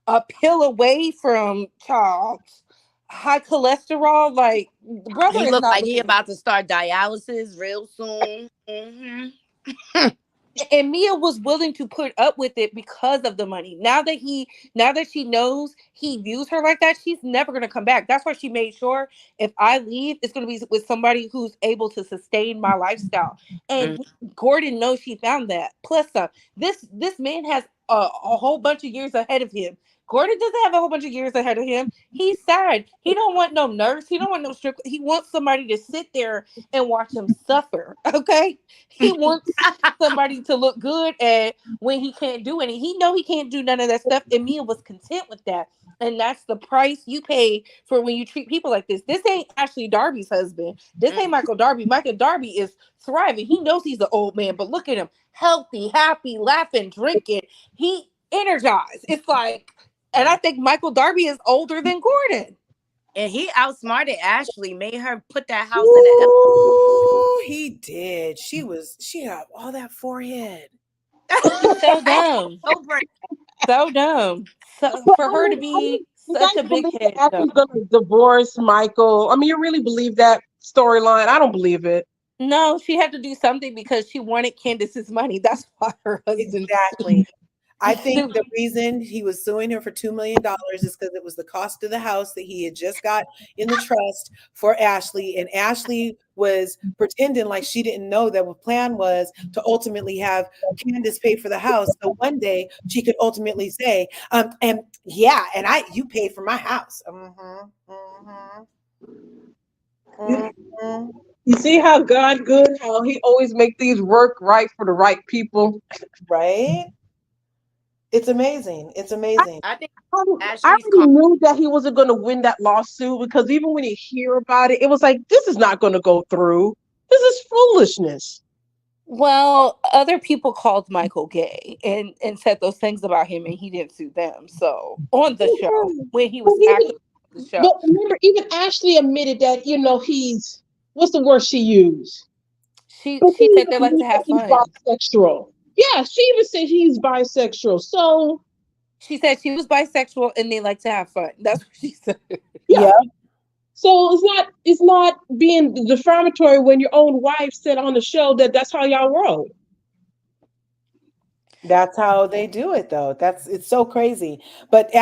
a pill away from child high cholesterol. Like the brother He is looked not like he looking. about to start dialysis real soon. Hmm. And Mia was willing to put up with it because of the money. Now that she knows he views her like that, she's never gonna come back. That's why she made sure if I leave, it's gonna be with somebody who's able to sustain my lifestyle. And Gordon knows she found that. Plus, this man has a whole bunch of years ahead of him. Gordon doesn't have a whole bunch of years ahead of him. He's sad. He don't want no nurse. He don't want no strip. He wants somebody to sit there and watch him suffer. Okay, he wants somebody to look good at when he can't do any. He know he can't do none of that stuff, and Mia was content with that. And that's the price you pay for when you treat people like this. This ain't Ashley Darby's husband. This ain't Michael Darby. Michael Darby is thriving. He knows he's an old man, but look at him, healthy, happy, laughing, drinking. He energized. It's like, and I think Michael Darby is older than Gordon. And he outsmarted Ashley, made her put that house in the Ooh, he did. She had all that forehead. He's so dumb. so brave. So dumb. So But for her to be you such a guys big believe that head, no. Ashley's gonna divorce Michael? I mean, you really believe that storyline? I don't believe it. No, she had to do something because she wanted Candace's money. That's why her husband Exactly. I think sued. the reason he was suing her for $2 million is because it was the cost of the house that he had just got in the trust for Ashley. And Ashley was pretending like she didn't know that the plan was to ultimately have Candace pay for the house. So one day she could ultimately say, and yeah, and you paid for my house. Mhm. You see how God good? How He always make things work right for the right people. Right? It's amazing. It's amazing. I think I Ashley's already knew that he wasn't going to win that lawsuit because even when you hear about it, it was like, this is not going to go through. This is foolishness. Well, other people called Michael gay and said those things about him, and he didn't sue them. So on the show, when he But was even, actually on the show, but remember, even Ashley admitted that, he's, what's the word she used? But she she said even they like to admitted that have he's fun. bisexual. Yeah, she even said he's bisexual. So, She said she was bisexual and they like to have fun. That's what she said. yeah. So it's not being defamatory when your own wife said on the show that that's how y'all roll. That's how they do it though. It's so crazy. But for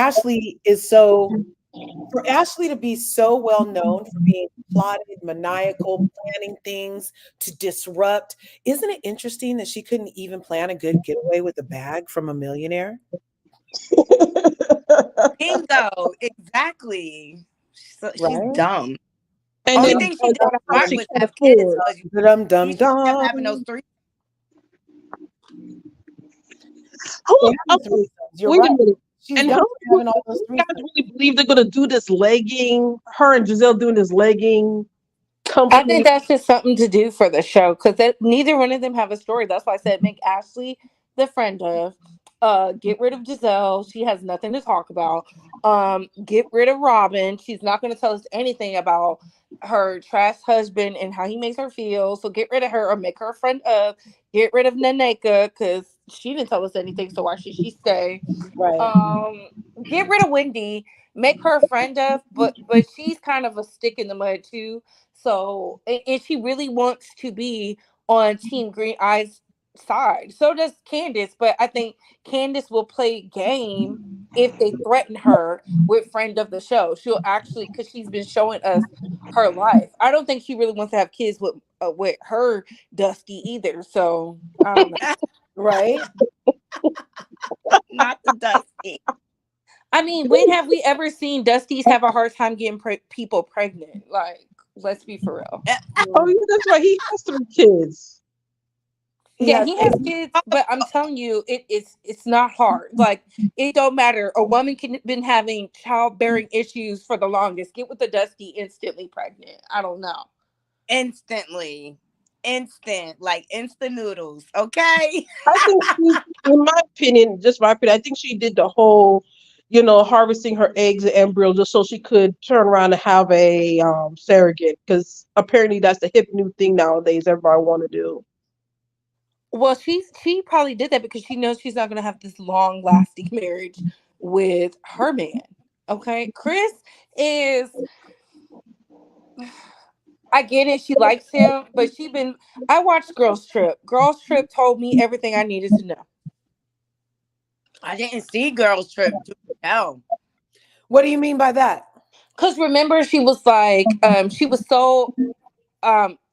Ashley to be so well known for being plotted, maniacal, planning things to disrupt, isn't it interesting that she couldn't even plan a good getaway with a bag from a millionaire? bingo. Exactly. She's Right? dumb. And Only then thing she did that's how smart she was can have Candace afford. because Dum she dum should have having those dum. three. Who, They having okay, threesomes. You're wait a right. minute. She's And how definitely having all those you guys threesomes. really believe they're gonna do this legging? Her and Giselle doing this legging I think company. that's just something to do for the show because neither one of them have a story. That's why I said make Ashley the friend of. Get rid of Giselle. She has nothing to talk about. Get rid of Robin. She's not going to tell us anything about her trash husband and how he makes her feel. So get rid of her or make her a friend of. Get rid of Naneka because she didn't tell us anything. So why should she stay? Right. Um, get rid of Wendy, make her a friend of, but she's kind of a stick in the mud too. So and she really wants to be on Team Green Eyes side. So does Candace, but I think Candace will play game if they threaten her with friend of the show. She'll actually because she's been showing us her life. I don't think she really wants to have kids with her Dusty either. So I don't know. Right. Not the Dusty. I mean, when have we ever seen Dusties have a hard time getting people pregnant? Like, let's be for real. Oh yeah, that's right. He has 3 kids. He Yeah, has he has three. kids, but I'm telling you, it's not hard. Like, it don't matter. A woman can been having childbearing issues for the longest. Get with the Dusty instantly pregnant. I don't know. Instantly. Instant. Like instant noodles. Okay. I think she, in my opinion, just my opinion, I think she did the whole, harvesting her eggs and embryos just so she could turn around and have a surrogate because apparently that's the hip new thing nowadays. Everybody want to do. Well, she probably did that because she knows she's not gonna have this long lasting marriage with her man. Okay, Chris is I get it. She likes him, but she been. I watched Girls Trip. Girls Trip told me everything I needed to know. I didn't see Girls Trip. No. What do you mean by that? Cause remember, she was like, she was so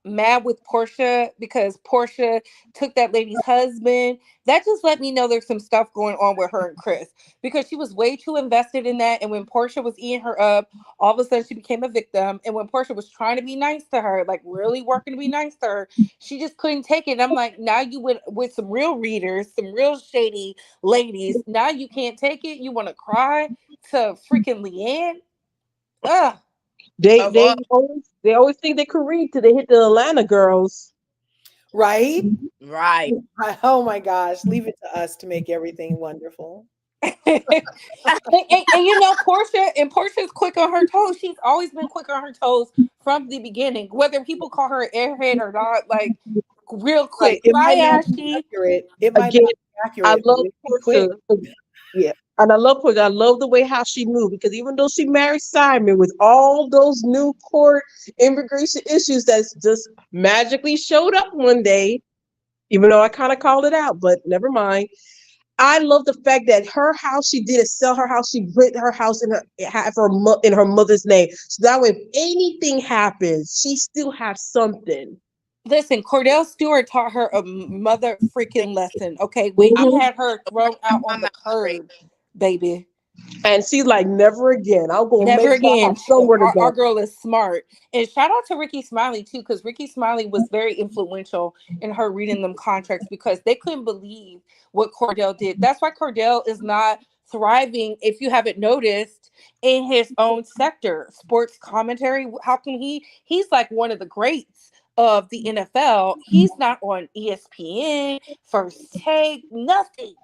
mad with Portia because Portia took that lady's husband. That just let me know there's some stuff going on with her and Chris because she was way too invested in that. And when Portia was eating her up, all of a sudden she became a victim. And when Portia was trying to be nice to her, like really working to be nice to her, she just couldn't take it. And I'm like, now you went with some real readers, some real shady ladies. Now you can't take it. You want to cry to freaking Leanne? Ugh. They Oh, boy. they always they always think they could read till they hit the Atlanta girls. Right? Right. Oh my gosh. Leave it to us to make everything wonderful. And you know, Portia's quick on her toes. She's always been quick on her toes from the beginning, whether people call her an airhead or not. Like real Right. quick. It Bye, might not be Ashley. accurate. It might Again, not be I accurate, but love it's quick. Portia. Yeah. And I love her. I love the way how she moved because even though she married Simon with all those new court immigration issues that just magically showed up one day, even though I kind of called it out, but never mind. I love the fact that her house, she didn't sell her house. She put her house in in her mother's name. So that way, if anything happens, she still has something. Listen, Cordell Stewart taught her a mother freaking lesson. Okay, when I he Mhm. had her thrown out my on the mouth straight. curb, baby. And she's like, never again. I'm gonna Never make sure I again. have somewhere to Our go. girl is smart. And shout out to Ricky Smiley too, because Ricky Smiley was very influential in her reading them contracts because they couldn't believe what Cordell did. That's why Cordell is not thriving, if you haven't noticed, in his own sector. Sports commentary. How can he's like one of the greats of the NFL. He's not on ESPN, First Take, nothing.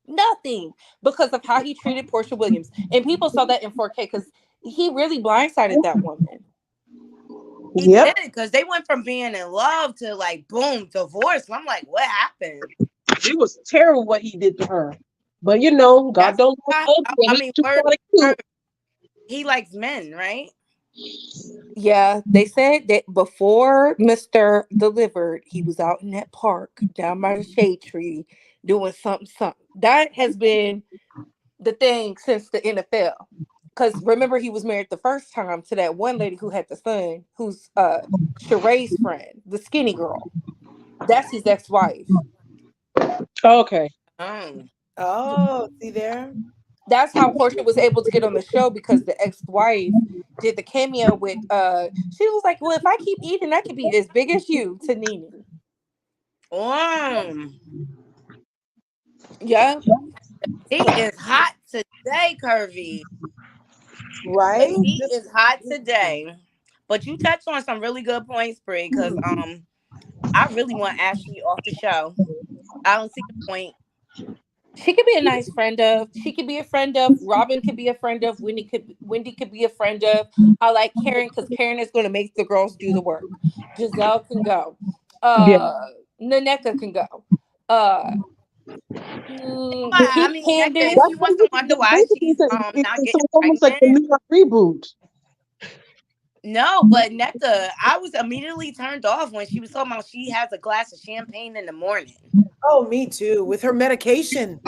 Nothing because of how he treated Portia Williams. And people saw that in 4K because he really blindsided that woman. He Yep. did because they went from being in love to like boom, divorce. I'm like, what happened? It was terrible what he did to her. But you know, God That's don't love why ugly, and I he's mean, too word, kind of word, cute. he likes men, right? Yeah, they said that before Mr. Delivered, he was out in that park down by the shade tree doing something. That has been the thing since the NFL. Because remember, he was married the first time to that one lady who had the son, who's Sheree's friend, the skinny girl. That's his ex-wife. Okay. Oh. Oh, see there? That's how Portia was able to get on the show because the ex-wife did the cameo with she was like, well, if I keep eating, I could be as big as you to Nene. Um, Yeah. he is hot today, Curvy. The Right? heat is hot today. But you touched on some really good points, Brie, because I really want Ashley off the show. I don't see the point. She could be a nice friend of. She could be a friend of. Robin could be a friend of. Wendy could be a friend of. I like Karen because Karen is going to make the girls do the work. Giselle can go. Yeah. Naneka can go. Uh, Why? I Keith mean, Necca, if Candace. she wants to wonder why she's not It's getting almost like pregnant. the New York reboot. No, but Necca, I was immediately turned off when she was talking about she has a glass of champagne in the morning. Oh, me too. With her medication,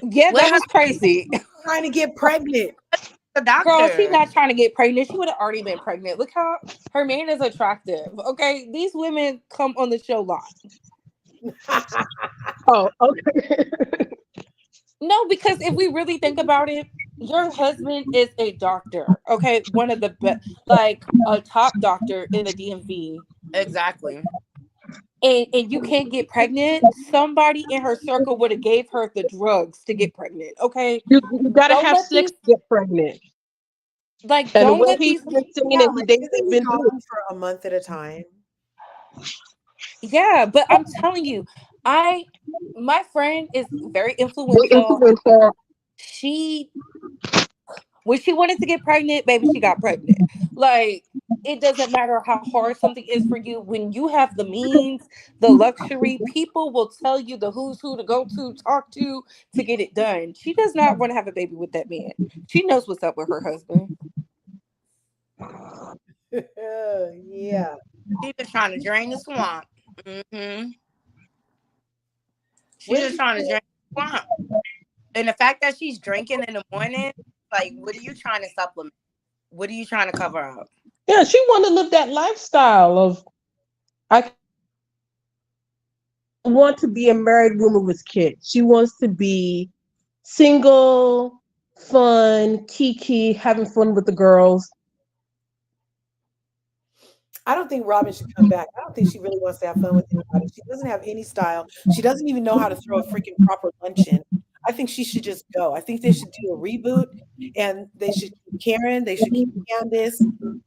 Yeah, What that was happened crazy. trying to get pregnant. to the Girl, she's doctor? not trying to get pregnant. She would have already been pregnant. Look how her man is attractive. Okay, these women come on the show lot. Oh, okay. No, because if we really think about it, your husband is a doctor. Okay, one of the best, like a top doctor in the DMV, Exactly. and you can't get pregnant. Somebody in her circle would have gave her the drugs to get pregnant. Okay, You gotta don't have let sex these to get pregnant. And the don't way let he's these. been singing Yeah, and the like days isn't they've he been doing. gone for a month at a time? Yeah, but I'm telling you, I my friend is very They influential. influence her. She when she wanted to get pregnant, baby, she got pregnant. Like it doesn't matter how hard something is for you. When you have the means, the luxury, people will tell you the who's who to go to, talk to get it done. She does not want to have a baby with that man. She knows what's up with her husband. Yeah. She just trying to drain the swamp. She's just Wendy, trying to drain the swamp. And the fact that she's drinking in the morning, like, what are you trying to supplement? What are you trying to cover up? Yeah, she wanted to live that lifestyle of I want to be a married woman with kids. She wants to be single, fun, kiki, having fun with the girls. I don't think Robin should come back. I don't think she really wants to have fun with anybody. She doesn't have any style. She doesn't even know how to throw a freaking proper luncheon. I think she should just go. I think they should do a reboot and they should keep Karen. They should keep Candace.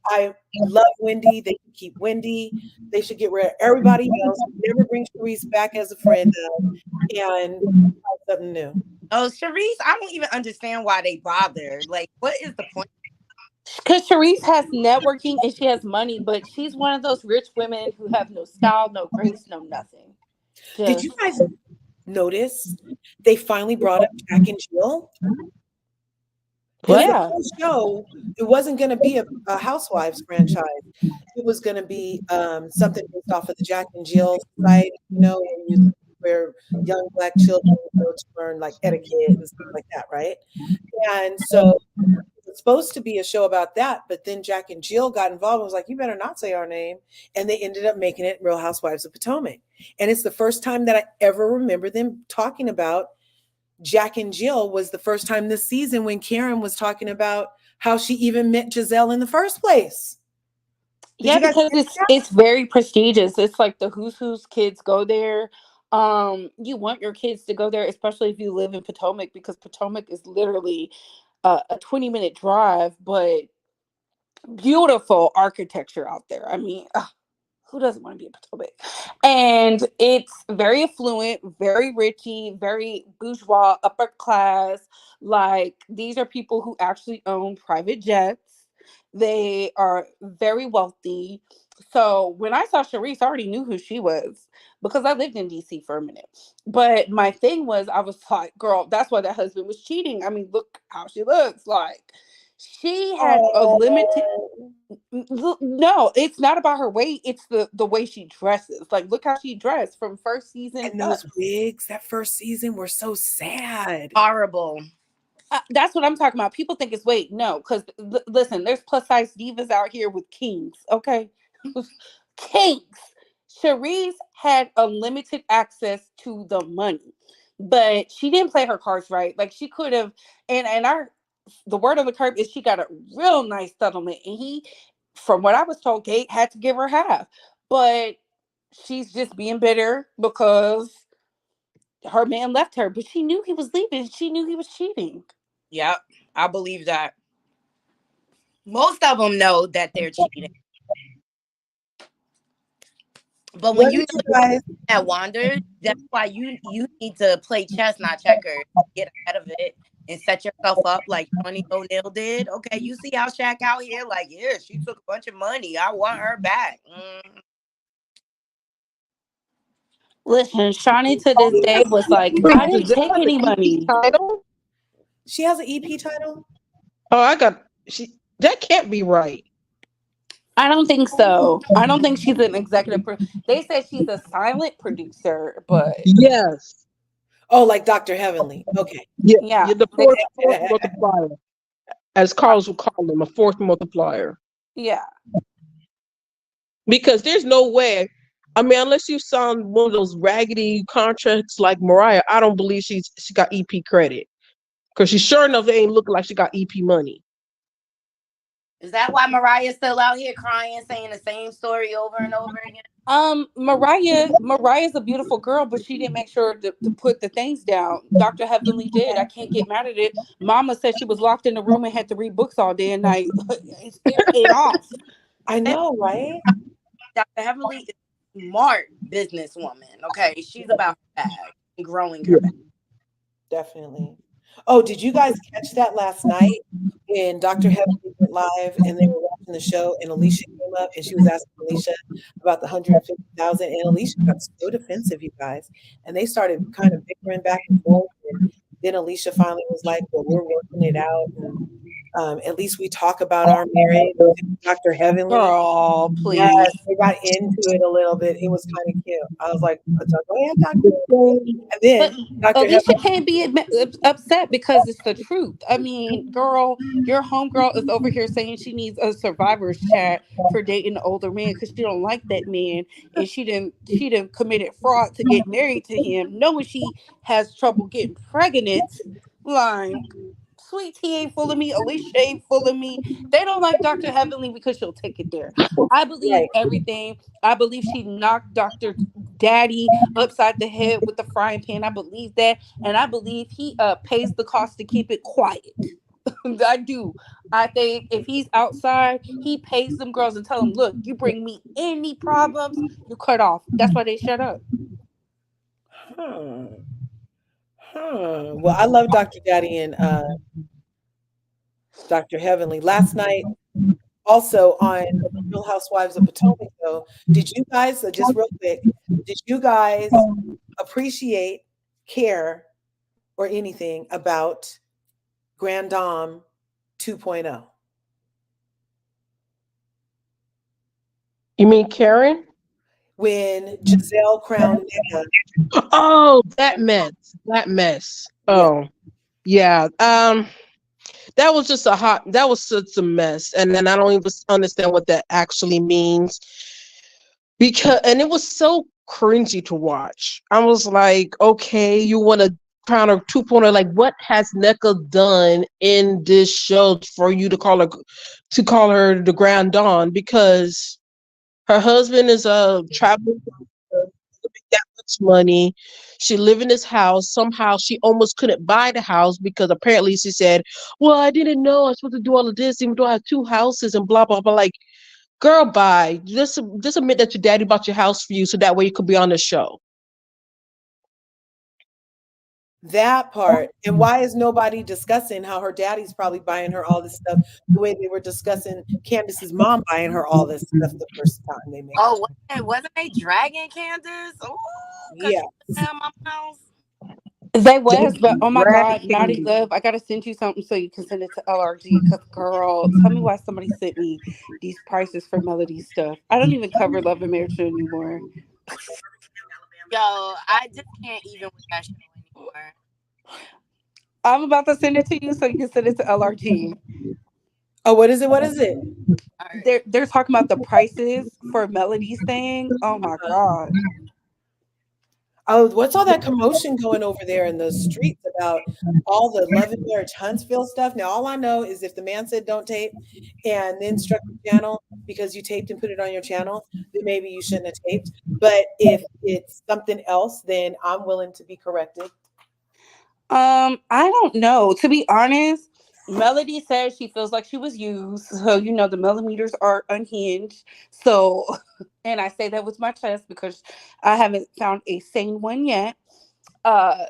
I love Wendy. They should keep Wendy. They should get rid of everybody else. Never bring Therese back as a friend of, and try something new. Oh, Sharice, I don't even understand why they bothered. Like, what is the point? Because Sharice has networking and she has money, but she's one of those rich women who have no style, no grace, no nothing. Did you Just guys? notice they finally brought up Jack and Jill? Because What? the Yeah. whole show, it wasn't going to be a Housewives franchise. It was going to be something based off of the Jack and Jill society, where young Black children go to learn like etiquette and stuff like that, right? And so it's supposed to be a show about that, but then Jack and Jill got involved and was like, you better not say our name. And they ended up making it Real Housewives of Potomac. And it's the first time that I ever remember them talking about Jack and Jill. Was the first time this season when Karen was talking about how she even met Giselle in the first place. Did Yeah, you guys because catch that? it's very prestigious. It's like the who's kids go there. You want your kids to go there, especially if you live in Potomac, because Potomac is literally a 20-minute drive, but beautiful architecture out there. I mean, who doesn't want to be in Potomac? And it's very affluent, very richy, very bourgeois, upper class. Like, these are people who actually own private jets. They are very wealthy. So when I saw Sharice, I already knew who she was because I lived in DC for a minute. But my thing was, I was like, girl, that's why that husband was cheating. I mean, look how she looks. Like, she had a limited. No, it's not about her weight. It's the way she dresses. Like, look how she dressed from first season And up. those wigs that first season were so sad. Horrible. That's what I'm talking about. People think it's weight. No, because listen, there's plus size divas out here with kings. Okay, kings. Cherise had unlimited access to the money, but she didn't play her cards right. Like, she could have. And our the word on the curb is she got a real nice settlement, and he, from what I was told, Kate had to give her half, but she's just being bitter because her man left her. But she knew he was leaving. She knew he was cheating. Yep, I believe that. Most of them know that they're cheating. But when What you did know you guys? that wander, that's why you need to play chess, not checkers. Get ahead of it and set yourself up like Tony O'Neill did. Okay, you see how Shaq out here? Like, yeah, she took a bunch of money. I want her back. Listen, Shawnee to this day was like, I didn't Giselle take has any an EP money. title? She has an EP title. Oh, that can't be right. I don't think so. I don't think she's an executive. They said she's a silent producer, but Yes. Oh, like Dr. Heavenly. Okay. Yeah. yeah, You're the fourth multiplier, as Carlos would call them, a fourth multiplier. yeah. Because there's no way. I mean, unless you signed one of those raggedy contracts like Mariah, I don't believe she got EP credit. Because she sure enough ain't looking like she got EP money. Is that why Mariah's still out here crying, saying the same story over and over again? Mariah's a beautiful girl, but she didn't make sure to put the things down. Dr. Heavenly did. I can't get mad at it. Mama said she was locked in the room and had to read books all day and night. It paid off. I know, right? Dr. Heavenly is a smart businesswoman. Okay, she's about her bag and growing her bag. Definitely. Oh, did you guys catch that last night when Dr. Heavenly went live and they were watching the show and Alicia came up and she was asking Alicia about the 150,000 and Alicia got so defensive, you guys, and they started kind of bickering back and forth. And then Alicia finally was like, "Well, we're working it out, and at least we talk about our marriage." Dr. Heavenly, Girl, please. yes, they got into it a little bit. It was kind of cute. I was like, "Go ahead, Dr." And then But Dr. Alicia Heavenly, can't be upset because it's the truth. I mean, girl, your homegirl is over here saying she needs a survivor's chat for dating an older man because she don't like that man, and she didn't committed fraud to get married to him, knowing she has trouble getting pregnant. Like, Sweet Tea ain't full of me. Alicia ain't full of me. They don't like Dr. Heavenly because she'll take it there. I believe right? everything. I believe she knocked Dr. Daddy upside the head with the frying pan. I believe that. And I believe he pays the cost to keep it quiet. I do. I think if he's outside, he pays them girls and tell them, look, you bring me any problems, you cut off. That's why they shut up. Huh. Well, I love Dr. Daddy and Dr. Heavenly. Last night, also on the Real Housewives of Potomac, though, did you guys, just real quick, did you guys appreciate care or anything about Grand Dame 2.0? You mean Karen? When Giselle crowned Nika. Oh, that mess. That mess. Yeah. Oh, yeah. That was just that was such a mess. And then I don't even understand what that actually means. And it was so cringy to watch. I was like, okay, you want to crown her 2.0, like what has NECA done in this show for you to call her the Grand Dawn? Because her husband is traveling that much money. She lived in this house. Somehow she almost couldn't buy the house because apparently she said, well, I didn't know I was supposed to do all of this, even though I have two houses and blah, blah, blah. Like, girl, bye. Just admit that your daddy bought your house for you so that way you could be on the show. That part. And why is nobody discussing how her daddy's probably buying her all this stuff the way they were discussing Candace's mom buying her all this stuff the first time they met? Oh, wasn't they dragging Candace? Oh, because Yeah. she was in my house. They was, but oh my Drag God, Naughty Candy. Love, I gotta send you something so you can send it to LRG. Cause girl, tell me why somebody sent me these prices for Melody stuff. I don't even cover Love and Marriage anymore. Yo, I just can't even with that show anymore. I'm about to send it to you so you can send it to LRG. Oh, what is it? What is it? All right. They're talking about the prices for Melody's thing. Oh my God. Oh, what's all that commotion going over there in the streets about all the Love and Marriage Huntsville stuff? Now, all I know is if the man said don't tape and then struck the channel because you taped and put it on your channel, then maybe you shouldn't have taped. But if it's something else, then I'm willing to be corrected. I don't know. To be honest, Melody says she feels like she was used. So, the millimeters are unhinged. So, and I say that with my chest because I haven't found a sane one yet. Uh,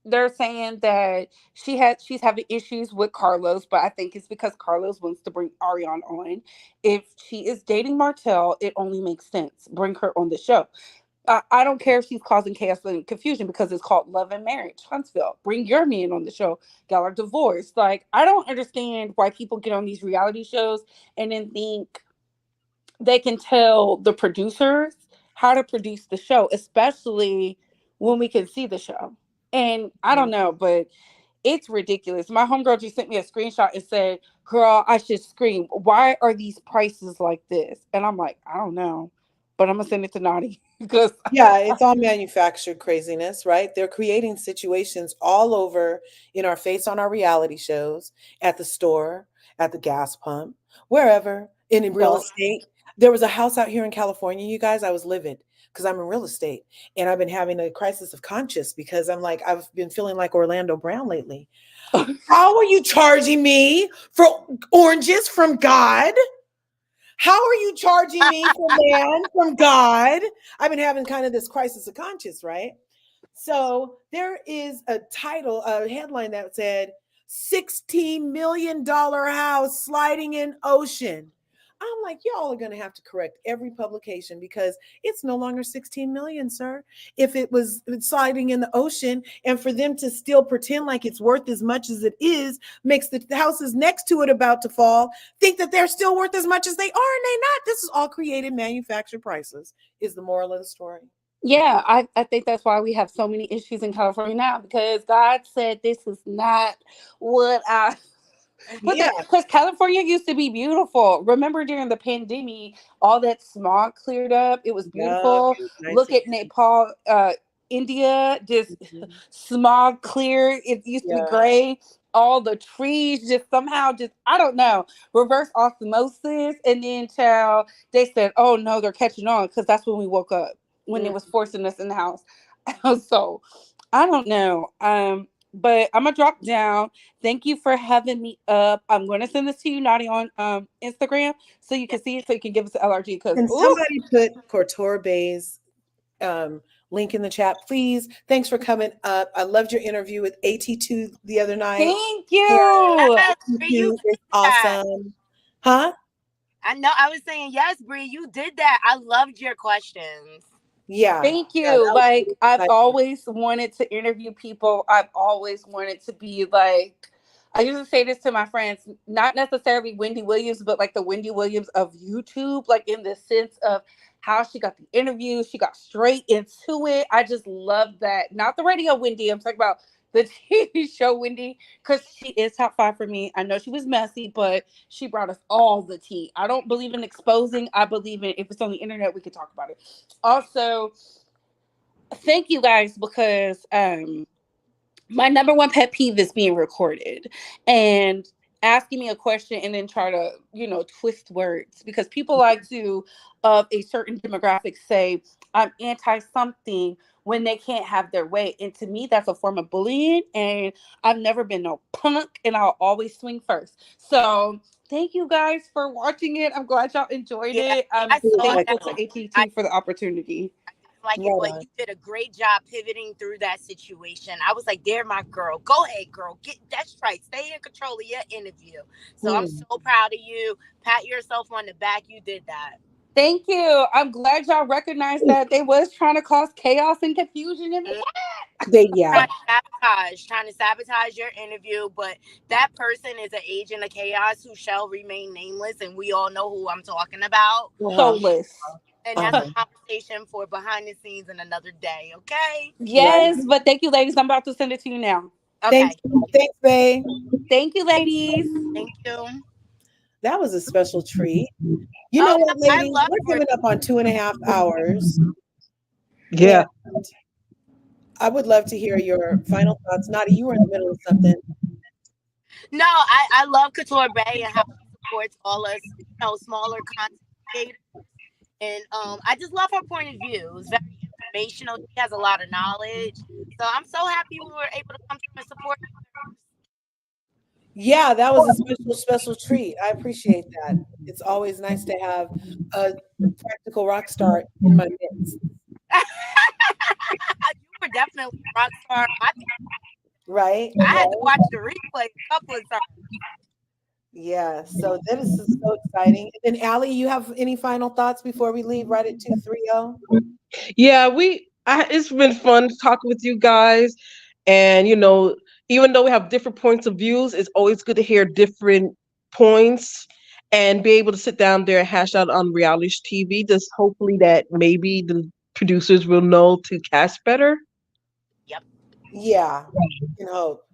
they're saying that she's having issues with Carlos, but I think it's because Carlos wants to bring Ariane on. If she is dating Martell, it only makes sense. Bring her on the show. I don't care if she's causing chaos and confusion because it's called Love and Marriage Huntsville. Bring your man on the show. Y'all are divorced. Like, I don't understand why people get on these reality shows and then think they can tell the producers how to produce the show, especially when we can see the show. And I don't know, but it's ridiculous. My homegirl just sent me a screenshot and said, girl, I should scream. Why are these prices like this? And I'm like, I don't know. But I'm gonna send it to Naughty because Yeah, it's all manufactured craziness, right? They're creating situations all over in our face on our reality shows, at the store, at the gas pump, wherever, in real so estate. There was a house out here in California, you guys, I was livid because I'm in real estate and I've been having a crisis of conscience because I'm like, I've been feeling like Orlando Brown lately. How are you charging me for oranges from God? How are you charging me for land from God? I've been having kind of this crisis of conscience, right? So there is a headline that said $16 million house sliding in ocean. I'm like, y'all are going to have to correct every publication because it's no longer 16 million, sir. If it was sliding in the ocean and for them to still pretend like it's worth as much as it is, makes the houses next to it about to fall think that they're still worth as much as they are and they not. This is all created manufactured prices is the moral of the story. yeah, I think that's why we have so many issues in California now because God said this is not what I but Yeah. because California used to be beautiful. Remember during the pandemic, all that smog cleared up. It was Yup, beautiful. it was nice Look at again. Nepal, India, just Mhm. smog clear. It used to be Yeah. gray. All the trees just somehow just I don't know reverse osmosis. And then child, they said, oh no, they're catching on because that's when we woke up when they Mm. was forcing us in the house. So I don't know. But I'm gonna drop down. Thank you for having me up. I'm going to send this to you, Naughty, on Instagram, so you can see it, so you can give us the LRG. Because Can ooh, somebody put Couture Bay's link in the chat, please? Thanks for coming up. I loved your interview with AT2 the other night. thank And you. Yes, Bree, you AT2 is did that. awesome. Huh? I know. I was saying yes, Bree. You did that. I loved your questions. Yeah. Thank Yeah, you. that was Like, really I've exciting. always wanted to interview people. I've always wanted to be like, I used to say this to my friends, not necessarily Wendy Williams, but like the Wendy Williams of YouTube, like in the sense of how she got the interview. She got straight into it. I just love that. Not the radio Wendy. I'm talking about the TV show Wendy, because she is top 5 for me. I know she was messy, but she brought us all the tea. I don't believe in exposing. I believe in if it's on the internet, we can talk about it. Also, thank you guys, because my number one pet peeve is being recorded and asking me a question and then try to, twist words, because people like to, of a certain demographic, say I'm anti something when they can't have their way. And to me, that's a form of bullying. And I've never been no punk, and I'll always swing first. So thank you guys for watching it. I'm glad y'all enjoyed Yeah, it. I'm I saw thankful that. to AT&T for the opportunity. Like Right it, but on. you did a great job pivoting through that situation. I was like, "There, my girl. Go ahead, girl. Get that's right. Stay in control of your interview." So I'm so proud of you. Pat yourself on the back. You did that. Thank you. I'm glad y'all recognized that they was trying to cause chaos and confusion in the Yeah. Trying to sabotage your interview, but that person is an agent of chaos who shall remain nameless, and we all know who I'm talking about. Uh-huh. soulless. And that's a conversation for behind the scenes in another day. Okay. Right. Yes, but thank you, ladies. I'm about to send it to you now. Thanks. Okay. Thanks, babe. Thank you, ladies. Thank you. That was a special treat. You know Oh, what, I ladies? love We're for coming up on 2.5 hours. Yeah. And I would love to hear your final thoughts. Nadi, you were in the middle of something. No, I love Couture Bay and how she supports all us, smaller content creators. And I just love her point of view. It's very informational. She has a lot of knowledge. So I'm so happy we were able to come through and support you. Yeah, that was a special treat. I appreciate that. It's always nice to have a practical rock star in my midst. You were definitely a rock star. Right? I had to watch the replay a couple of times. Yeah. So that is so exciting. And then Allie, you have any final thoughts before we leave right at 2:30? Yeah, it's been fun talking with you guys. And, even though we have different points of views, it's always good to hear different points and be able to sit down there and hash out on reality TV. Just hopefully that maybe the producers will know to cast better. Yep. Yeah, we can hope.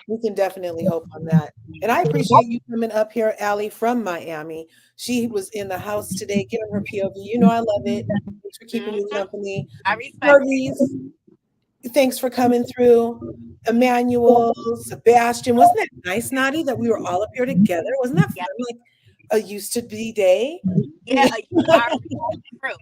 We can definitely hope on that. And I appreciate you coming up here, Allie, from Miami. She was in the house today, giving her POV. You know I love it. Thanks for keeping me company. I respect Curvies, thanks for coming through. Emmanuel, Sebastian. Wasn't that nice, Nadi, that we were all up here together? Wasn't that fun? Yeah. Like a used to be day? Yeah, our crew.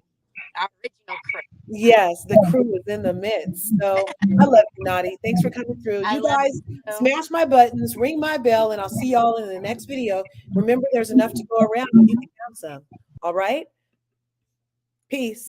Our original crew. Yes, the crew was in the midst. So I love you, Nadi. Thanks for coming through. I You love guys you. smash my buttons, ring my bell, and I'll see y'all in the next video. Remember, there's enough to go around and you can have some. All right? Peace.